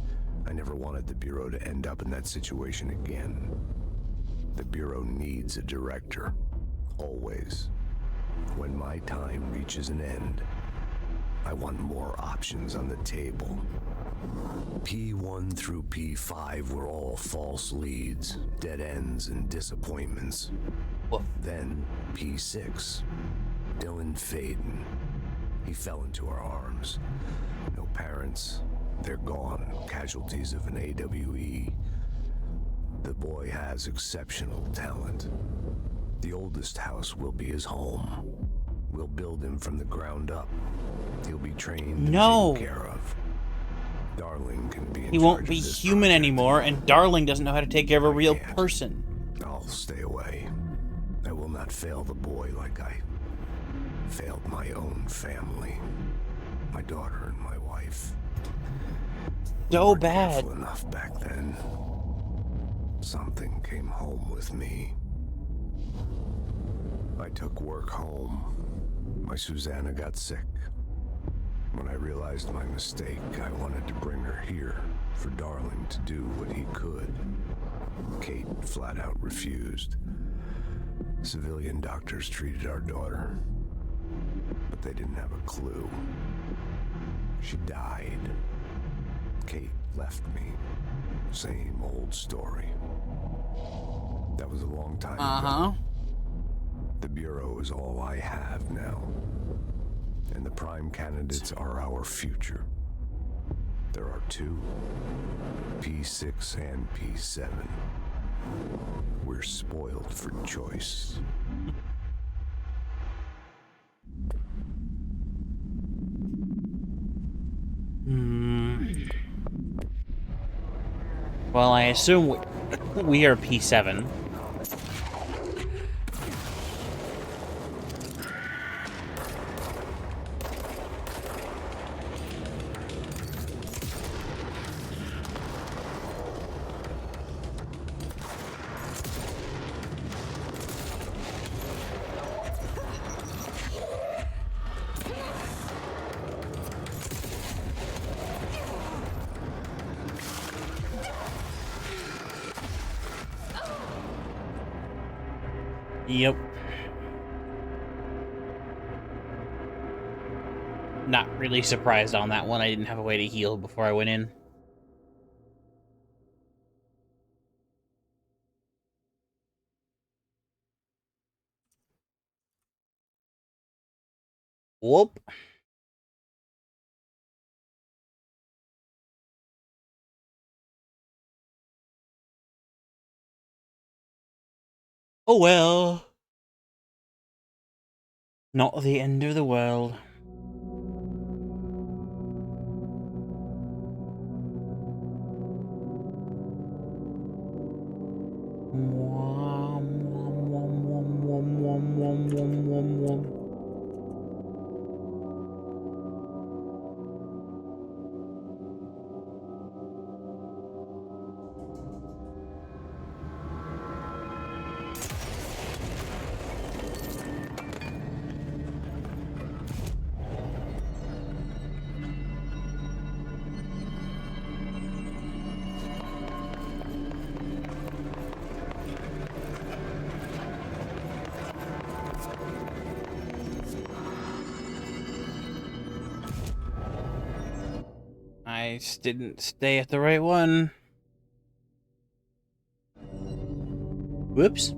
Speaker 12: I never wanted the Bureau to end up in that situation again. The Bureau needs a director. Always. When my time reaches an end, I want more options on the table. P1 through P5 were all false leads, dead ends, and disappointments. Then P6, Dylan Faden. He fell into our arms. No parents. They're gone, casualties of an AWE. The boy has exceptional talent. The oldest house will be his home. We'll build him from the ground up. He'll be trained and taken care of. Darling can be in
Speaker 1: He won't be human anymore, and Darling doesn't know how to take care of a real person.
Speaker 12: I'll stay away. I will not fail the boy like I failed my own family. My daughter and my wife.
Speaker 1: So bad.
Speaker 12: Careful enough back then. Something came home with me. I took work home. My Susanna got sick. When I realized my mistake, I wanted to bring her here for Darling to do what he could. Kate flat out refused. Civilian doctors treated our daughter, but they didn't have a clue. She died. Kate left me. Same old story. That was a long time ago. The Bureau is all I have now. And the Prime candidates are our future. There are two, P6 and P7. We're spoiled for choice.
Speaker 1: Well, I assume we are P7. Yep. Not really surprised on that one. I didn't have a way to heal before I went in. Whoop. Oh well. Not the end of the world. I just didn't stay at the right one. Whoops.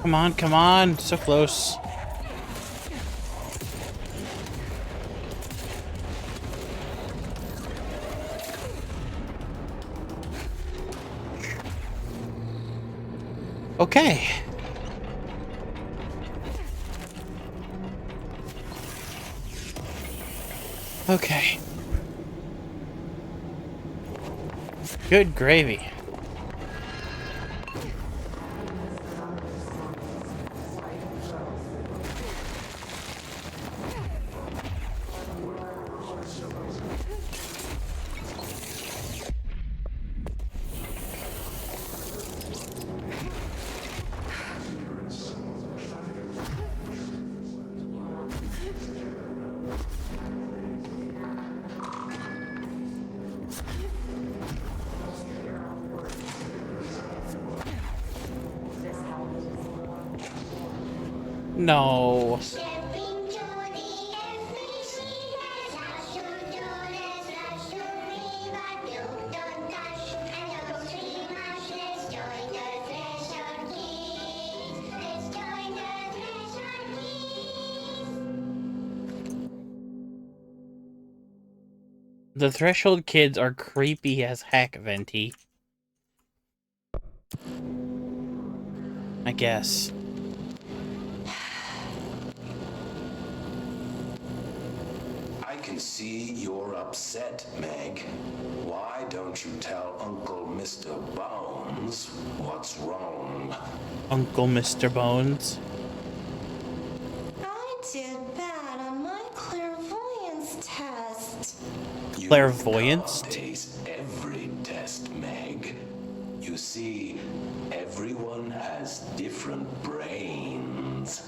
Speaker 1: Come on, come on. So close. Okay. Okay. Good gravy. No. The Threshold kids are creepy as heck, Venti. I guess.
Speaker 7: I can see you're upset, Meg. Why don't you tell Uncle Mr. Bones what's wrong?
Speaker 1: Uncle Mr. Bones.
Speaker 13: I did bad on my clairvoyance test.
Speaker 1: Clairvoyance?
Speaker 7: You ace every test, Meg. You see, everyone has different brains.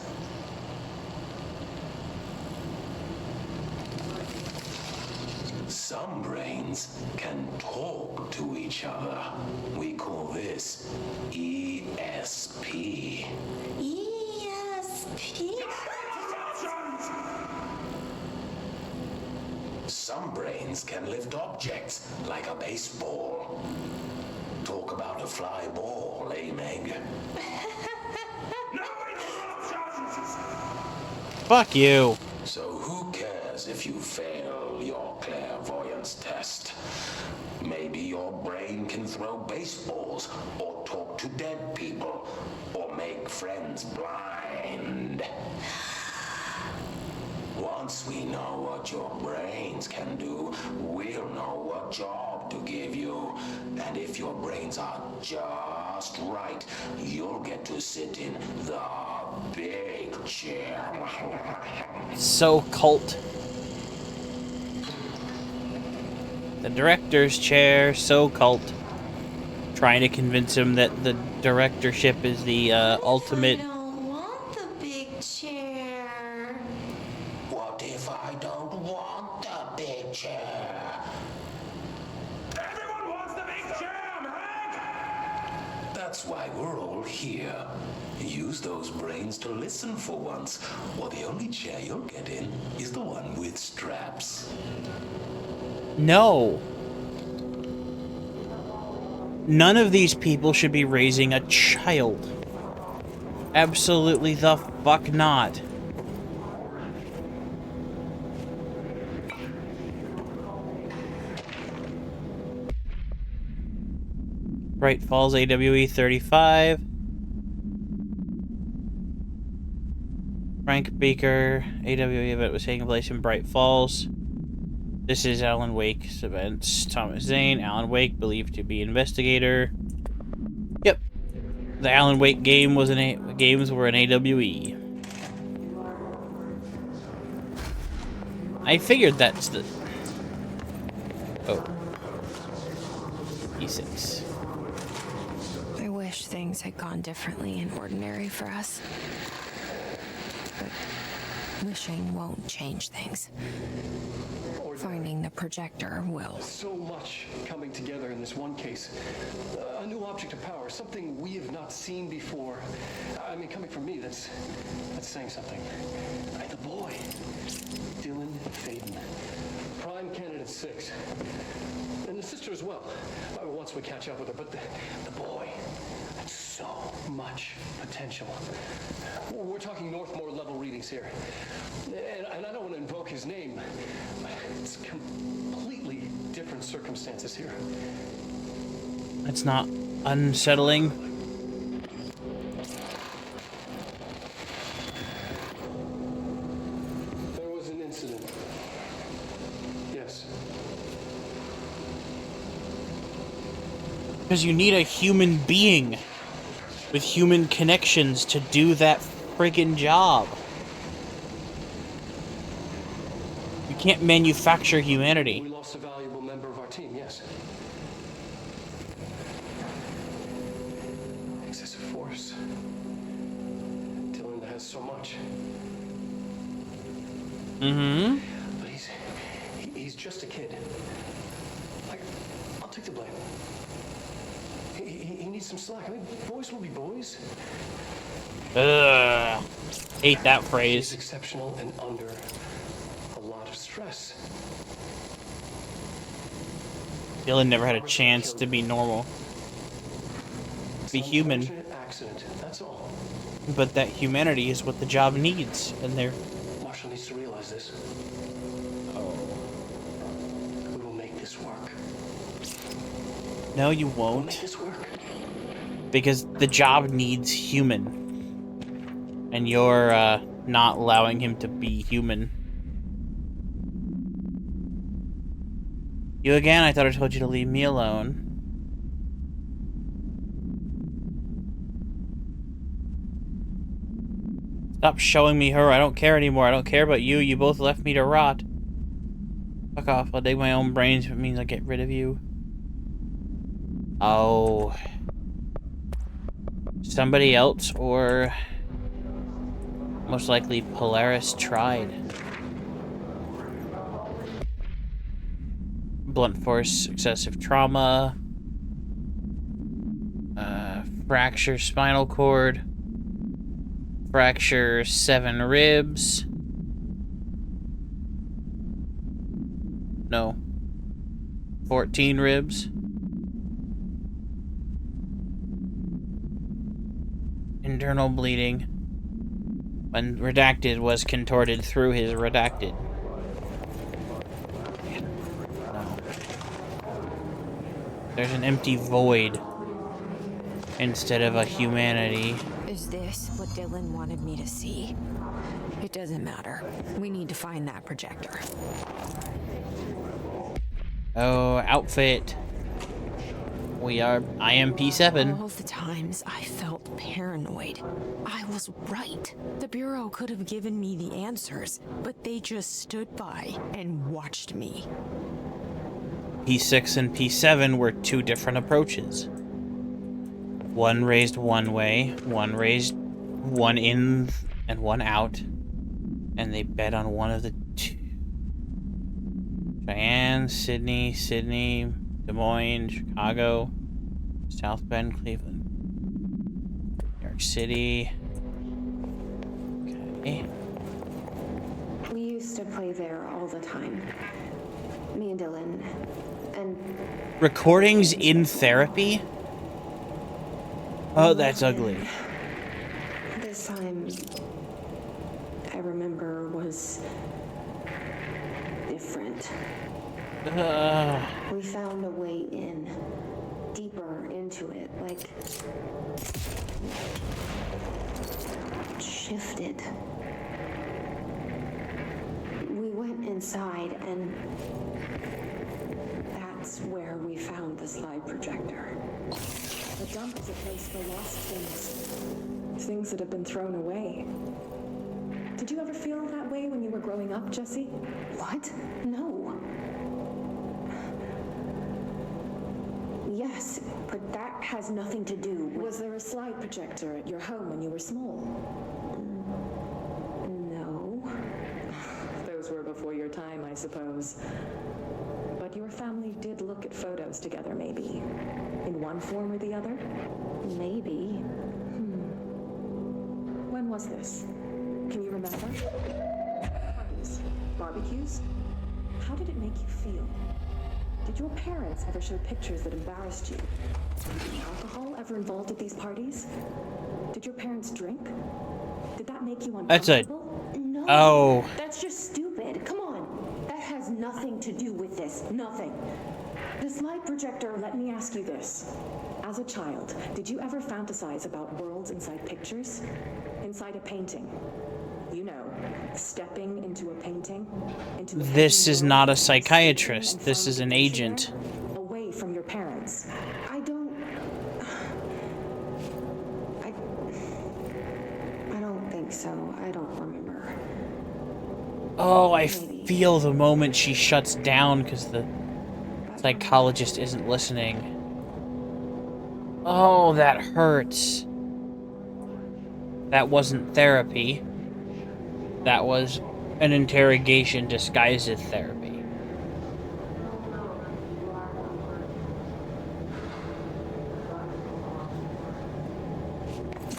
Speaker 7: Some brains can talk to each other. We call this ESP.
Speaker 13: ESP?
Speaker 7: Some brains can lift objects like a baseball. Talk about a fly ball, eh, Meg?
Speaker 1: Fuck you.
Speaker 7: So who cares if you fail your clairvoyance test? Maybe your brain can throw baseballs, or talk to dead people, or make friends blind. Once we know what your brains can do, we'll know what job to give you. And if your brains are just right, you'll get to sit in the big chair.
Speaker 1: So cult. The director's chair, so cult. Trying to convince him that the directorship is the ultimate.
Speaker 13: I don't want the big chair.
Speaker 7: What if I don't want the big chair?
Speaker 10: Everyone wants the big chair, Meg!
Speaker 7: That's why we're all here. Use those brains to listen for once, or the only chair you'll get in is the one with straps.
Speaker 1: No. None of these people should be raising a child. Absolutely the fuck not. Bright Falls AWE 35. Frank Baker AWE event was taking place in Bright Falls. This is Alan Wake's events. Thomas Zane, Alan Wake, believed to be investigator. Yep. The Alan Wake game was games were an AWE. I figured that's the... Oh. E6.
Speaker 3: I wish things had gone differently in Ordinary for us. But wishing won't change things. Finding the projector will.
Speaker 14: So much coming together in this one case. A new object of power, something we have not seen before. I mean, coming from me, that's saying something. The boy, Dylan Faden, prime candidate 6. And the sister as well. Once once we catch up with her, but the boy, that's so much potential. We're talking Northmore level readings here. And I don't want to invoke his name. It's completely different circumstances here.
Speaker 1: It's not unsettling.
Speaker 14: There was an incident. Yes.
Speaker 1: Because you need a human being with human connections to do that friggin' job. You can't manufacture humanity.
Speaker 14: We lost a valuable member of our team, yes. Excessive force. Dylan has so much.
Speaker 1: Mm-hmm.
Speaker 14: But he's just a kid. I'll take the blame. He needs some slack. I mean, boys will be boys.
Speaker 1: Ugh. Hate that phrase.
Speaker 14: He's exceptional and under a lot of stress.
Speaker 1: Dylan never had a chance to be normal. Be human.
Speaker 14: Accident, that's all.
Speaker 1: But that humanity is what the job needs, and they're...
Speaker 14: Marshall needs to realize this.
Speaker 1: Oh.
Speaker 14: We will make this work.
Speaker 1: No, you
Speaker 14: We'll
Speaker 1: won't.
Speaker 14: make this work.
Speaker 1: Because the job needs human. And you're, not allowing him to be human. You again? I thought I told you to leave me alone. Stop showing me her. I don't care anymore. I don't care about you. You both left me to rot. Fuck off. I'll dig my own brains if it means I get rid of you. Oh. Somebody else, or most likely Polaris tried. Blunt force, excessive trauma, fracture spinal cord, fracture 7 ribs. No. 14 ribs. Internal bleeding. When redacted was contorted through his redacted. No. There's an empty void instead of a humanity.
Speaker 3: Is this what Dylan wanted me to see? It doesn't matter. We need to find that projector.
Speaker 1: Oh, outfit. We are IMP7.
Speaker 3: All the times I felt paranoid, I was right. The Bureau could have given me the answers, but they just stood by and watched me.
Speaker 1: P6 and P7 were 2 different approaches. One raised one way, one raised one in and one out, and they bet on one of the 2. Cheyenne, Sydney, Des Moines, Chicago, South Bend, Cleveland, New York City. Okay.
Speaker 9: We used to play there all the time. Me and Dylan. And
Speaker 1: Recordings in therapy? Oh, that's ugly.
Speaker 9: this time, I remember, was different. We found a way in, deeper into it, like shifted. We went inside, and that's where we found the slide projector.
Speaker 15: The dump is a place for lost things. Things that have been thrown away. Did you ever feel that way when you were growing up, Jesse?
Speaker 9: What? No. Yes, but that has nothing to do with...
Speaker 15: Was there a slide projector at your home when you were small?
Speaker 9: No.
Speaker 15: Those were before your time, I suppose. But your family did look at photos together, maybe. In one form or the other?
Speaker 9: Maybe.
Speaker 15: When was this? Can you remember? Parties? Barbecues? How did it make you feel? Did your parents ever show pictures that embarrassed you? Was alcohol ever involved at these parties? Did your parents drink? Did that make you
Speaker 1: That's it.
Speaker 15: uncomfortable?
Speaker 9: No.
Speaker 1: Oh.
Speaker 9: That's just stupid. Come on. That has nothing to do with this. Nothing.
Speaker 15: This light projector, let me ask you this. As a child, did you ever fantasize about worlds inside pictures? Inside a painting? You know, stepping into a painting?
Speaker 1: This is not a psychiatrist. This is an agent.
Speaker 15: Away from your parents.
Speaker 9: I don't think so. I don't remember.
Speaker 1: Oh, I feel the moment she shuts down because the psychologist isn't listening. Oh, that hurts. That wasn't therapy. That was an interrogation disguised as therapy.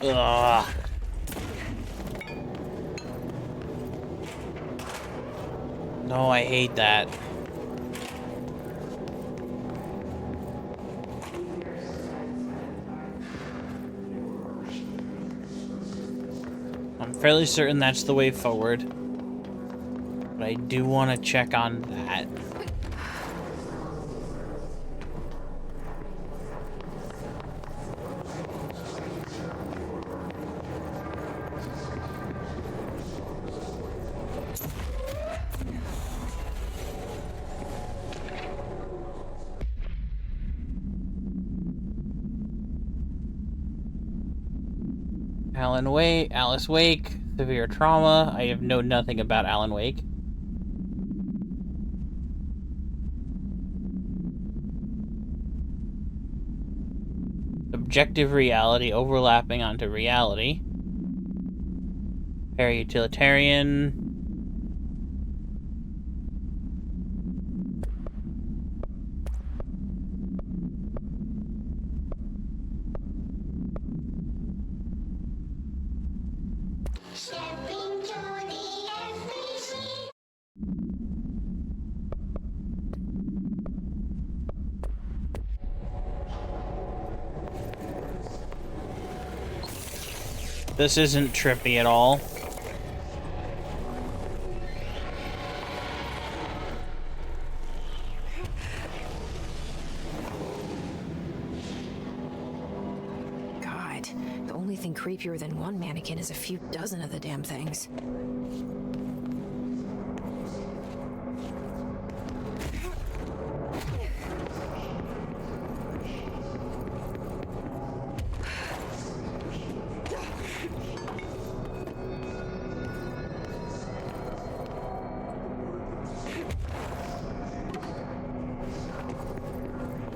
Speaker 1: Ugh. No, I hate that. I'm fairly certain that's the way forward. But I do want to check on that. Alice Wake, severe trauma. I know nothing about Alan Wake. Objective reality overlapping onto reality. Para-utilitarian. This isn't trippy at all.
Speaker 3: God, the only thing creepier than one mannequin is a few dozen of the damn things.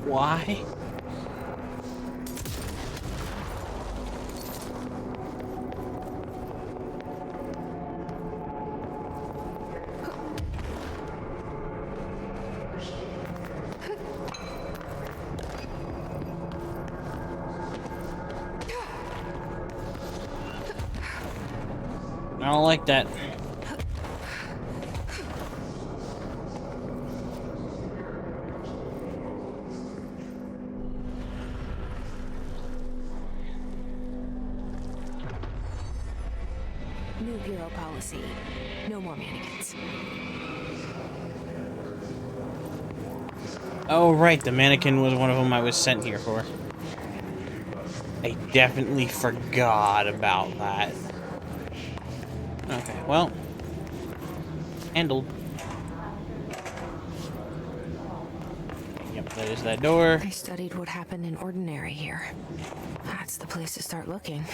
Speaker 1: Why? I don't like that.
Speaker 3: New bureau policy. No more mannequins.
Speaker 1: Oh, right. The mannequin was one of them I was sent here for. I definitely forgot about that. Okay, well. Handled. Yep, that is that door.
Speaker 3: I studied what happened in Ordinary here. That's the place to start looking.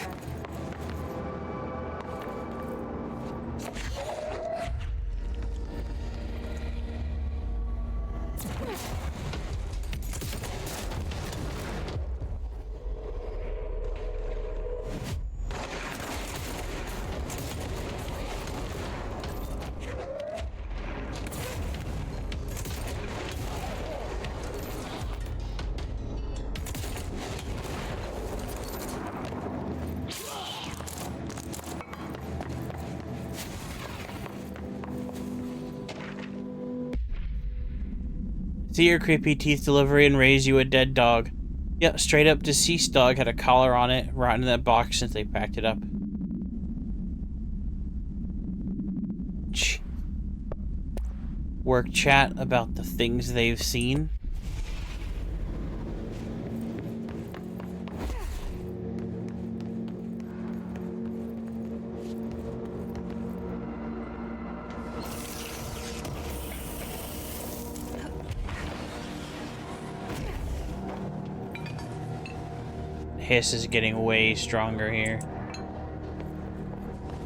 Speaker 1: See your creepy teeth delivery and raise you a dead dog. Yep, straight up deceased dog, had a collar on it, rotten in that box since they packed it up. Work chat about the things they've seen. Hiss is getting way stronger here.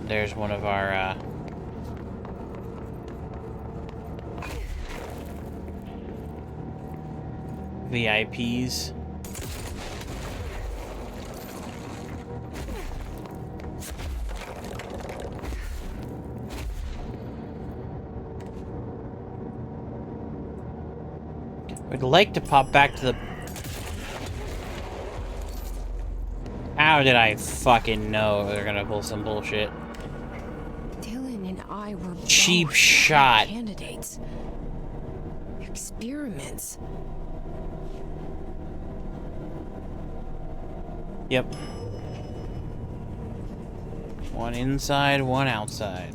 Speaker 1: There's one of our VIPs. We'd like to pop back to the... How did I fucking know they're gonna pull some bullshit?
Speaker 3: Dylan and I were
Speaker 1: cheap
Speaker 3: both
Speaker 1: shot.
Speaker 3: Candidates. Experiments.
Speaker 1: Yep. One inside, one outside.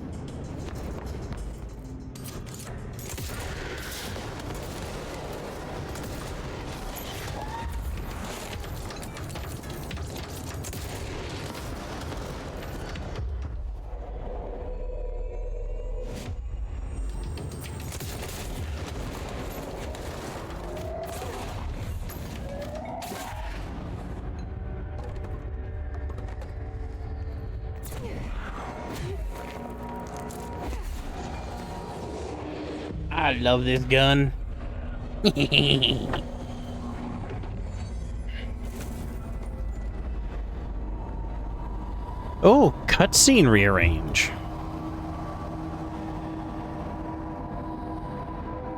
Speaker 1: I love this gun. Oh, cutscene rearrange.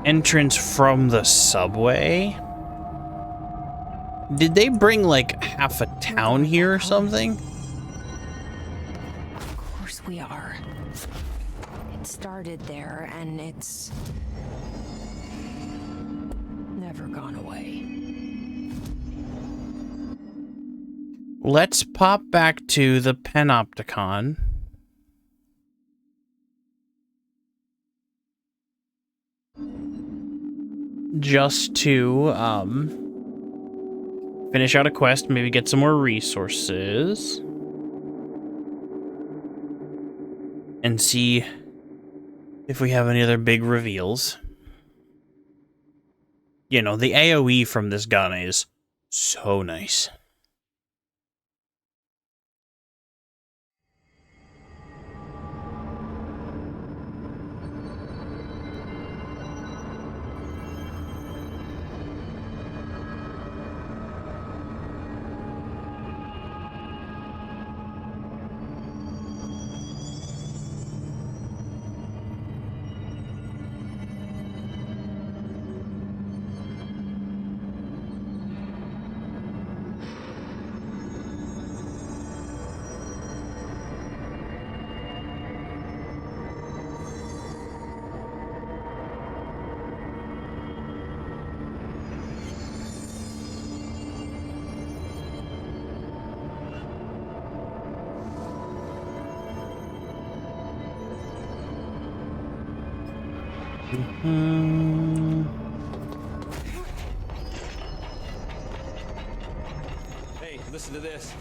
Speaker 1: Entrance from the subway? Did they bring like half a town here or something?
Speaker 3: Of course we are. It started there and it's never gone away.
Speaker 1: Let's pop back to the Panopticon. Just to, finish out a quest, maybe get some more resources. And see if we have any other big reveals. You know, the AoE from this gun is so nice.
Speaker 10: Hey, listen to this.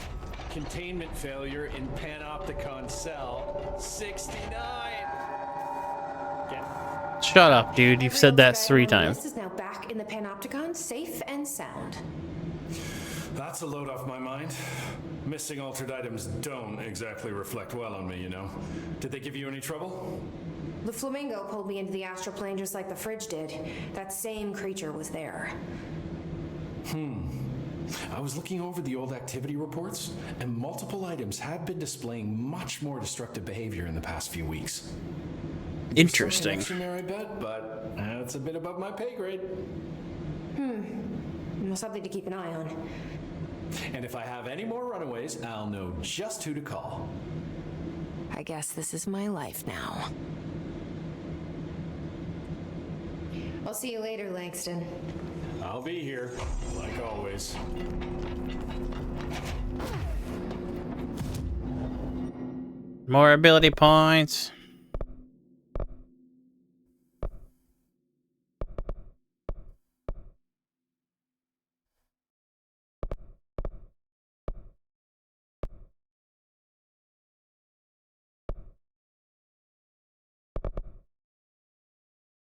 Speaker 10: Containment failure in Panopticon cell 69.
Speaker 1: Shut up, dude. You've said that 3 times.
Speaker 8: This is now back in the Panopticon, safe and sound.
Speaker 10: That's a load off my mind. Missing altered items don't exactly reflect well on me, you know. Did they give you any trouble?
Speaker 8: The flamingo pulled me into the astral plane just like the fridge did. That same creature was there.
Speaker 10: I was looking over the old activity reports, and multiple items have been displaying much more destructive behavior in the past few weeks.
Speaker 1: Interesting.
Speaker 10: There, I bet, but that's a bit above my pay grade.
Speaker 8: Well, something to keep an eye on.
Speaker 10: And if I have any more runaways, I'll know just who to call.
Speaker 3: I guess this is my life now.
Speaker 8: I'll see you later, Langston.
Speaker 10: I'll be here, like always.
Speaker 1: More ability points.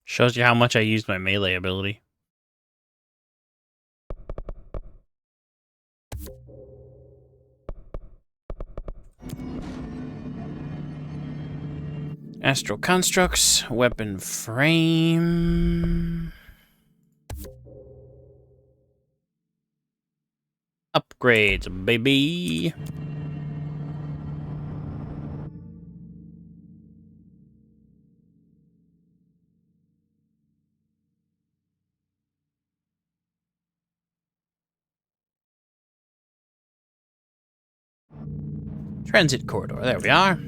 Speaker 1: Shows you how much I used my melee ability. Astral constructs, weapon frame. Upgrades, baby. Transit corridor, there we are.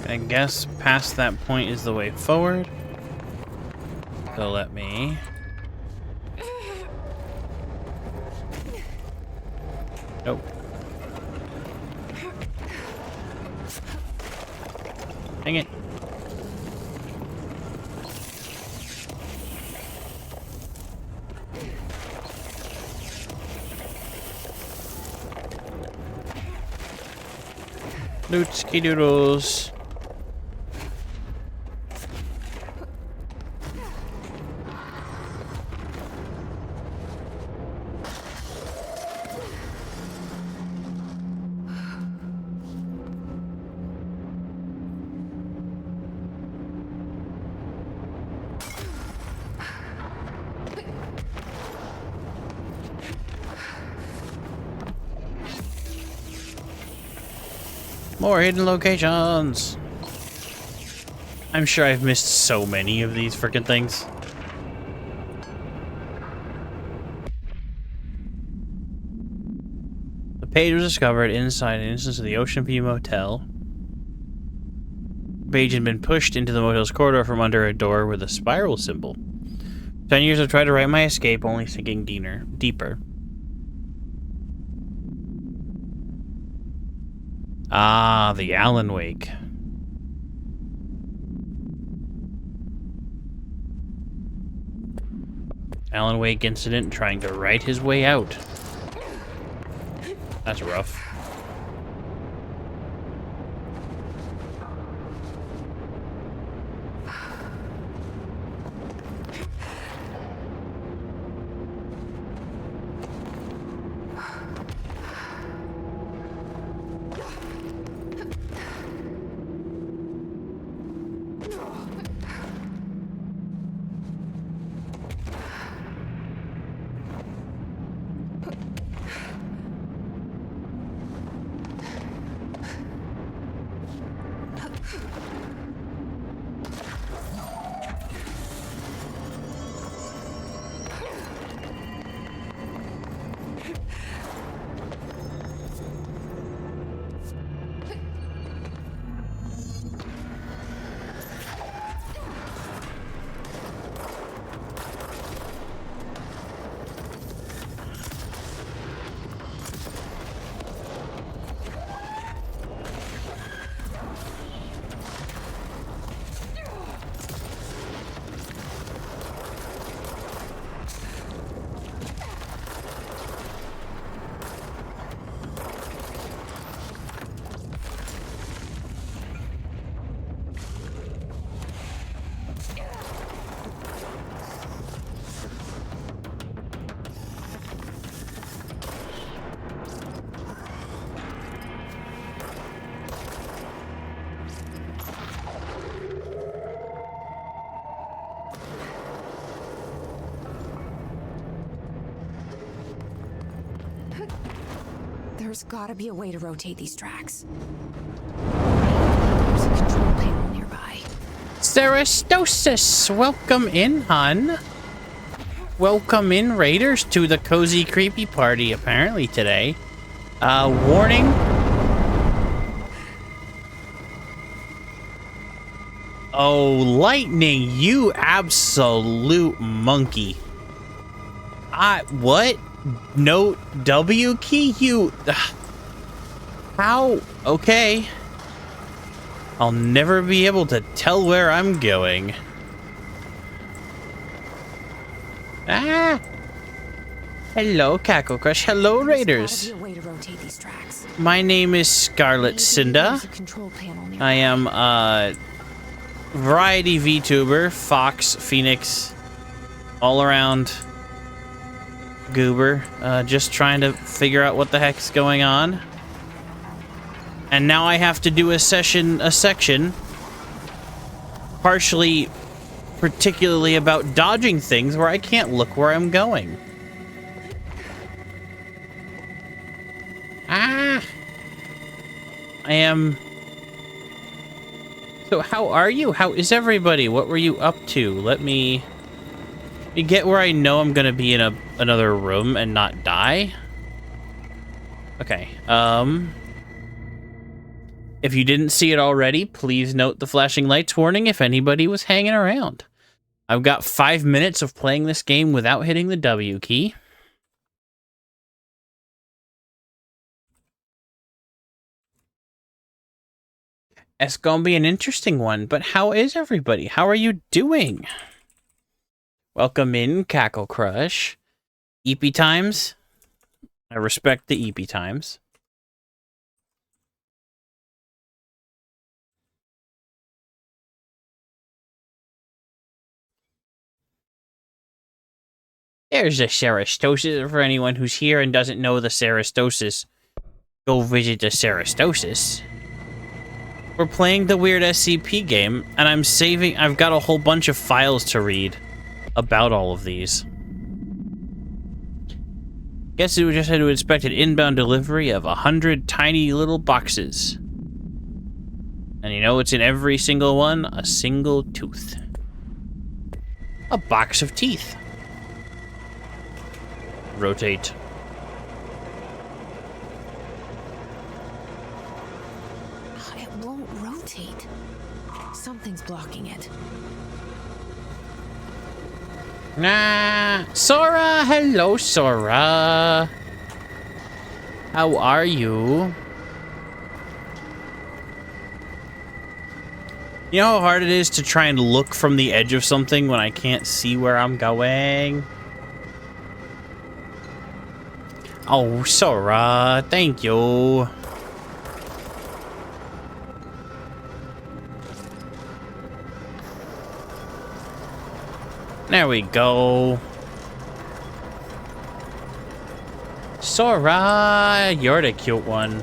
Speaker 1: I guess past that point is the way forward. So let me... Nope. Dang it. Lootski doodles. More hidden locations. I'm sure I've missed so many of these frickin' things. The page was discovered inside an instance of the Ocean View Motel. The page had been pushed into the motel's corridor from under a door with a spiral symbol. 10 years I've tried to write my escape, only sinking deeper. Ah, the Alan Wake. Alan Wake incident, trying to write his way out. That's rough.
Speaker 3: There's gotta be a way to rotate these tracks. There's a control panel nearby.
Speaker 1: Cerastosis, welcome in, hun. Welcome in, Raiders, to the cozy creepy party, apparently, today. Warning. Oh, lightning, you absolute monkey. What? No W key? You... How? Okay. I'll never be able to tell where I'm going. Ah! Hello, Cackle Crush. Hello, Raiders. My name is Scarlet Cinda. I am a variety VTuber, Fox, Phoenix, all around goober. Just trying to figure out what the heck's going on. And now I have to do a section, particularly about dodging things where I can't look where I'm going. Ah! I am... So how are you? How is everybody? What were you up to? Let me get where I know I'm gonna be in another room and not die. Okay, if you didn't see it already, please note the flashing lights warning if anybody was hanging around. I've got 5 minutes of playing this game without hitting the W key. It's gonna be an interesting one, but how is everybody? How are you doing? Welcome in, Cackle Crush. EP times? I respect the EP times. There's the Cerastosis. For anyone who's here and doesn't know the Cerastosis, go visit the Cerastosis. We're playing the weird SCP game, and I've got a whole bunch of files to read about all of these. Guess we just had to inspect an inbound delivery of 100 tiny little boxes. And you know what's in every single one? A single tooth. A box of teeth. Rotate.
Speaker 3: It won't rotate. Something's blocking it.
Speaker 1: Nah, Sora! Hello, Sora! How are you? You know how hard it is to try and look from the edge of something when I can't see where I'm going? Oh, Sora, thank you. There we go. Sora, you're the cute one.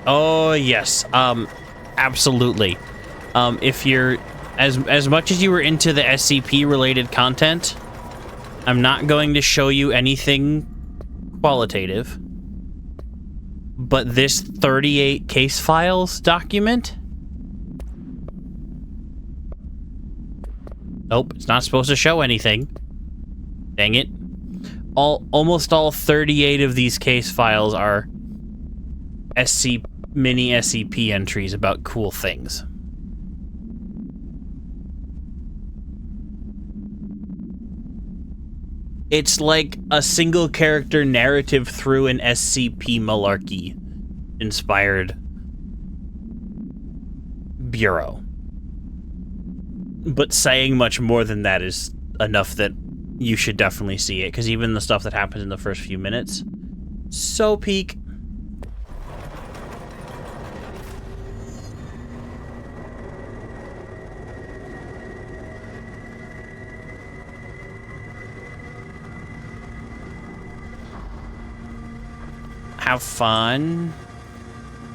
Speaker 1: Oh, yes. Absolutely. If you're... As much as you were into the SCP-related content, I'm not going to show you anything qualitative. But this 38 case files document... Nope, it's not supposed to show anything. Dang it. Almost all 38 of these case files are mini SCP entries about cool things. It's like a single character narrative through an SCP malarkey inspired bureau. But saying much more than that is enough that you should definitely see it, because even the stuff that happens in the first few minutes, so peak. Have fun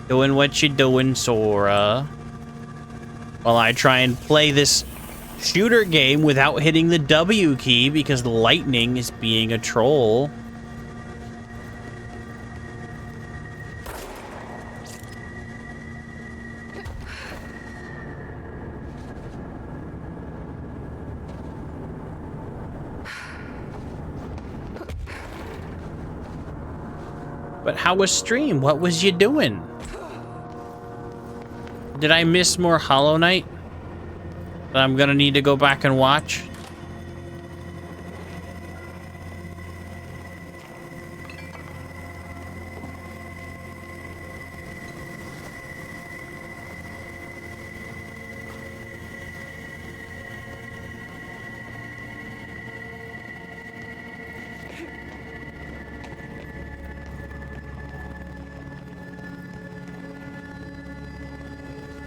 Speaker 1: doing what you're doing, Sora, while I try and play this shooter game without hitting the W key because lightning is being a troll. But how was stream? What was you doing? Did I miss more Hollow Knight that I'm gonna need to go back and watch?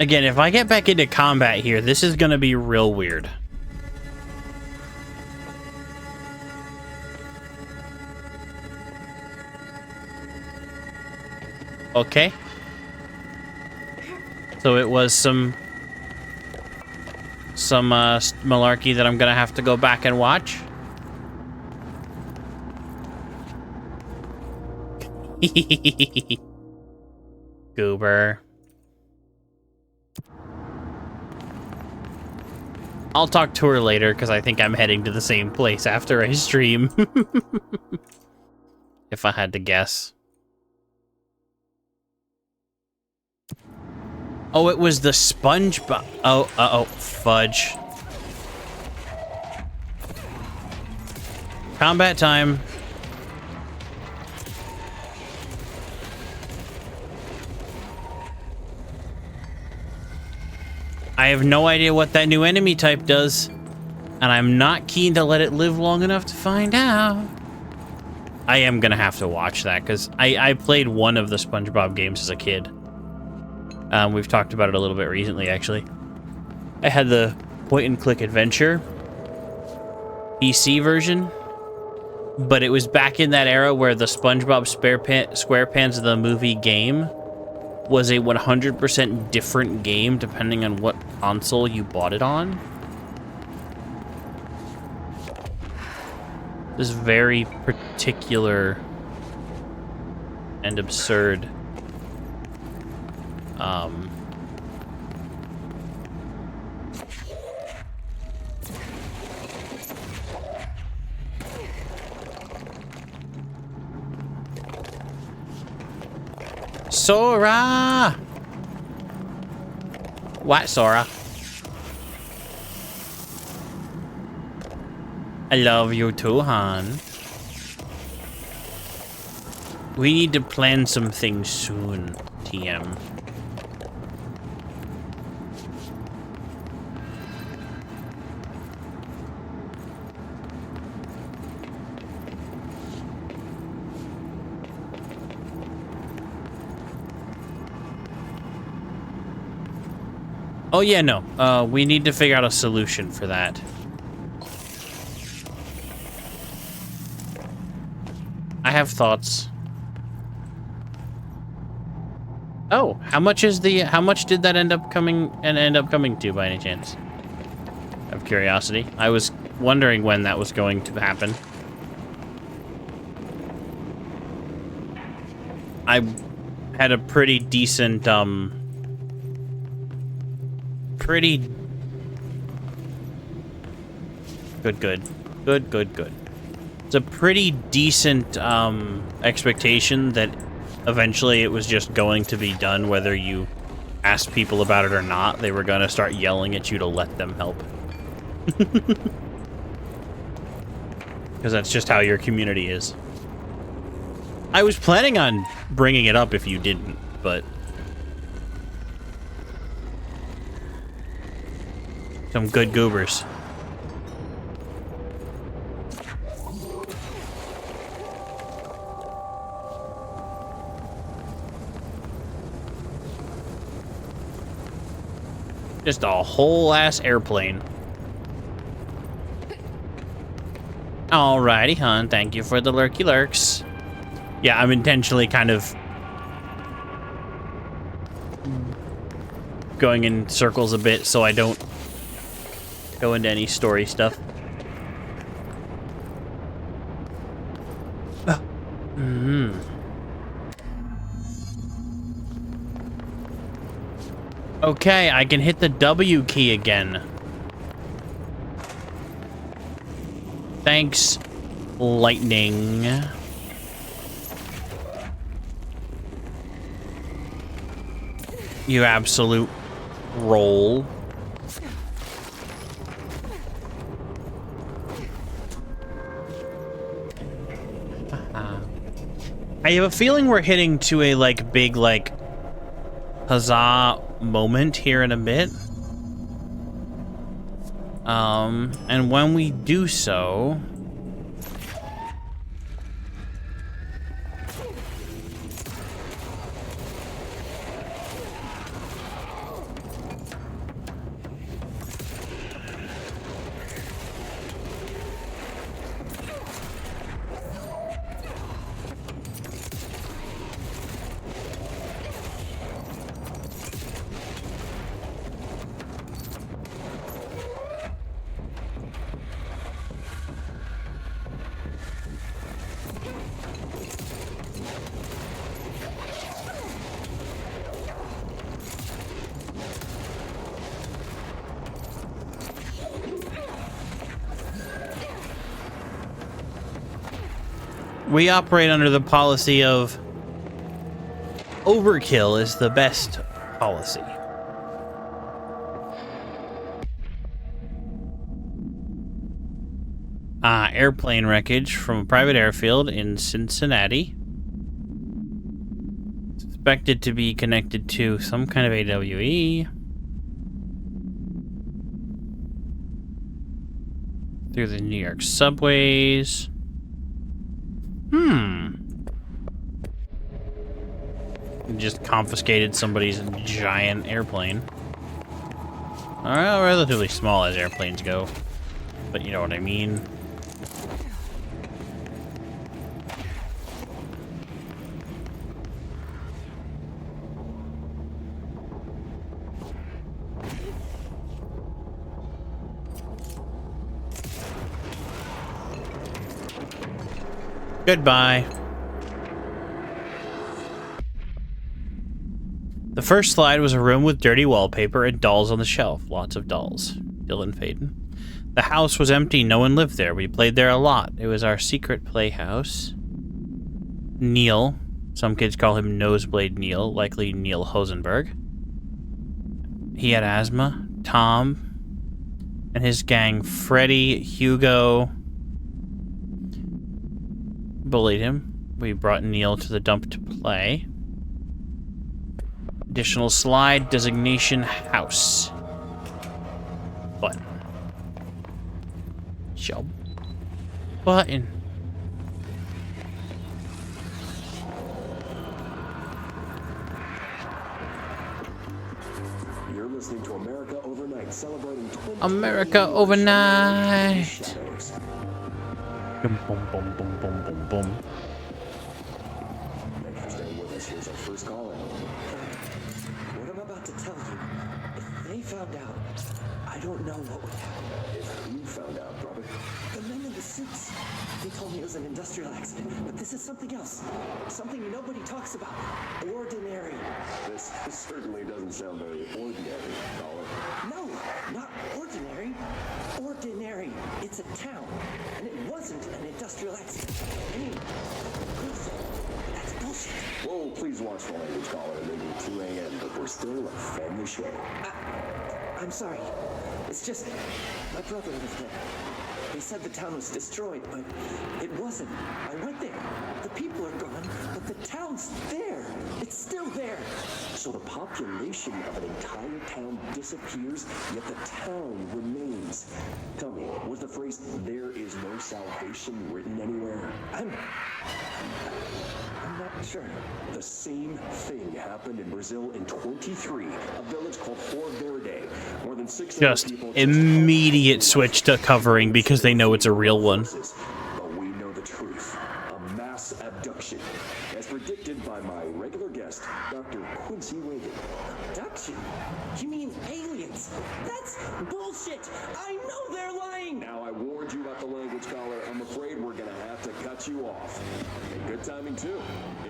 Speaker 1: Again, if I get back into combat here, this is gonna be real weird. Okay. So it was some malarkey that I'm gonna have to go back and watch. Goober. I'll talk to her later because I think I'm heading to the same place after I stream. If I had to guess. Oh, it was the SpongeBob. Oh, uh-oh, fudge. Combat time. I have no idea what that new enemy type does, and I'm not keen to let it live long enough to find out. I am gonna have to watch that, because I played one of the SpongeBob games as a kid. We've talked about it a little bit recently, actually. I had the point-and-click adventure PC version, but it was back in that era where the SpongeBob SquarePants the movie game was a 100% different game depending on what console you bought it on. This very particular and absurd Sora! What, Sora? I love you too, hon. We need to plan some things soon, TM. Oh yeah, no. We need to figure out a solution for that. I have thoughts. Oh, how much did that end up coming to by any chance? Out of curiosity. I was wondering when that was going to happen. I had a pretty decent Good. It's a pretty decent expectation that eventually it was just going to be done, whether you asked people about it or not. They were going to start yelling at you to let them help. Because that's just how your community is. I was planning on bringing it up if you didn't, but... Some good goobers. Just a whole ass airplane. Alrighty, hon. Thank you for the lurky lurks. Yeah, I'm intentionally kind of going in circles a bit so I don't go into any story stuff. Okay, I can hit the W key again. Thanks, lightning. You absolute roll. I have a feeling we're heading to a, like, big, like, huzzah moment here in a bit. And when we do so... We operate under the policy of overkill is the best policy. Airplane wreckage from a private airfield in Cincinnati. Suspected to be connected to some kind of AWE. Through the New York subways. Just confiscated somebody's giant airplane. Relatively small as airplanes go, but you know what I mean. Goodbye. The first slide was a room with dirty wallpaper and dolls on the shelf. Lots of dolls. Dylan Faden. The house was empty. No one lived there. We played there a lot. It was our secret playhouse. Neil. Some kids call him Nosebleed Neil. Likely Neil Hosenberg. He had asthma. Tom. And his gang. Freddie, Hugo. Bullied him. We brought Neil to the dump to play. Additional slide, designation, house. Button. Job. Button.
Speaker 6: You're listening to America Overnight, celebrating 20
Speaker 1: America Overnight. Boom, boom, boom, boom, boom, boom, boom.
Speaker 6: Thanks for staying with us. Here's our first caller. What I'm about to tell you, if they found out, I don't know what would happen. If who found out, brother? The men in the suits. They told me it was an industrial accident, but this is something else. Something nobody talks about. Ordinary. This certainly doesn't sound very ordinary, caller. No, not ordinary. Ordinary. It's a town, and it wasn't an industrial accident. I mean, that's bullshit. Whoa, please watch the language, caller. It may be 2 a.m., but we're still a family show. I'm sorry. It's just, my brother lived there. They said the town was destroyed, but it wasn't. I went there. The people are gone, but the town's there. It's still there. So the population of an entire town disappears, yet the town remains. Tell me, was the phrase, "there is no salvation," written anywhere? I'm not sure. The same thing happened in Brazil in 23, a village called Fort Verde. More than 600
Speaker 1: Just
Speaker 6: people
Speaker 1: immediate switch to covering because they know it's a real one.
Speaker 6: But we know the truth. A mass
Speaker 16: abduction, as predicted by my regular guest, Dr. Quincy Reagan.
Speaker 14: Abduction? You mean aliens? That's bullshit! I know they're lying!
Speaker 16: Now, I warned you about the language, caller. I'm afraid we're gonna have to cut you off. And good timing, too.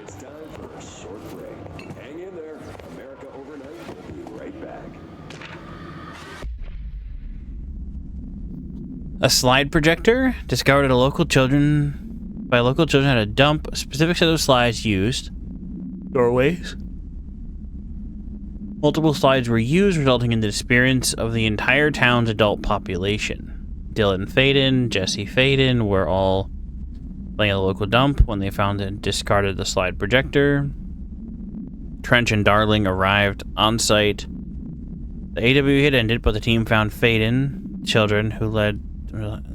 Speaker 16: It's time for a short break. Hang in there. America Overnight will be right back.
Speaker 1: A slide projector discovered at a local children at a dump. A specific set of slides used. Doorways. Multiple slides were used, resulting in the disappearance of the entire town's adult population. Dylan Faden, Jesse Faden were all playing at a local dump when they found and discarded the slide projector. Trench and Darling arrived on site. The AW had ended, but the team found Faden, children who led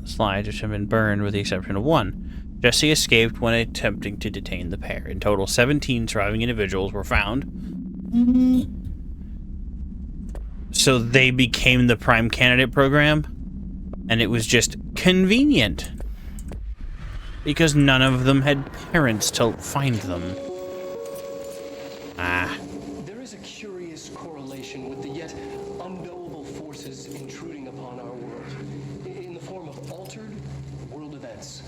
Speaker 1: slides which had been burned with the exception of one. Jesse escaped when attempting to detain the pair. In total, 17 surviving individuals were found. So they became the Prime Candidate program, and it was just convenient because none of them had parents to find them.
Speaker 14: There is a curious correlation with the yet unknowable forces intruding upon our world in the form of altered world events.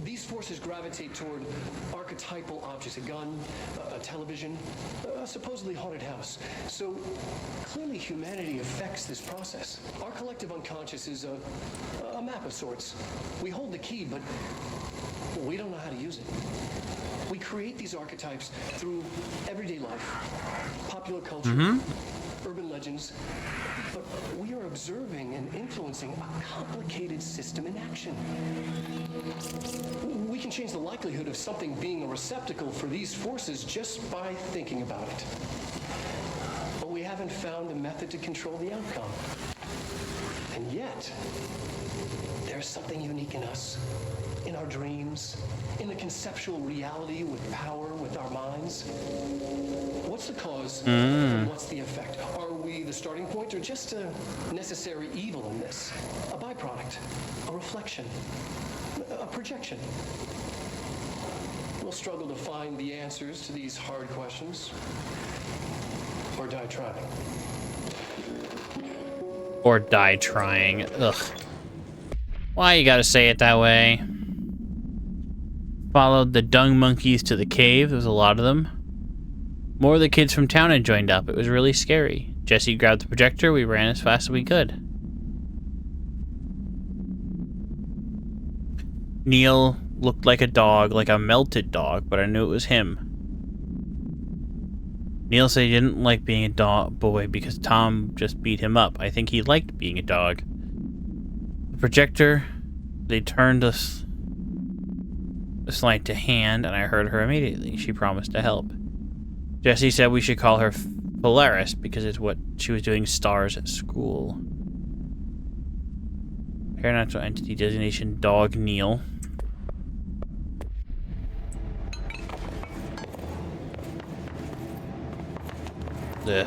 Speaker 14: These forces gravitate toward archetypal objects, a gun, a television, a supposedly haunted house. So clearly humanity affects this process. Our collective unconscious is a map of sorts. We hold the key, but we don't know how to use it. We create these archetypes through everyday life, popular culture, urban legends, but we are observing and influencing a complicated system in action. We can change the likelihood of something being a receptacle for these forces just by thinking about it. But we haven't found a method to control the outcome. And yet, there's something unique in us, in our dreams, in the conceptual reality with power, with our minds. What's the cause and what's the effect? Are we the starting point or just a necessary evil in this? A byproduct, a reflection, a projection? We'll struggle to find the answers to these hard questions, or die trying.
Speaker 1: Or die trying. Ugh. Why you gotta say it that way? Followed the dung monkeys to the cave. There was a lot of them. More of the kids from town had joined up. It was really scary. Jesse grabbed the projector. We ran as fast as we could. Neil looked like a dog, like a melted dog, but I knew it was him. Neil said he didn't like being a dog boy because Tom just beat him up. I think he liked being a dog. The projector, they turned us the slide to hand, and I heard her immediately. She promised to help. Jesse said we should call her Polaris because it's what she was doing stars at school. Paranatural entity designation dog Neil. Ugh.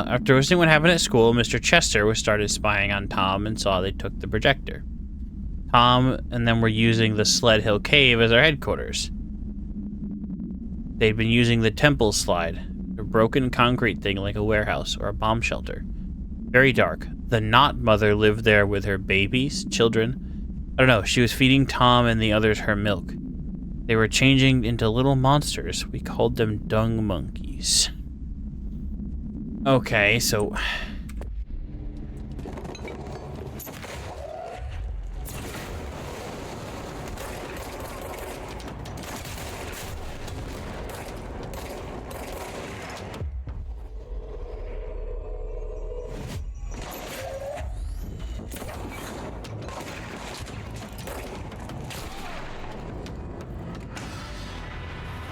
Speaker 1: After witnessing what happened at school, Mr. Chester started spying on Tom and saw they took the projector. Tom and them were using the Sled Hill Cave as our headquarters. They'd been using the temple slide, a broken concrete thing like a warehouse or a bomb shelter. Very dark. The Knot Mother lived there with her babies, children. I don't know, she was feeding Tom and the others her milk. They were changing into little monsters. We called them dung monkeys. Okay, so...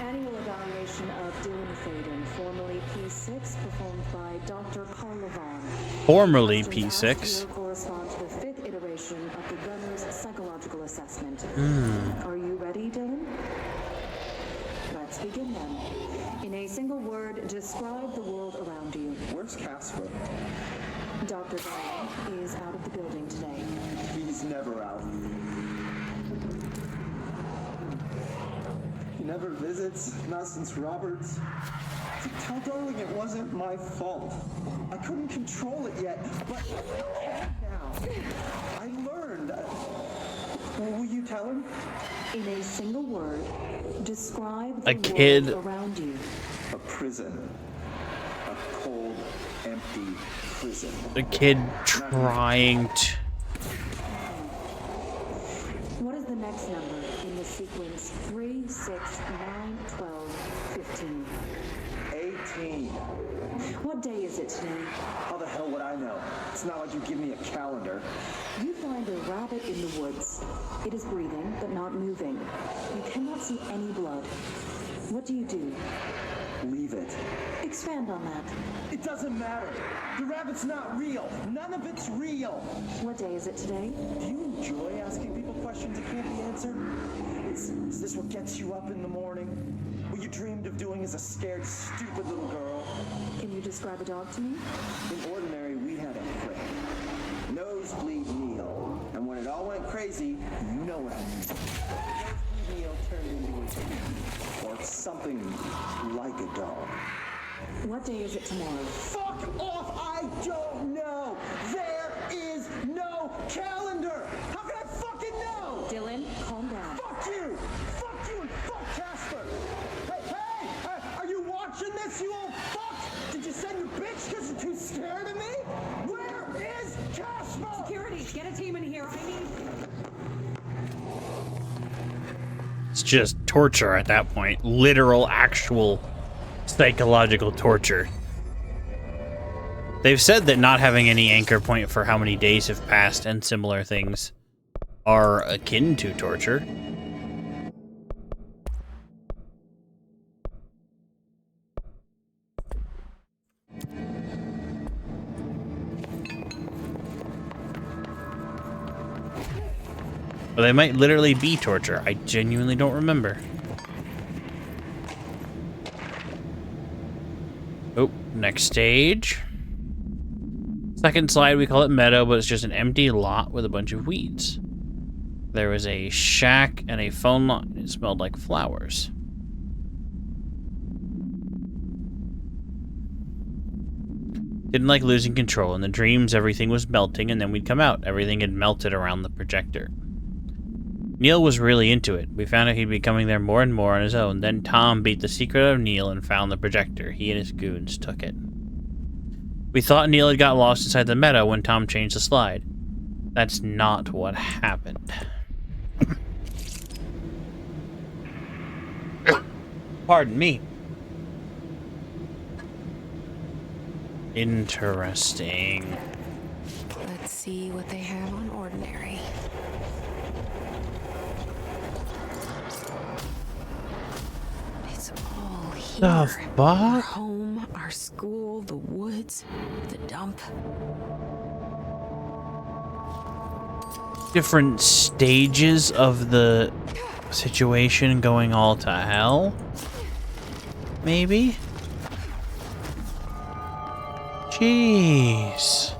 Speaker 15: Annual evaluation of Dylan Faden, formerly P6, performed by Dr. Carl Levon.
Speaker 1: Formerly
Speaker 15: Questions
Speaker 1: P6.
Speaker 15: asked here correspond to the 5th iteration of the gunner's psychological assessment. Are you ready, Dylan? Let's begin then. In a single word, describe the world around you.
Speaker 16: Where's Casper?
Speaker 15: Dr. Darling, is
Speaker 6: visits, not since Robert's. Tell Darling it wasn't my fault. I couldn't control it yet, but I can now. I learned. Will you tell him?
Speaker 15: In a single word, describe
Speaker 1: A
Speaker 15: the
Speaker 1: kid.
Speaker 15: world around you.
Speaker 6: A prison. A cold, empty prison.
Speaker 1: A kid trying to...
Speaker 15: What is the next number in the sequence 3, 6, 9, 12, 15?
Speaker 6: 18.
Speaker 15: What day is it today?
Speaker 6: How the hell would I know? It's not like you give me a calendar.
Speaker 15: You find a rabbit in the woods. It is breathing, but not moving. You cannot see any blood. What do?
Speaker 6: Leave it.
Speaker 15: Expand on that.
Speaker 6: It doesn't matter. The rabbit's not real. None of it's real.
Speaker 15: What day is it today?
Speaker 6: Do you enjoy asking people questions that can't be answered? Is this what gets you up in the morning? What you dreamed of doing as a scared, stupid little girl?
Speaker 15: Can you describe a dog to me?
Speaker 6: In Ordinary, we had a friend. Nosebleed Neil. And when it all went crazy, you know what happened. Nosebleed Neil turned into a... or something like a dog.
Speaker 15: What day is it tomorrow?
Speaker 6: Fuck off! I don't know! There is no calendar! How can I fucking know?
Speaker 15: Dylan, calm down.
Speaker 6: Fuck you! Fuck you and fuck Casper! Hey! Are you watching this, you old fuck? Did you send your bitch because you're too scared of me? Where is Casper?
Speaker 15: Security, get a team in here. I need...
Speaker 1: It's just torture at that point. Literal, actual psychological torture. They've said that not having any anchor point for how many days have passed and similar things are akin to torture. But they might literally be torture. I genuinely don't remember. Oh, next stage. Second slide, we call it meadow, but it's just an empty lot with a bunch of weeds. There was a shack and a phone line. It smelled like flowers. Didn't like losing control. In the dreams, everything was melting, and then we'd come out. Everything had melted around the projector. Neil was really into it. We found out he'd be coming there more and more on his own. Then Tom beat the secret out of Neil and found the projector. He and his goons took it. We thought Neil had got lost inside the meadow when Tom changed the slide. That's not what happened. Pardon me. Interesting.
Speaker 3: Let's see what they have on Ordinary. It's all here.
Speaker 1: The fuck?
Speaker 3: Our home, our school, the woods, the dump.
Speaker 1: Different stages of the situation going all to hell? Maybe? Jeez.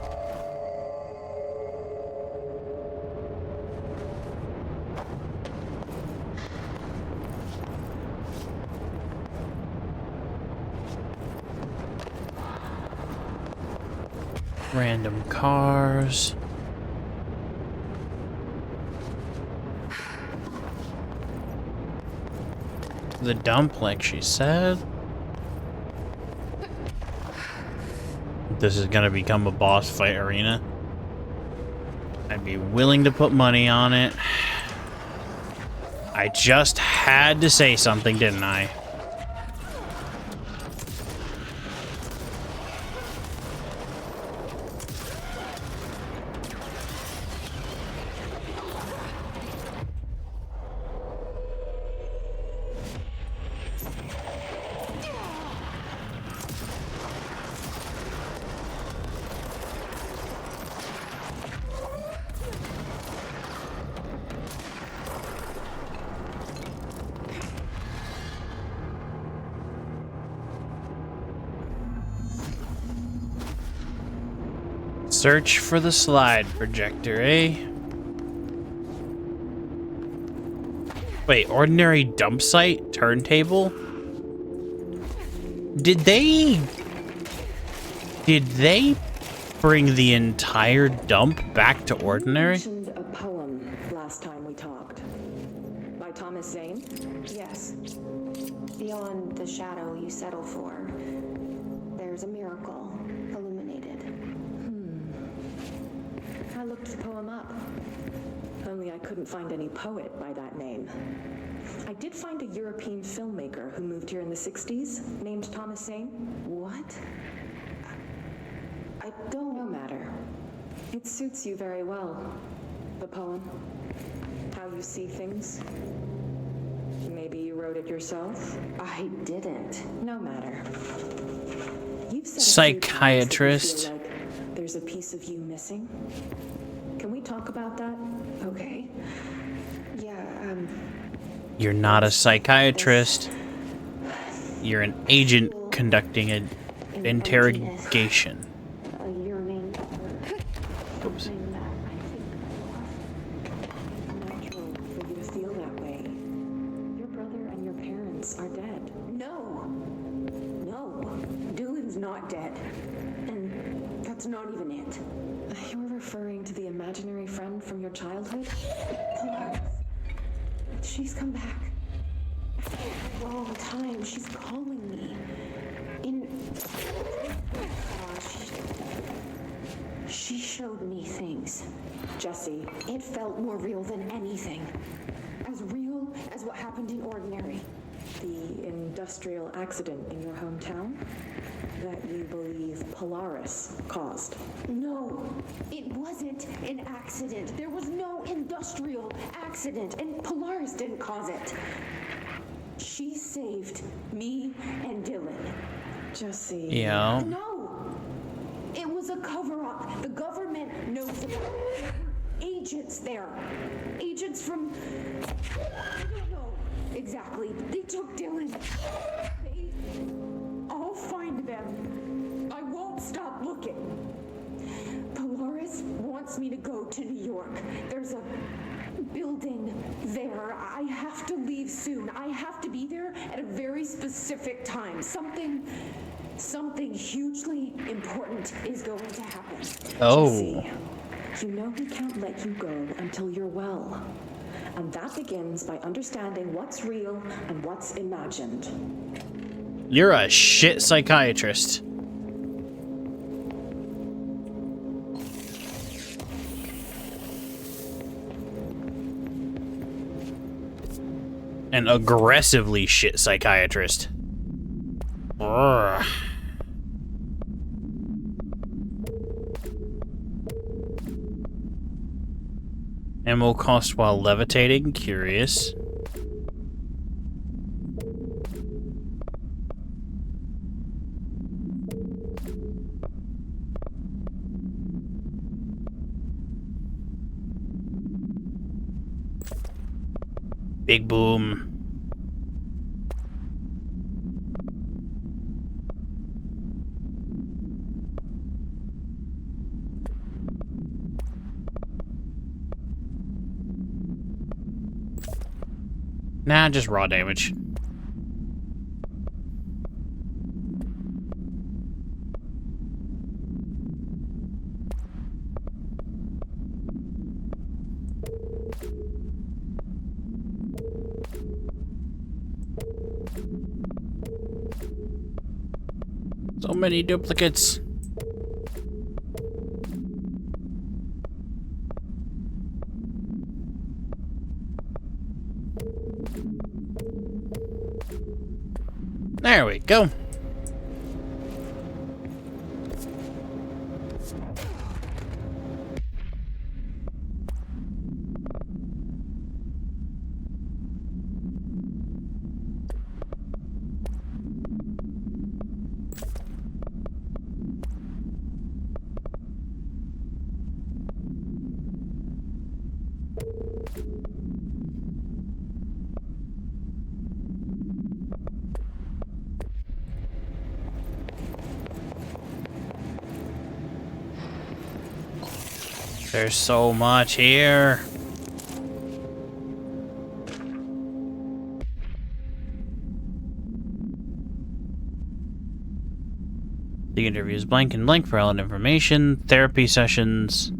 Speaker 1: Random cars. The dump, like she said. This is gonna become a boss fight arena. I'd be willing to put money on it. I just had to say something, didn't I? Search for the slide projector, eh? Wait, ordinary dump site? Turntable? Did they bring the entire dump back to ordinary?
Speaker 15: You mentioned a poem last time we talked. By Thomas Zane?
Speaker 9: Yes. Beyond the shadow you settle for, there's a miracle illuminated.
Speaker 15: I looked the poem up. Only I couldn't find any poet by that name. I did find a European filmmaker who moved here in the 60s, named Thomas Zane.
Speaker 9: What?
Speaker 15: I don't know matter. It suits you very well. The poem. How you see things. Maybe you wrote it yourself?
Speaker 9: I didn't.
Speaker 15: No matter. You've said
Speaker 1: Psychiatrist.
Speaker 15: a few times that you feel like there's a piece of you missing. Can we talk about that?
Speaker 9: Okay. Yeah,
Speaker 1: You're not a psychiatrist. You're an agent conducting an interrogation.
Speaker 9: a yearning for
Speaker 1: Oops.
Speaker 9: something that I think
Speaker 15: It's natural for you to feel that way. Your brother and your parents are dead.
Speaker 8: No. No. Dylan's not dead. And that's not even it.
Speaker 15: You were referring to the imaginary friend from your childhood?
Speaker 9: Polaris. She's come back. After a long time, she's calling me. She showed me things.
Speaker 15: Jesse,
Speaker 9: It felt more real than anything. As real as what happened in Ordinary.
Speaker 15: the industrial accident in your hometown that you believe Polaris caused.
Speaker 9: No, it wasn't an accident. There was no industrial accident, and Polaris didn't cause it. She saved me and Dylan.
Speaker 15: Jesse.
Speaker 1: Yeah.
Speaker 9: No! It was a cover-up. The government knows about it. Agents there. Agents from... I don't know exactly. They took Dylan. I'll find them. I won't stop looking. Polaris wants me to go to New York. There's a building there. I have to leave soon. I have to be there at a very specific time. Something hugely important is going to happen.
Speaker 1: Oh.
Speaker 15: Jesse, you know we can't let you go until you're well. And that begins by understanding what's real and what's imagined.
Speaker 1: You're a shit psychiatrist. An aggressively shit psychiatrist. Brrr. Ammo cost while levitating? Curious. Big boom. Nah, just raw damage. So many duplicates. There we go. There's so much here. The interview is blank and blank for relevant information. Therapy sessions.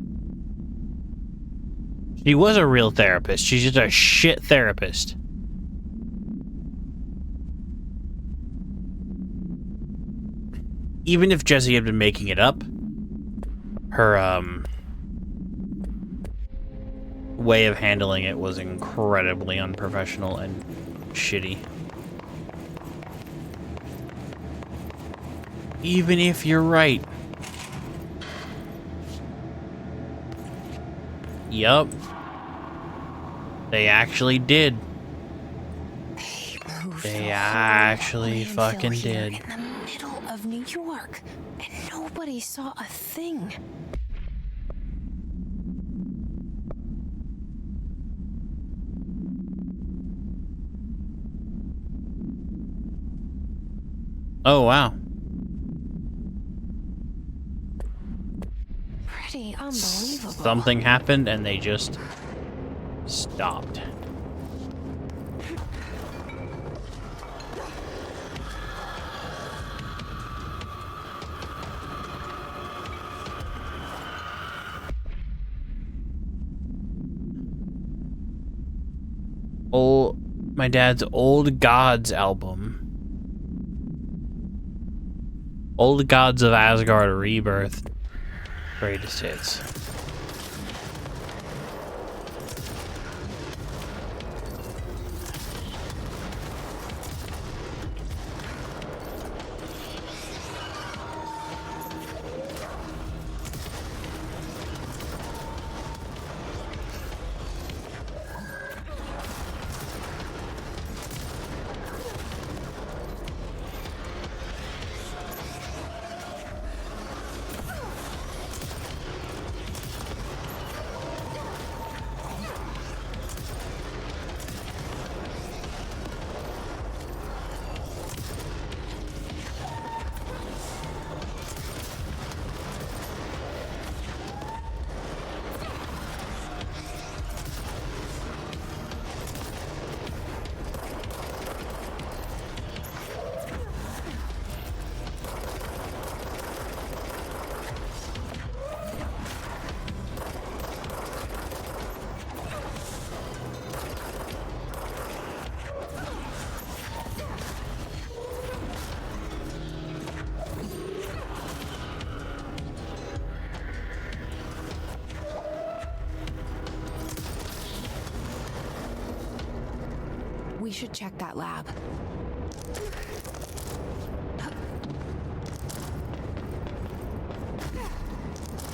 Speaker 1: She was a real therapist. She's just a shit therapist. Even if Jesse had been making it up, her way of handling it was incredibly unprofessional and shitty. Even if you're right. Yup. They actually did. They actually fucking did.
Speaker 3: In the middle of New York, and nobody saw a thing.
Speaker 1: Oh, wow.
Speaker 3: Pretty unbelievable.
Speaker 1: Something happened and they just stopped. My dad's Old Gods album. Old Gods of Asgard Rebirth. Greatest hits.
Speaker 3: We should check that lab.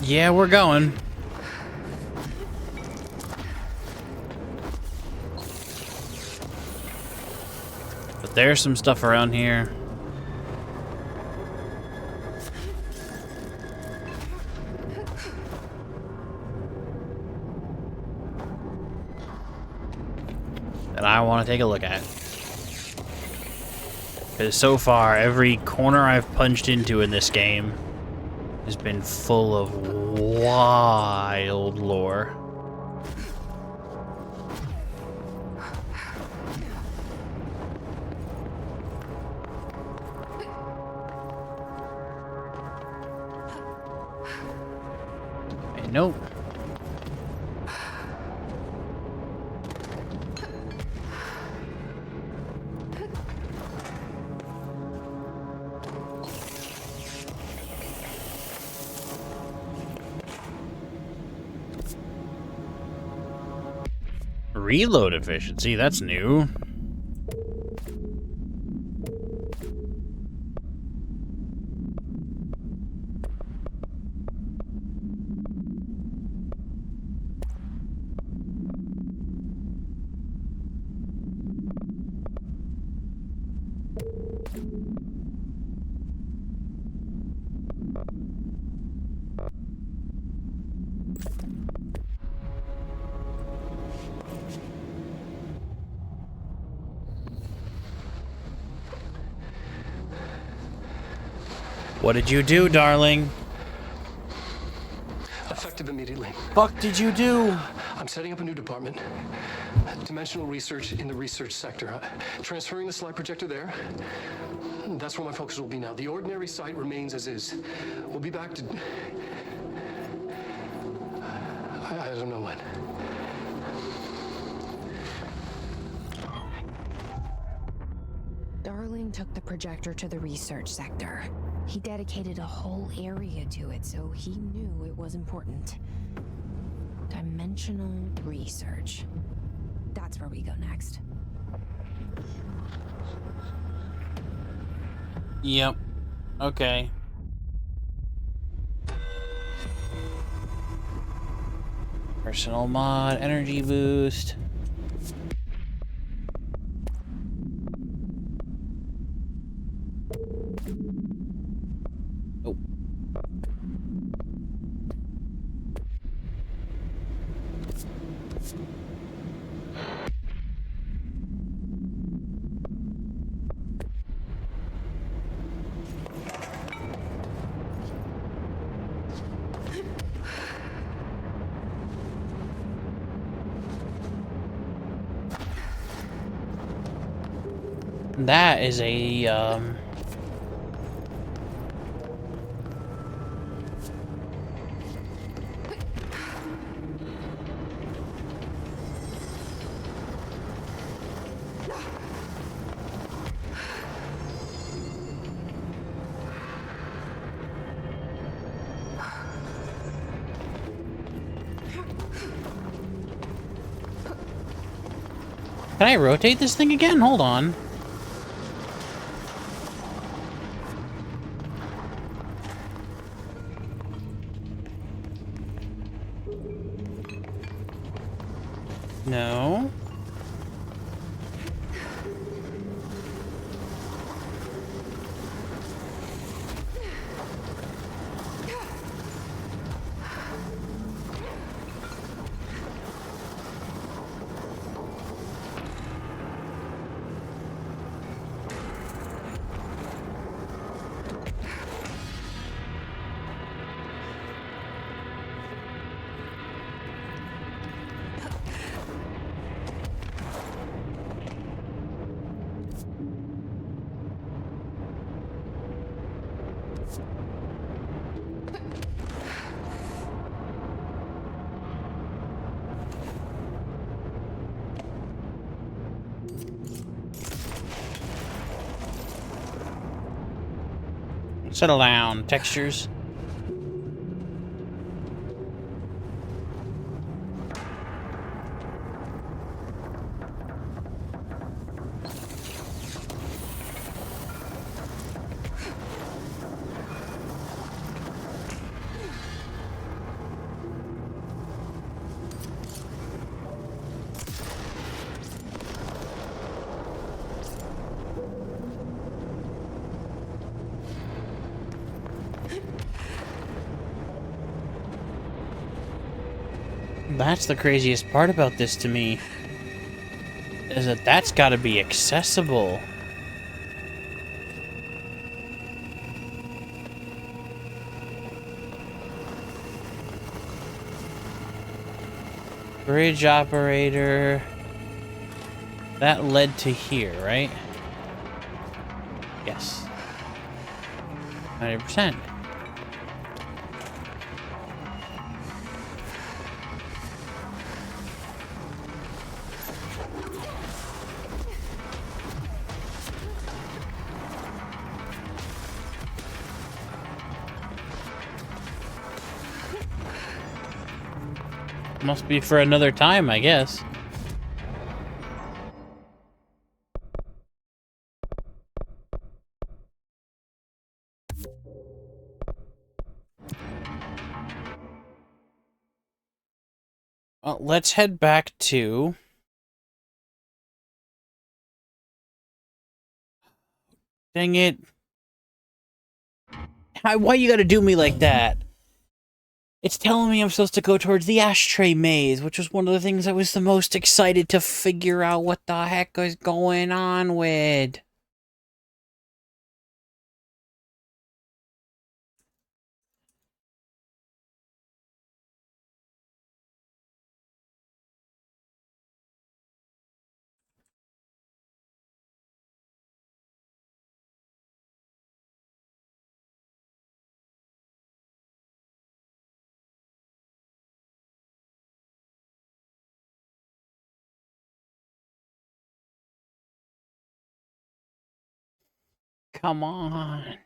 Speaker 1: Yeah, we're going. But there's some stuff around here. That I want to take a look at. Because so far, every corner I've punched into in this game has been full of wild lore. Okay, nope. Reload efficiency, that's new. What did you do, darling?
Speaker 14: Effective immediately.
Speaker 1: Fuck did you do?
Speaker 14: I'm setting up a new department. Dimensional research in the research sector. Transferring the slide projector there. That's where my focus will be now. The ordinary site remains as is. We'll be back to... I don't know when.
Speaker 3: Darling took the projector to the research sector. He dedicated a whole area to it, so he knew it was important. Dimensional research. That's where we go next.
Speaker 1: Yep. Okay. Personal mod, energy boost. Oh. That is a, Can I rotate this thing again? Hold on. No. Settle down, textures. That's the craziest part about this to me. Is that that's gotta be accessible. Bridge operator. That led to here, right? Yes. 100%. Must be for another time, I guess. Well, let's head back to... Dang it. Why you gotta do me like that? It's telling me I'm supposed to go towards the ashtray maze, which was one of the things I was the most excited to figure out what the heck is going on with. Come on.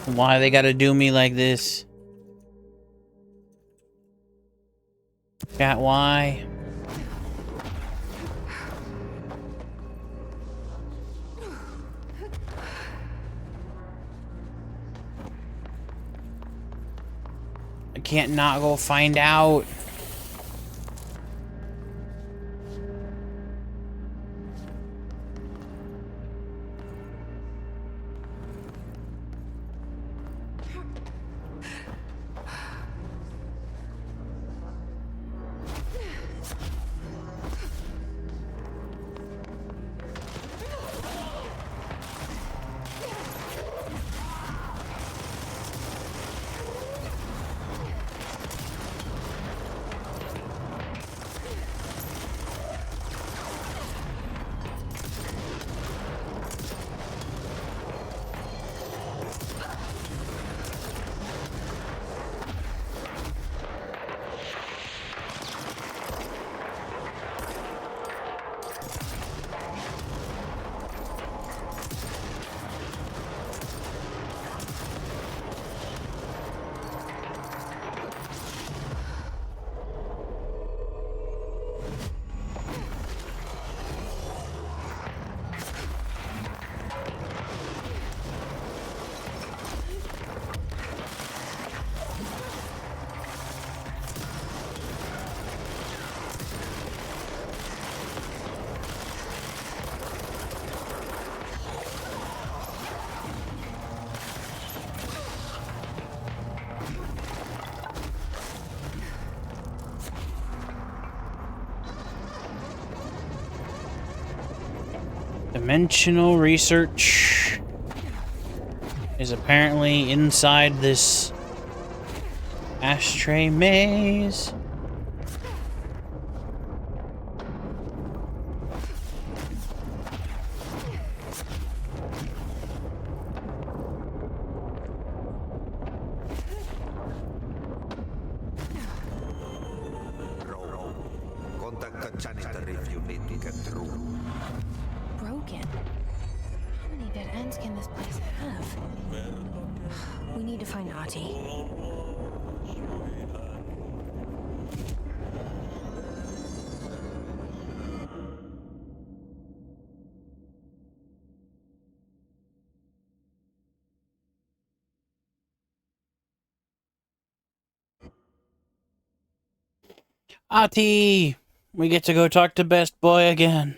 Speaker 1: Why they gotta do me like this? Chat, why? I can't not go find out. Dimensional research is apparently inside this ashtray maze.
Speaker 17: Contact the janitor if you need to get through.
Speaker 3: Broken? How many dead ends can this place have? We need to find Ati.
Speaker 1: Ati! We get to go talk to Best Boy again.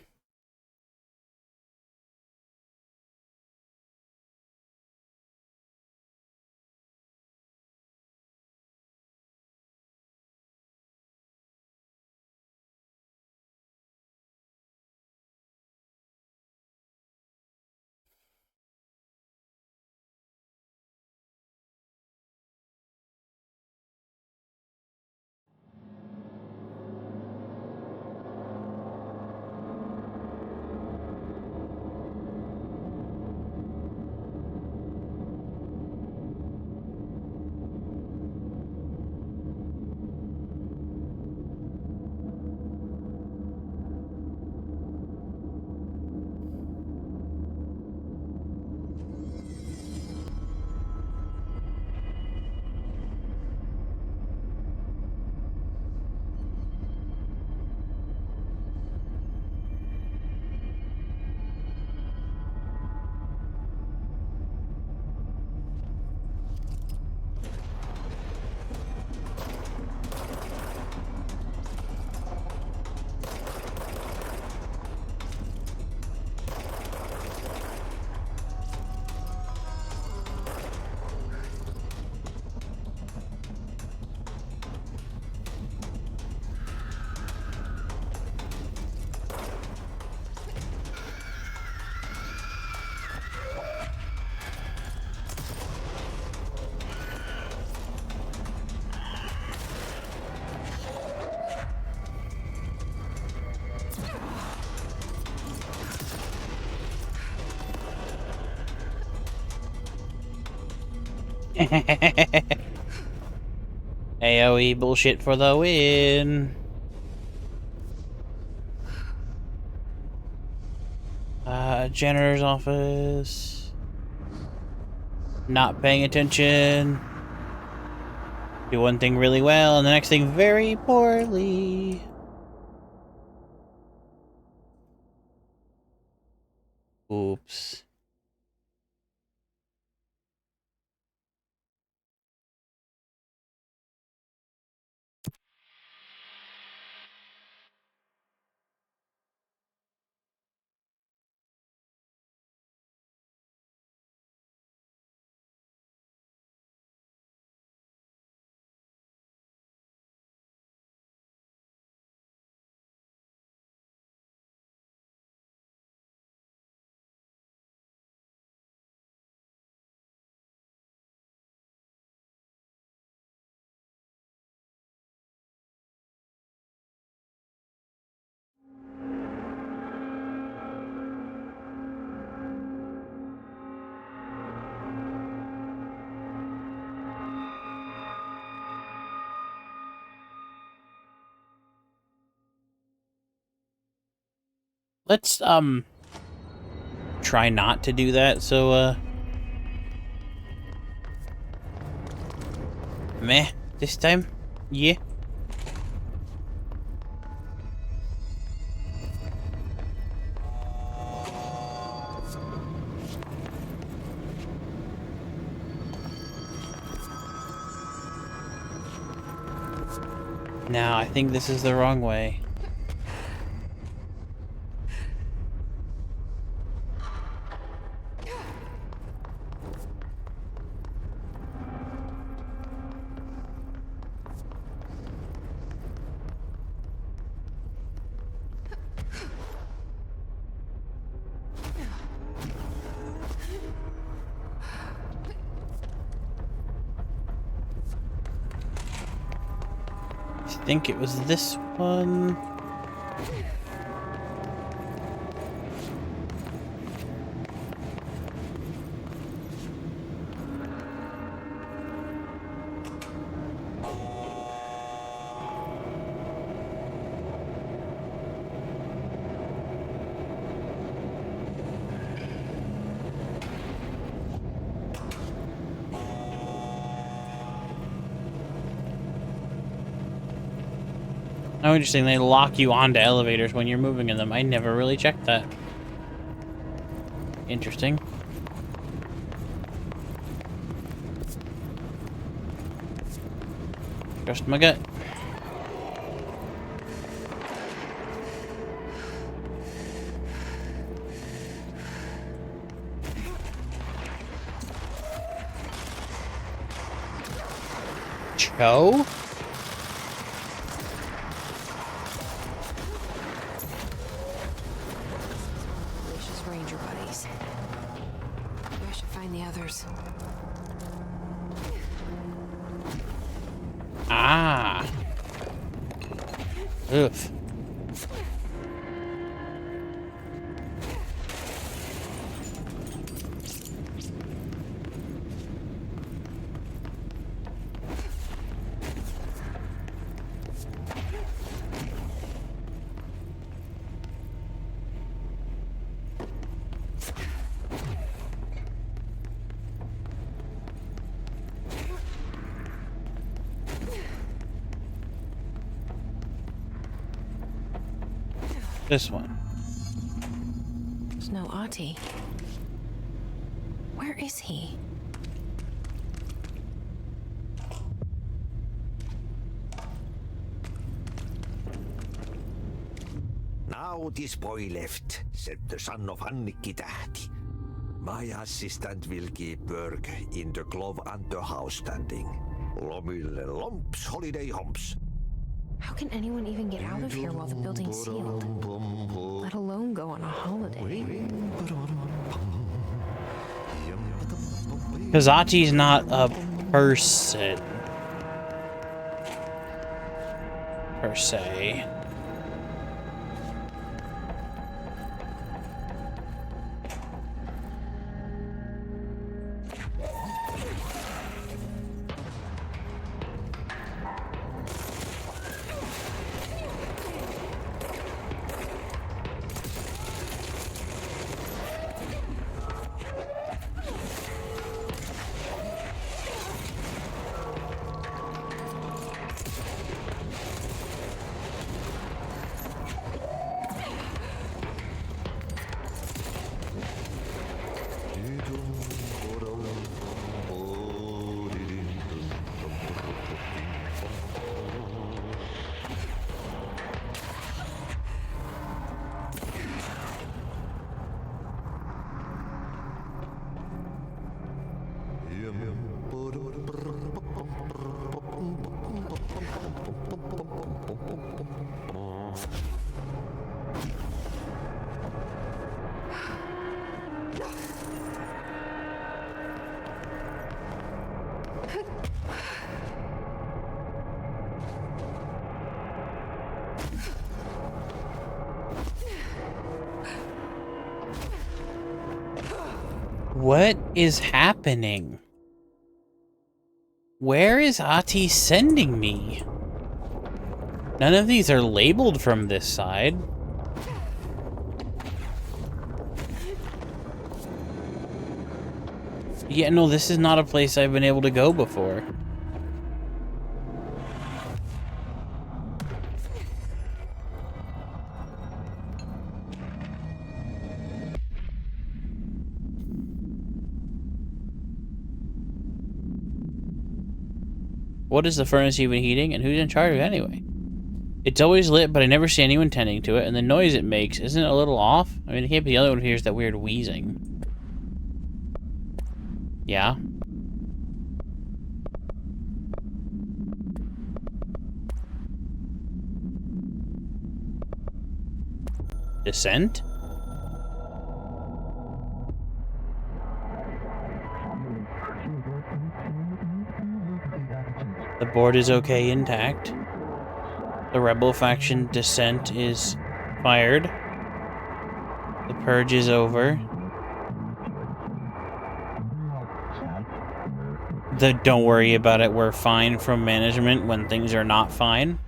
Speaker 1: AoE bullshit for the win. Janitor's office. Not paying attention. Do one thing really well, and the next thing very poorly. Oops. Let's, try not to do that, so, meh, this time? Yeah. Now, I think this is the wrong way. I think it was this one. Oh, interesting. They lock you onto elevators when you're moving in them. I never really checked that. Interesting. Trust my gut. Cho?
Speaker 3: Ranger buddies. Maybe I should find the others.
Speaker 1: Ah. Oof. This one.
Speaker 3: There's no Ahti. Where is he?
Speaker 17: Now this boy left, said the son of Anniki Tähti. My assistant will keep work in the glove and the house standing. Lomille lomps, holiday humps.
Speaker 3: How can anyone even get out of here while the building's sealed? Let alone go on a holiday.
Speaker 1: Because Ahti's not a person. Per se. What is happening? Where is Ahti sending me? None of these are labeled from this side. Yeah, no, this is not a place I've been able to go before. What is the furnace even heating, and who's in charge of it anyway? It's always lit, but I never see anyone tending to it, and the noise it makes, isn't it a little off? I mean, it can't be the other one who hears that weird wheezing. Yeah? Descent? The board is okay, intact. The rebel faction descent is fired. The purge is over. Don't worry about it, we're fine from management when things are not fine.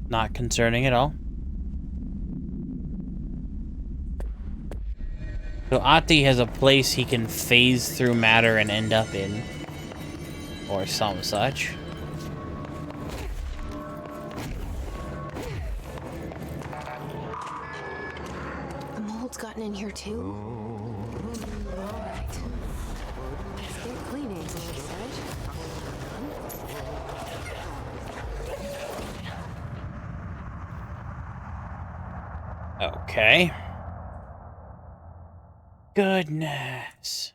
Speaker 1: Not concerning at all. So Ahti has a place he can phase through matter and end up in. Or some such.
Speaker 2: The mold's gotten in here too? Alright. Let's get cleaning, she said.
Speaker 1: Okay. Goodness.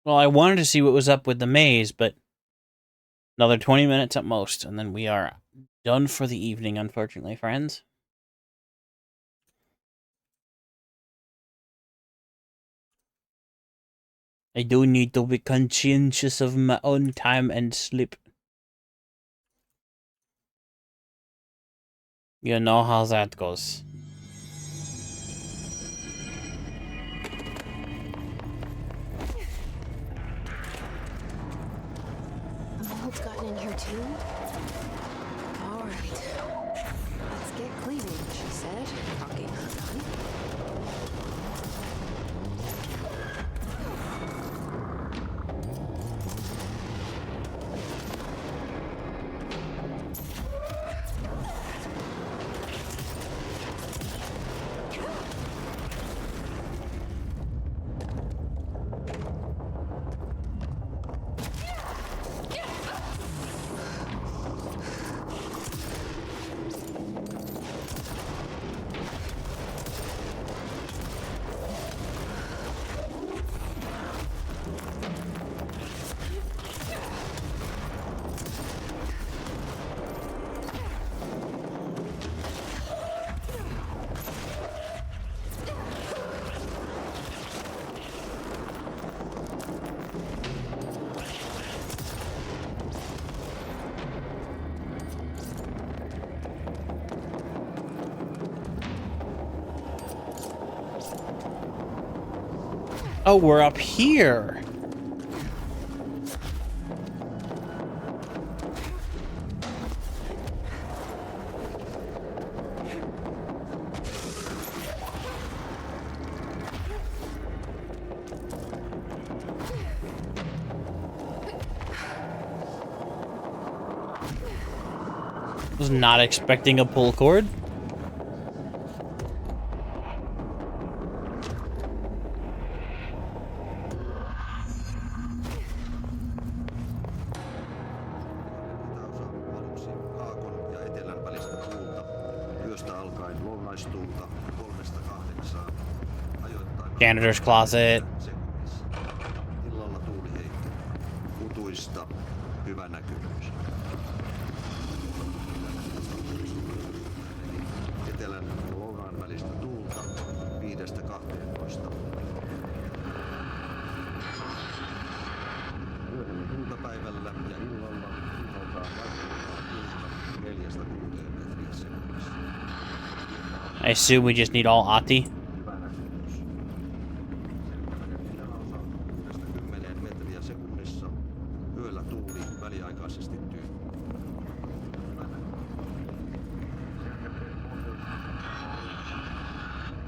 Speaker 1: Well, I wanted to see what was up with the maze, but another 20 minutes at most, and then we are done for the evening, unfortunately, friends. I do need to be conscientious of my own time and sleep. You know how that goes.
Speaker 2: The mold's gotten in here too? Alright. Let's get cleaning, she said, cocking her gun.
Speaker 1: Oh, we're up here. Was not expecting a pull cord. Janitor's closet.
Speaker 6: Illalla tuuli heittää. Utuista hyvä näkyvyys. Etelän ja lounaan välistä tuulta 5–12. Yöllä
Speaker 1: I assume we just need all Ahti.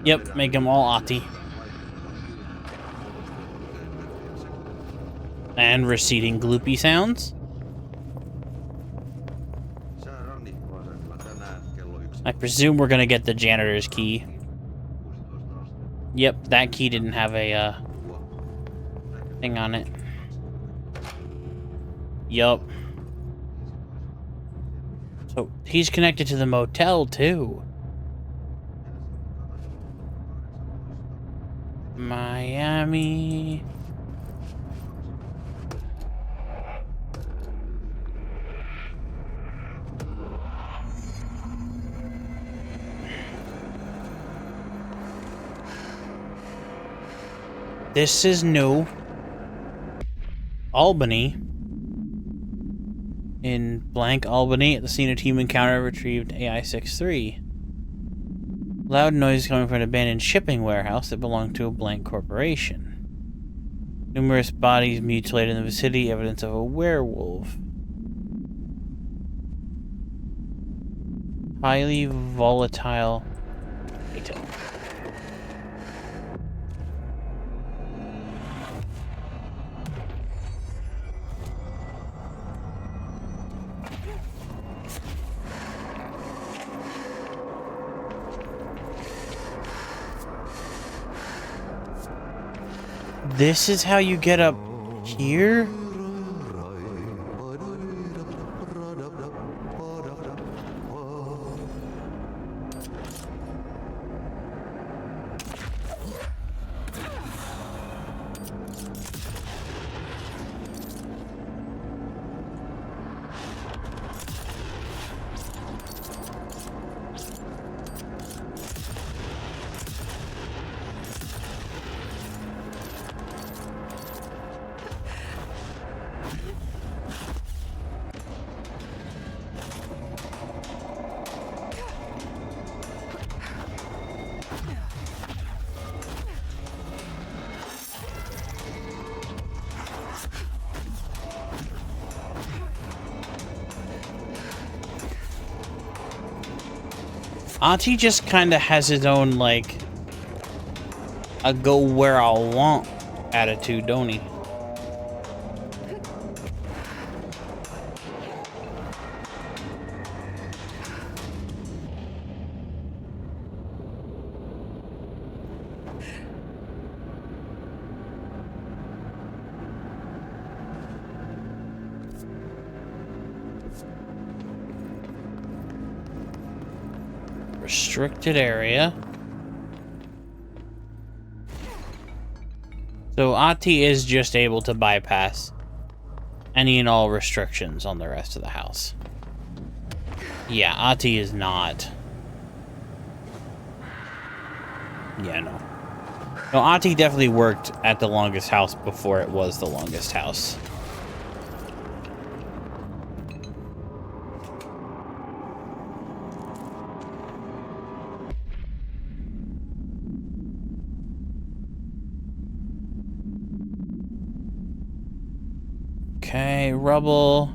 Speaker 1: Yep, make them all Ahti. And receding gloopy sounds. I presume we're gonna get the janitor's key. Yep, that key didn't have a thing on it. Yup. So he's connected to the motel too. Miami. This is new. Albany. In blank Albany, at the scene of team encounter, retrieved AI-63. Loud noise coming from an abandoned shipping warehouse that belonged to a blank corporation. Numerous bodies mutilated in the vicinity, evidence of a werewolf. Highly volatile item. This is how you get up here? Ahti just kind of has his own, like, a go where I want attitude, don't he? Restricted area. So Ahti is just able to bypass any and all restrictions on the rest of the house. Yeah, Ahti is not. Yeah, no. No, Ahti definitely worked at the longest house before it was the longest house. Okay, rubble.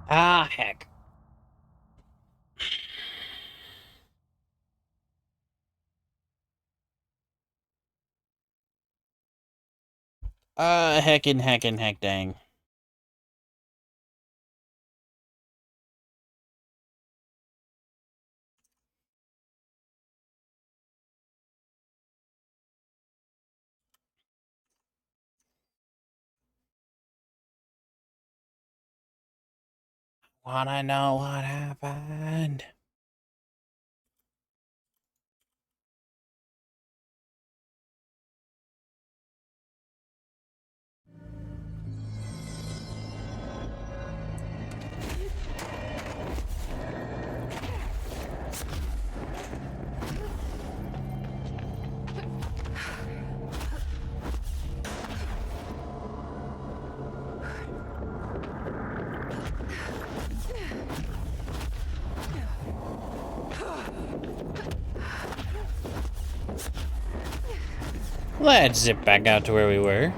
Speaker 1: Ah, heck. Heck dang. Wanna know what happened? Let's zip back out to where we were.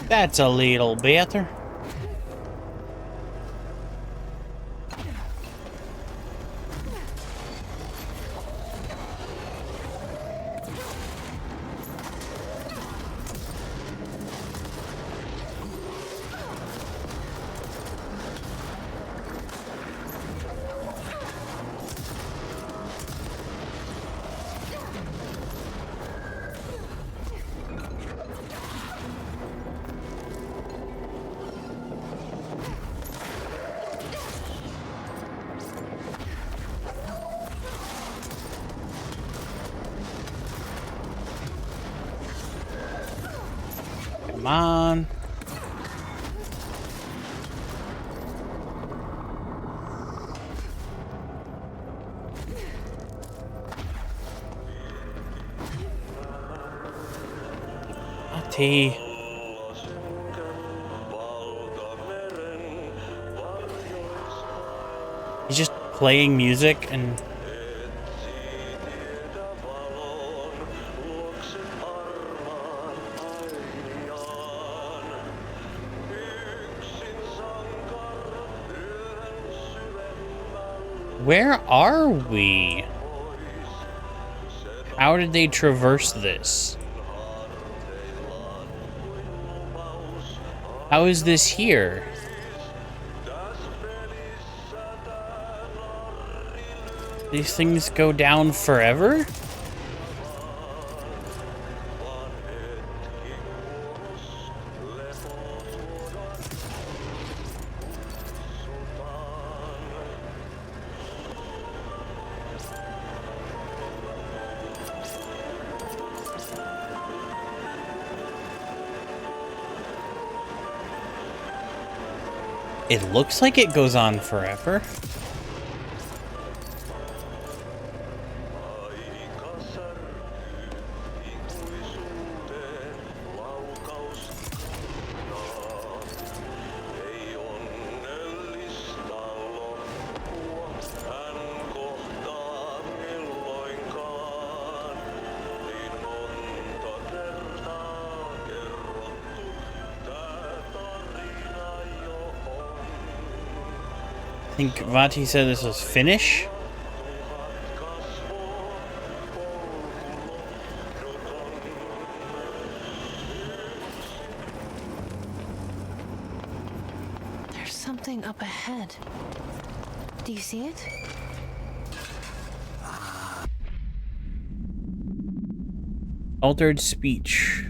Speaker 1: That's a little better. Come on. Tea. He's just playing music and where are we? How did they traverse this? How is this here? These things go down forever? It looks like it goes on forever. I think Vati said this was Finnish.
Speaker 3: There's something up ahead. Do you see it?
Speaker 1: Altered speech.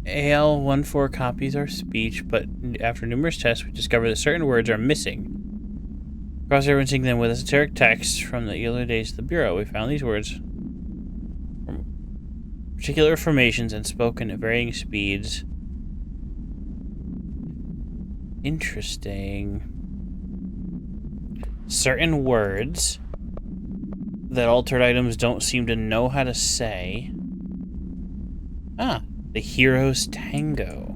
Speaker 1: AL14 copies our speech, but after numerous tests, we discovered that certain words are missing. Cross-referencing them with esoteric texts from the earlier days of the Bureau, we found these words from particular formations and spoken at varying speeds. Interesting. Certain words that altered items don't seem to know how to say. Ah. The Hero's Tango.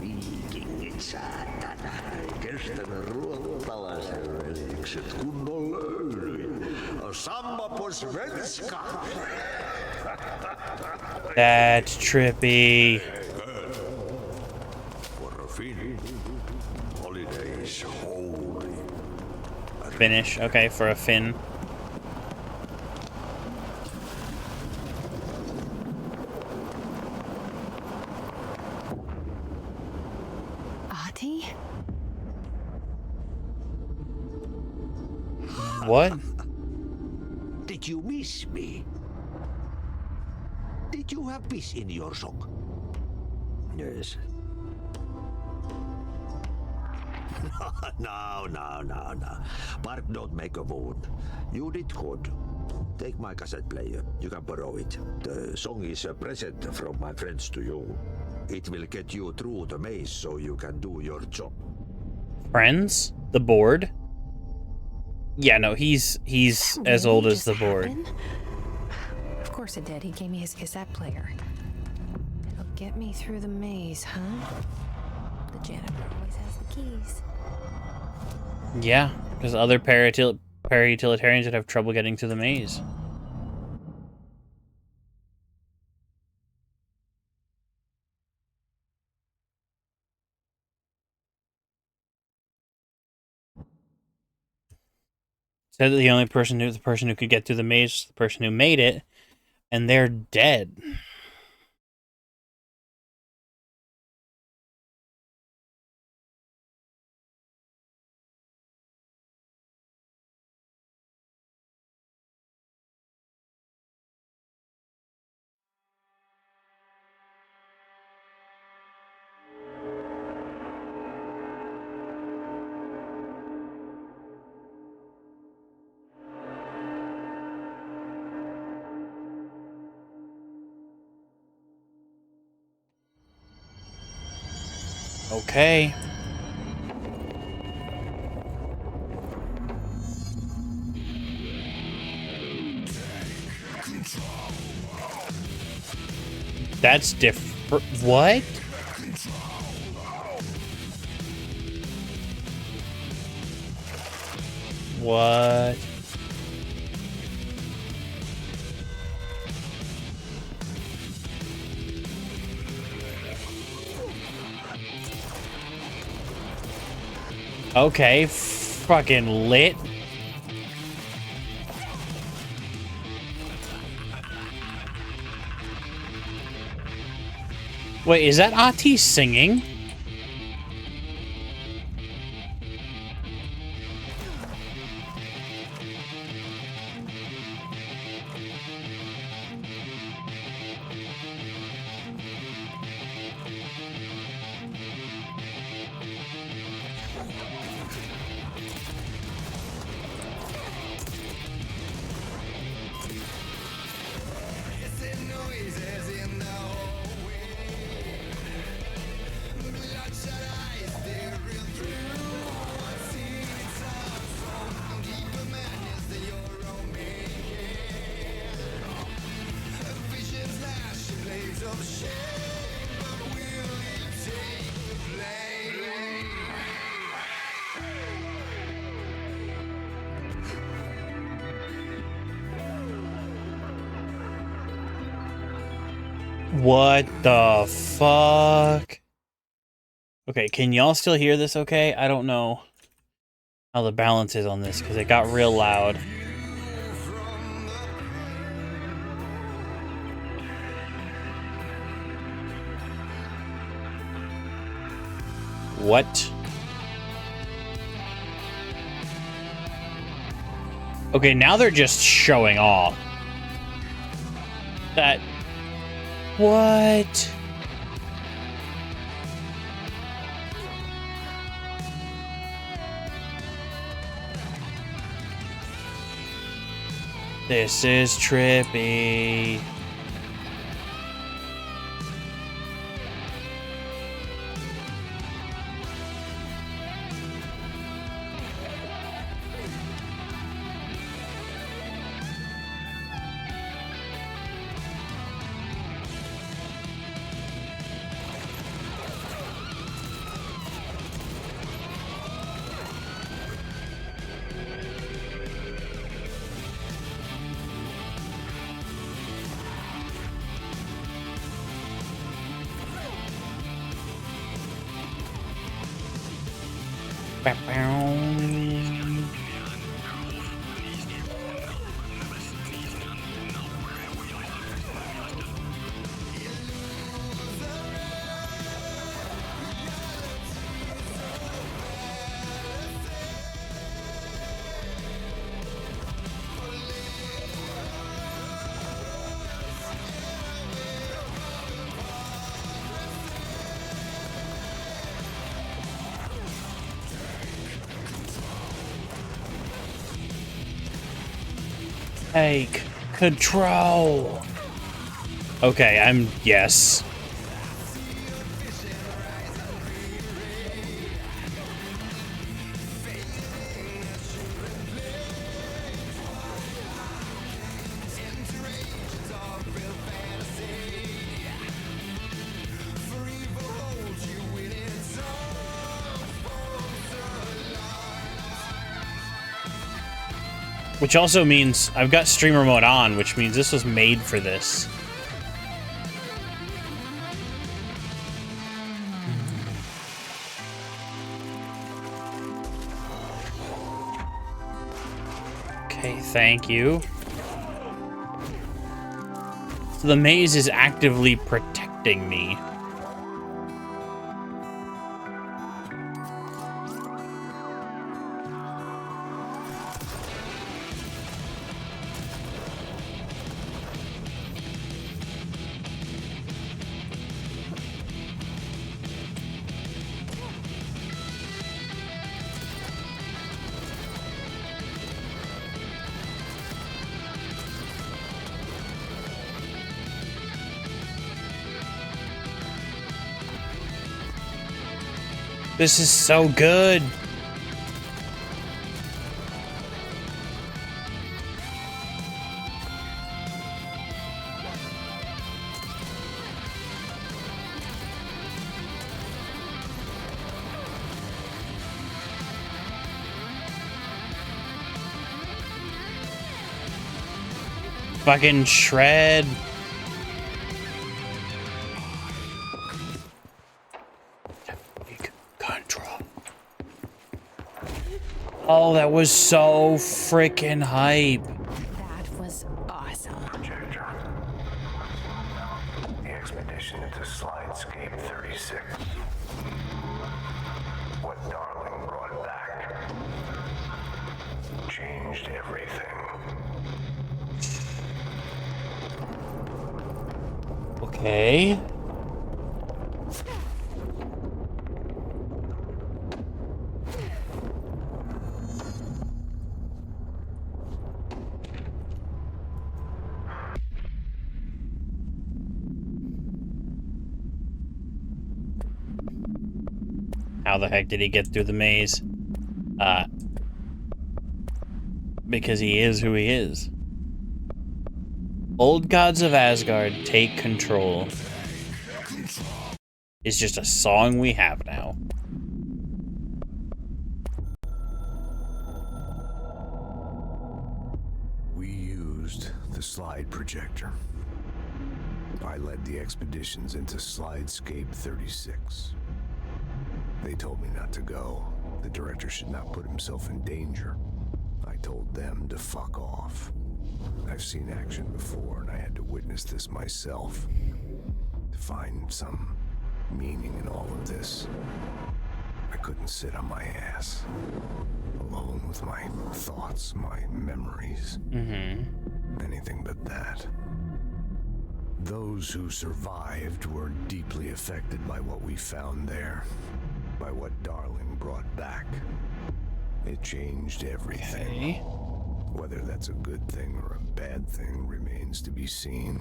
Speaker 17: Viikingit, saatana. Kestänyt ruotsalaisen velikset kunnon löylyin. Samma på svenska.
Speaker 1: That's trippy. Finnish, okay, for a Finn.
Speaker 3: Ahti?
Speaker 1: What?
Speaker 17: Did you miss me? Did you have peace in your song? Yes. No. Mark, don't make a wound. You did good. Take my cassette player. You can borrow it. The song is a present from my friends to you. It will get you through the maze so you can do your job.
Speaker 1: Friends? The board? Yeah, no, he's as old as the board.
Speaker 3: Of course it did. He gave me his cassette player. It'll get me through the maze, huh? The janitor always has the keys.
Speaker 1: Yeah, because other para-utilitarians would have trouble getting through the maze. Said that the only person the person who could get through the maze is the person who made it, and they're dead. Okay. That's different. What? What? Okay, fucking lit. Wait, is that Ahti singing? What the fuck? Okay, can y'all still hear this okay? I don't know how the balance is on this because it got real loud. What? Okay, now they're just showing off. That... What? This is trippy. Take control. Okay, yes. Which also means I've got streamer mode on, which means this was made for this. Okay, thank you. So the maze is actively protecting me. This is so good. Fucking shred. Oh, that was so freaking hype.
Speaker 3: That was awesome.
Speaker 12: Projector. The expedition into Slidescape 36. What Darling brought back changed everything.
Speaker 1: Okay. How the heck did he get through the maze? Because he is who he is. Old gods of Asgard, take control. It's just a song we have now.
Speaker 12: We used the slide projector. I led the expeditions into Slidescape 36. They told me not to go. The director should not put himself in danger. I told them to fuck off. I've seen action before, and I had to witness this myself. To find some meaning in all of this, I couldn't sit on my ass, alone with my thoughts, my memories. Anything but that. Those who survived were deeply affected by what we found there, by what Darling brought back. It changed everything. Whether that's a good thing or a bad thing remains to be seen.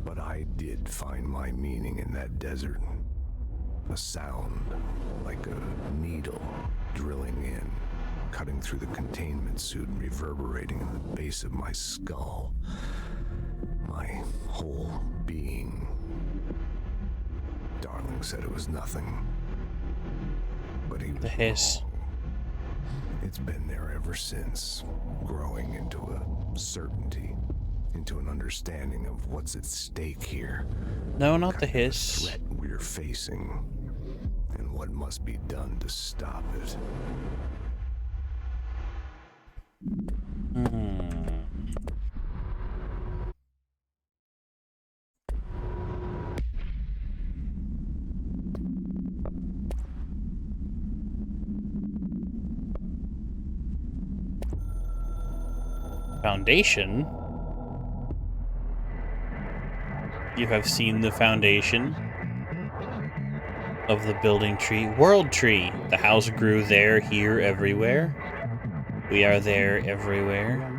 Speaker 12: But I did find my meaning in that desert. A sound, like a needle drilling in, cutting through the containment suit and reverberating in the base of my skull. My whole being. Darling said it was nothing. But he was
Speaker 1: the hiss.
Speaker 12: wrong. It's been there ever since, growing into a certainty, into an understanding of what's at stake here.
Speaker 1: No, not the hiss.
Speaker 12: Threat we're facing, and what must be done to stop it.
Speaker 1: Foundation? You have seen the foundation of the building tree. World tree! The house grew there, here, everywhere. We are there everywhere.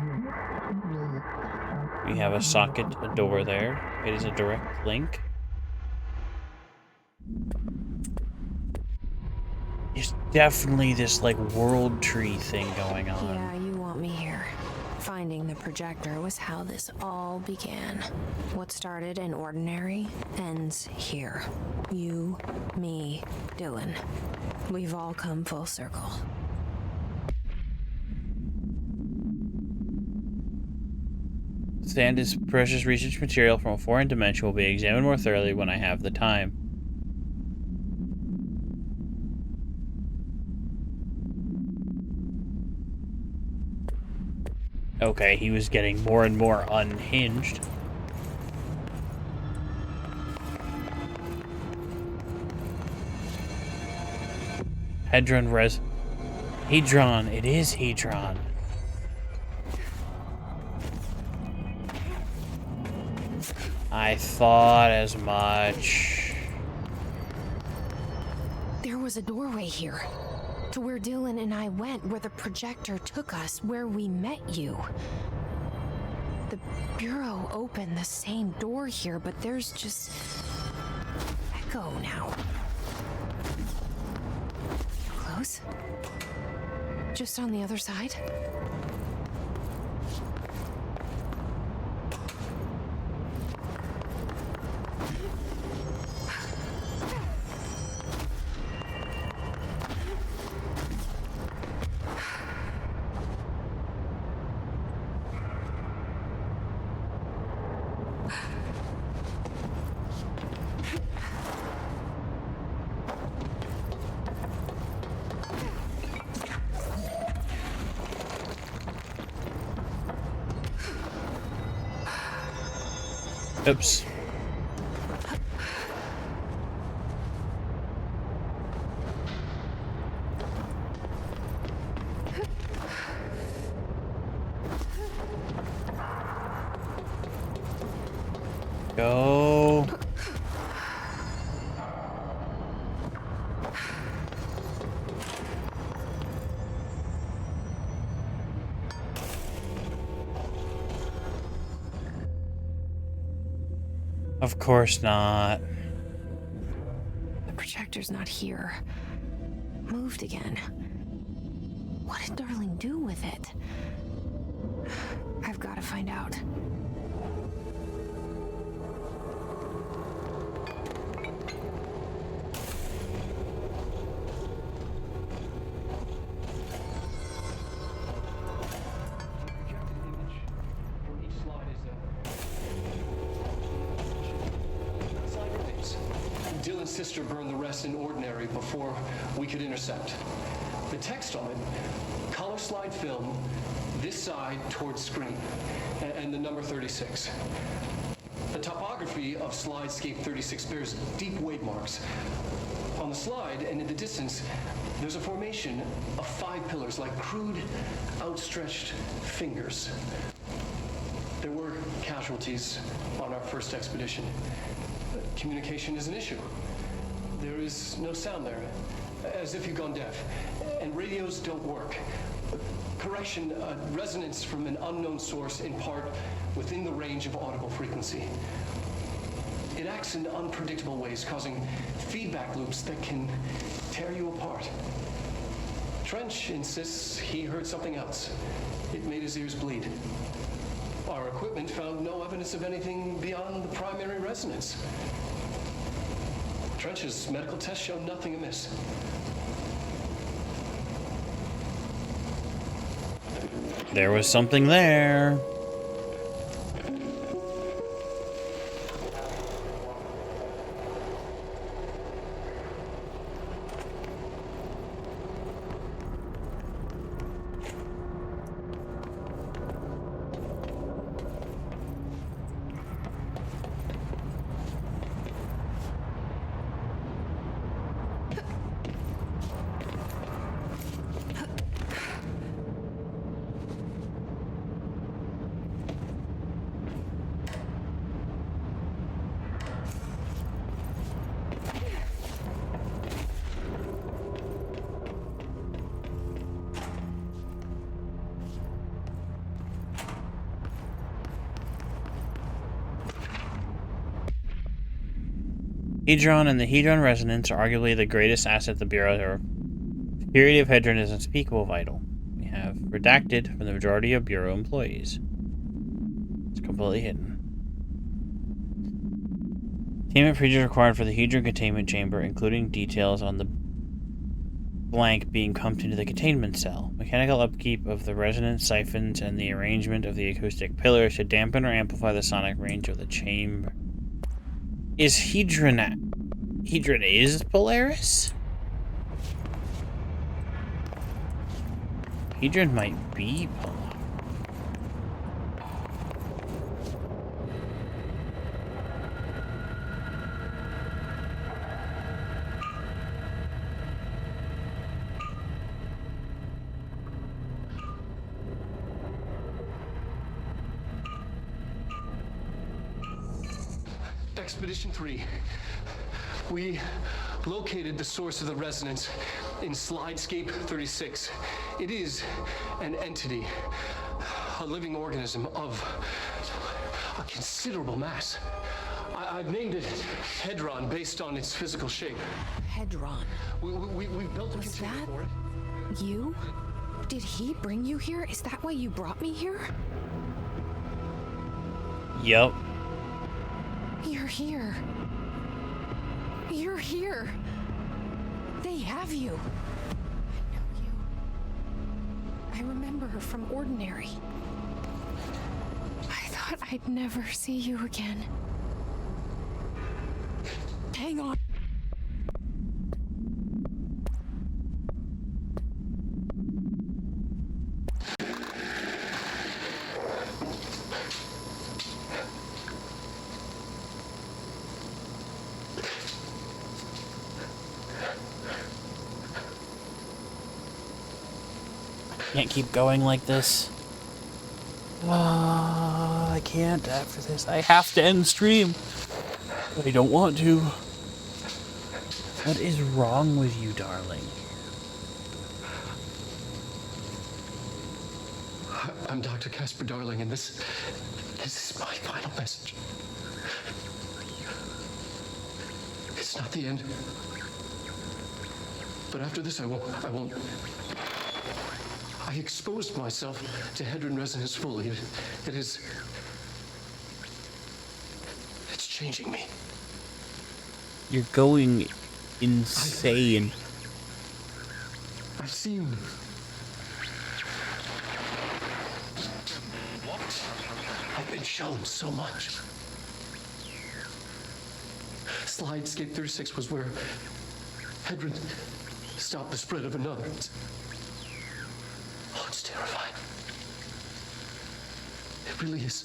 Speaker 1: We have a socket, a door there. It is a direct link. There's definitely this, like, world tree thing going on.
Speaker 3: Yeah, you want me here. Finding the projector was how this all began. What started in ordinary ends here. You, me, Dylan. We've all come full circle.
Speaker 1: Sand is precious research material from a foreign dimension will be examined more thoroughly when I have the time. Okay, he was getting more and more unhinged. Hedron res... Hedron. It is Hedron. I thought as much.
Speaker 3: There was a doorway here. To where Dylan and I went, where the projector took us, where we met you. The Bureau opened the same door here, but there's just... echo now. Close? Just on the other side?
Speaker 1: Oops. Go. Of course not.
Speaker 3: The projector's not here. Moved again. What did Darling do with it? I've got to find out.
Speaker 14: register burned the rest in ordinary before we could intercept. The text on it, color slide film, this side towards screen, and the number 36. The topography of slidescape 36 bears deep wave marks. On the slide and in the distance, there's a formation of 5 pillars like crude, outstretched fingers. There were casualties on our first expedition. Communication is an issue. There is no sound there, as if you've gone deaf, and radios don't work. Correction, resonance from an unknown source in part within the range of audible frequency. It acts in unpredictable ways, causing feedback loops that can tear you apart. Trench insists he heard something else. It made his ears bleed. Our equipment found no evidence of anything beyond the primary resonance. Trench's medical tests showed nothing amiss.
Speaker 1: There was something there. Hedron and the Hedron resonance are arguably the greatest asset the Bureau has. Security of Hedron is unspeakable vital. We have redacted from the majority of Bureau employees. It's completely hidden. Containment procedures required for the Hedron containment chamber, including details on the blank being pumped into the containment cell, mechanical upkeep of the resonance siphons, and the arrangement of the acoustic pillars to dampen or amplify the sonic range of the chamber. Is Hedron is Polaris? Hedron might be Polaris.
Speaker 14: Expedition 3. We located the source of the resonance in Slidescape 36. It is an entity, a living organism of a considerable mass. I've named it Hedron based on its physical shape.
Speaker 3: Hedron.
Speaker 14: We built a container for it.
Speaker 3: You? Did he bring you here? Is that why you brought me here?
Speaker 1: Yup.
Speaker 3: You're here. You're here. They have you. I know you. I remember her from Ordinary. I thought I'd never see you again. Hang on.
Speaker 1: Can't keep going like this. I can't after this. I have to end stream. But I don't want to. What is wrong with you, darling?
Speaker 14: I'm Dr. Casper Darling, and this is my final message. It's not the end. But after this, I won't. I exposed myself to Hedron resonance fully. It's changing me.
Speaker 1: You're going insane.
Speaker 14: I've seen what I've been shown so much. Slidescape 36 was where Hedron stopped the spread of another. It's terrifying. It really is.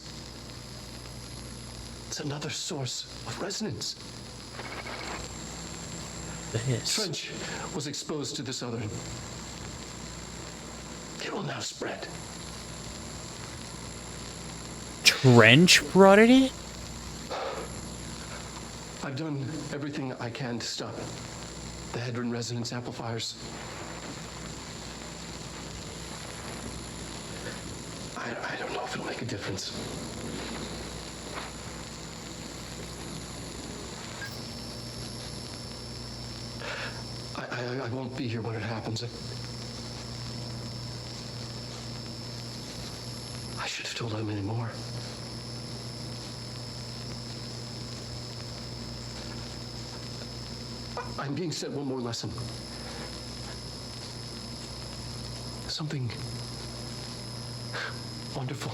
Speaker 14: It's another source of resonance.
Speaker 1: The hiss.
Speaker 14: Trench was exposed to this other. It will now spread.
Speaker 1: Trench brought it in?
Speaker 14: I've done everything I can to stop it. The Hedron resonance amplifiers. I don't know if it'll make a difference. I won't be here when it happens. I should have told Emily more. I'm being sent one more lesson. Something wonderful,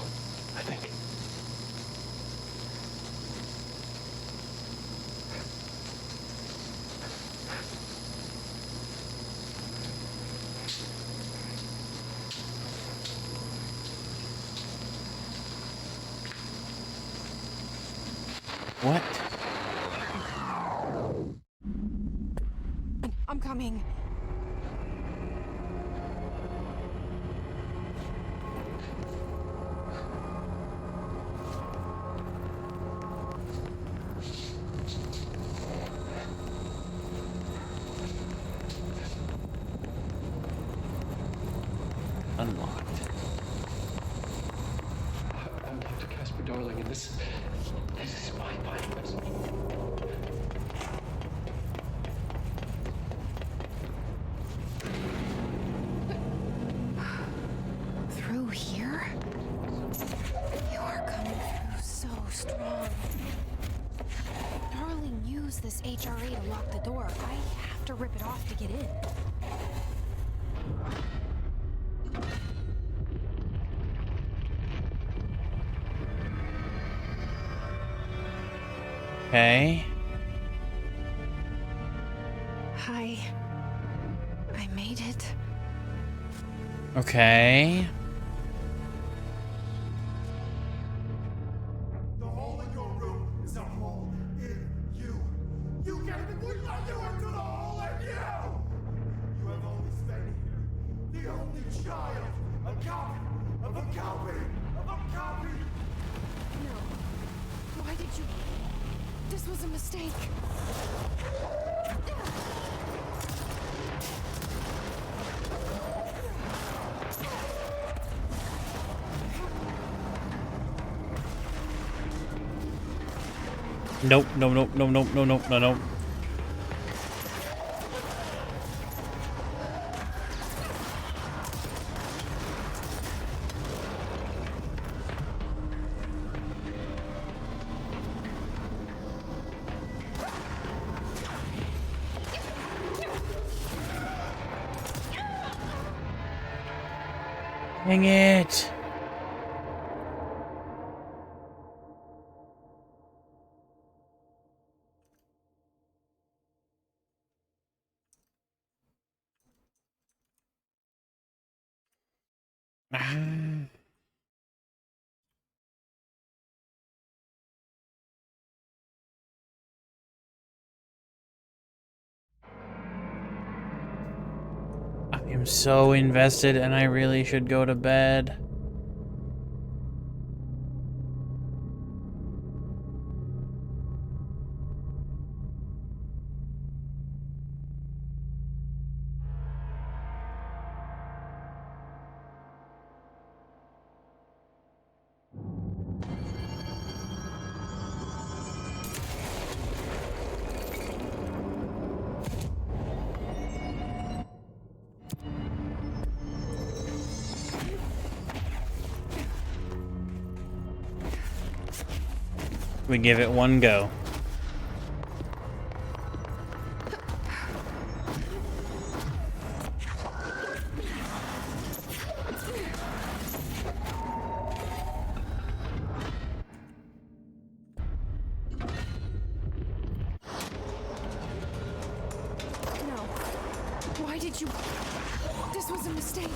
Speaker 14: I think.
Speaker 1: What?
Speaker 3: I'm coming.
Speaker 1: Unlocked.
Speaker 14: I'm Dr. Casper Darling, and this is my biomedicine.
Speaker 3: Through here? You are coming through so strong. Darling used this HRA to lock the door. I have to rip it off to get in.
Speaker 1: Okay.
Speaker 3: Hi. I made it.
Speaker 1: Okay.
Speaker 4: The hole in your room is a hole in you. You gave me what you into the hole in you! You have only stayed here. The only child. A copy of a copy of a copy.
Speaker 3: No. Why did you... This was a mistake.
Speaker 1: Nope, no, no, no, no, no, no, no, no. Dang it. I am so invested and I really should go to bed. We give it one go.
Speaker 2: did you... This was a mistake.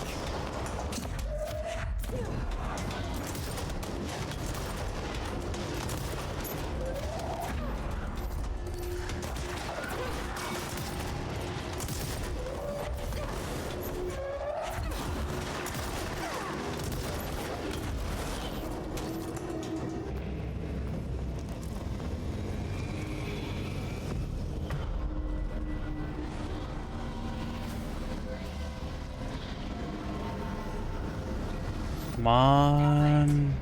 Speaker 1: Come on.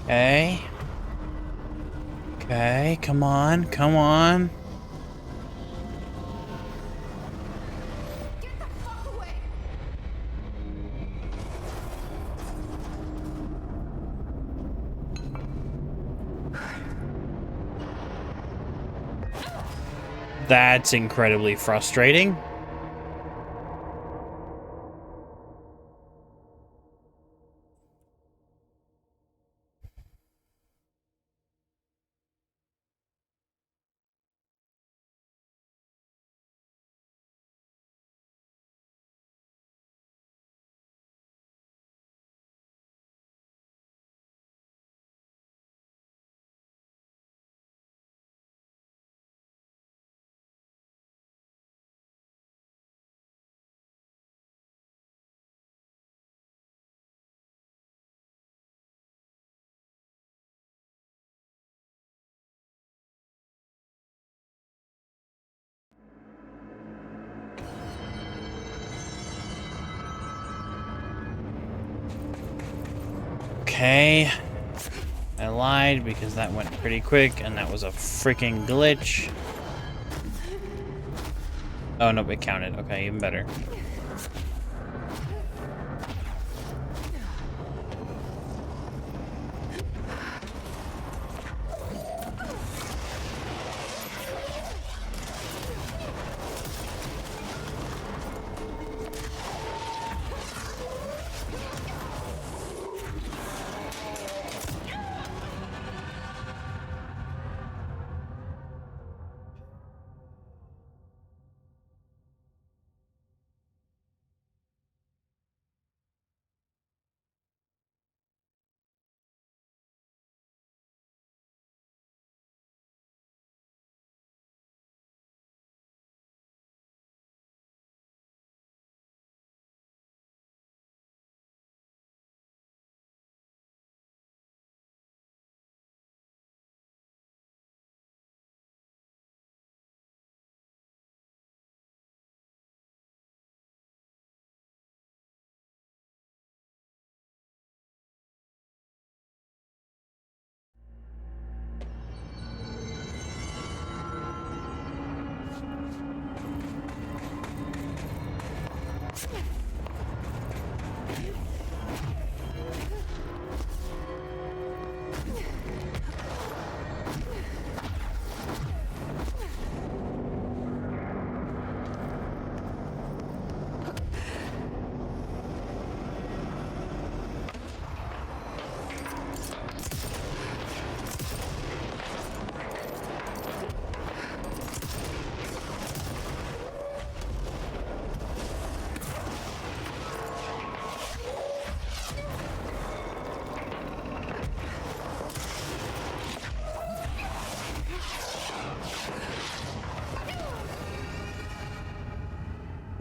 Speaker 1: Okay. Okay, come on, come on. That's incredibly frustrating. Okay. I lied because that went pretty quick and that was a freaking glitch. Oh, no, it counted. Okay, even better.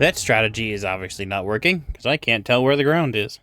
Speaker 1: That strategy is obviously not working, because I can't tell where the ground is.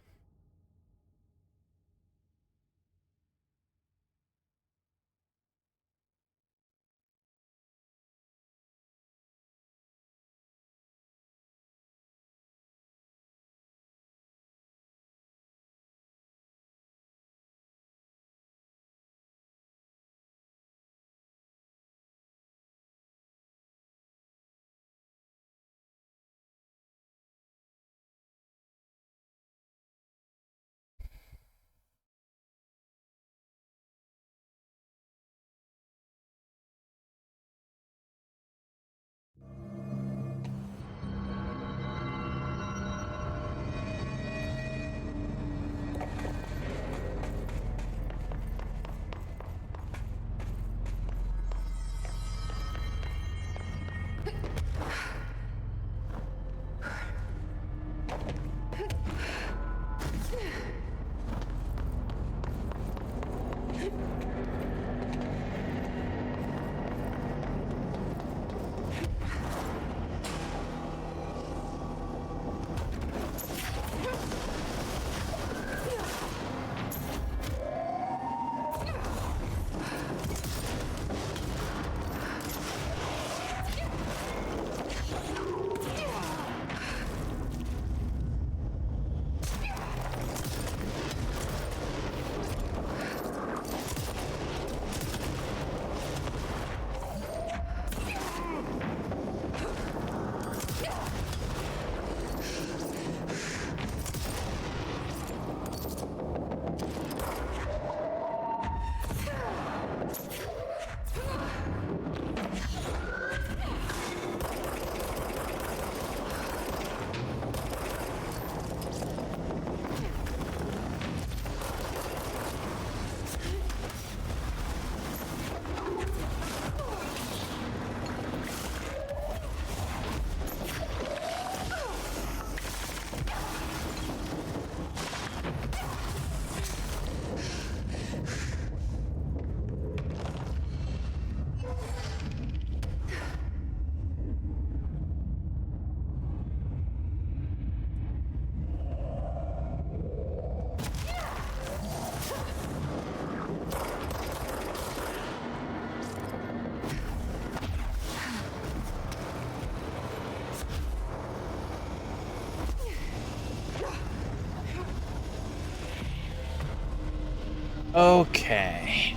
Speaker 1: Okay.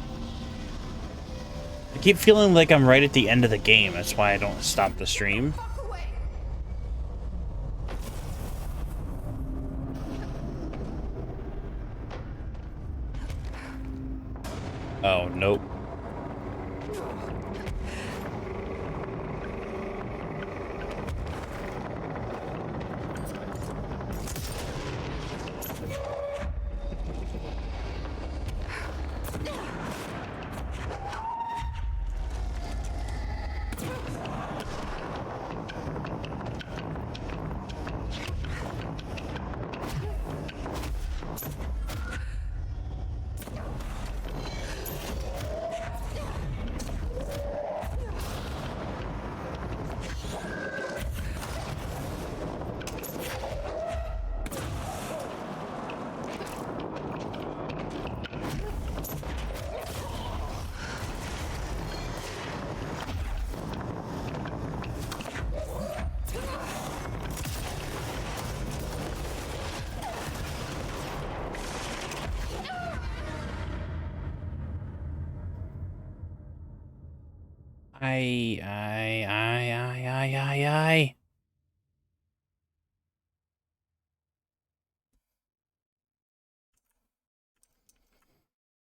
Speaker 1: I keep feeling like I'm right at the end of the game. That's why I don't stop the stream. Oh, nope. I.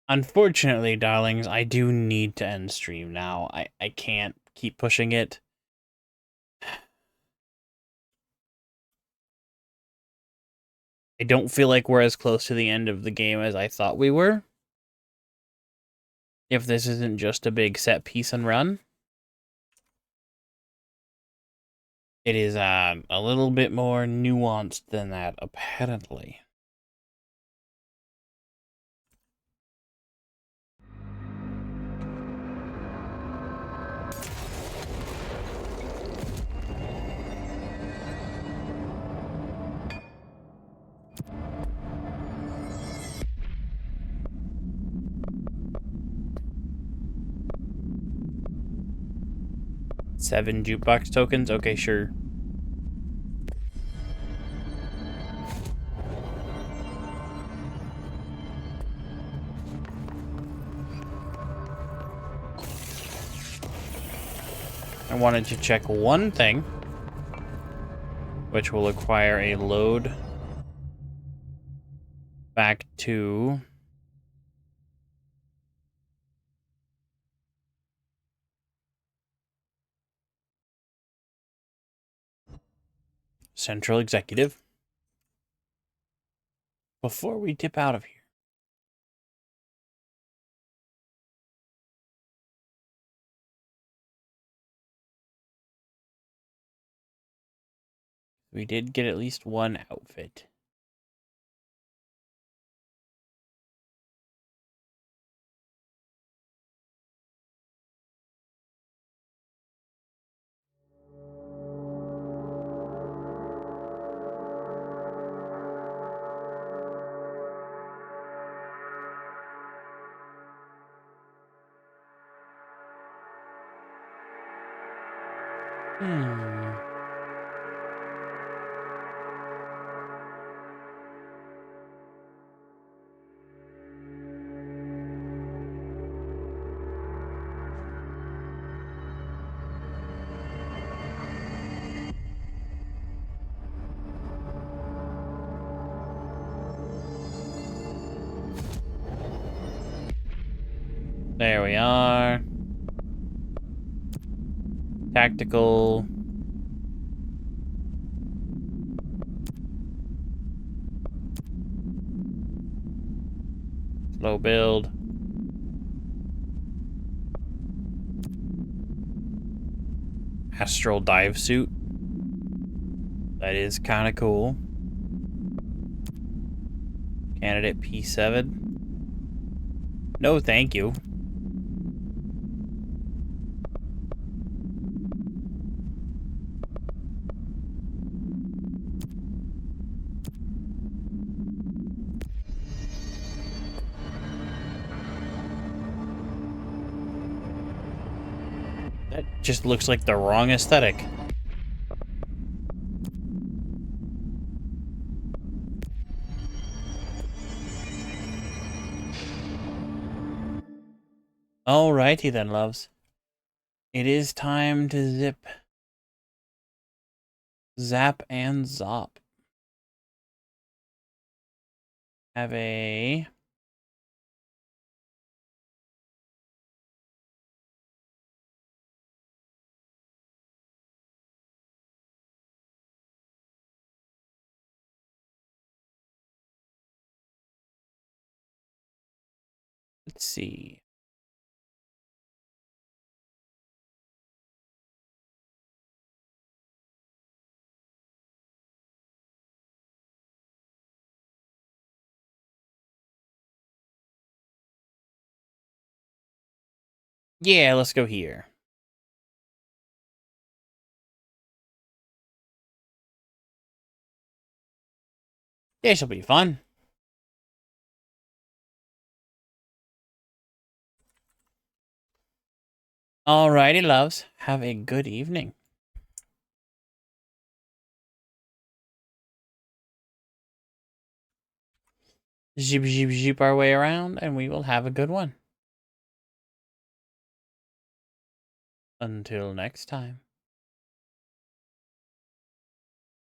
Speaker 1: Unfortunately, darlings, I do need to end stream now. I can't keep pushing it. I don't feel like we're as close to the end of the game as I thought we were. If this isn't just a big set piece and run. It is a little bit more nuanced than that, apparently. 7 jukebox tokens? Okay, sure. I wanted to check one thing, which will require a load back to Central Executive before we dip out of here. We did get at least one outfit. There we are. Tactical. Slow build. Astral dive suit. That is kind of cool. Candidate P7. No, thank you. That just looks like the wrong aesthetic. Alrighty then, loves. It is time to zip, zap, and zop. Have a... Let's see. Yeah, let's go here. This will be fun. Alrighty, loves. Have a good evening. Zip, zip, zip our way around, and we will have a good one. Until next time.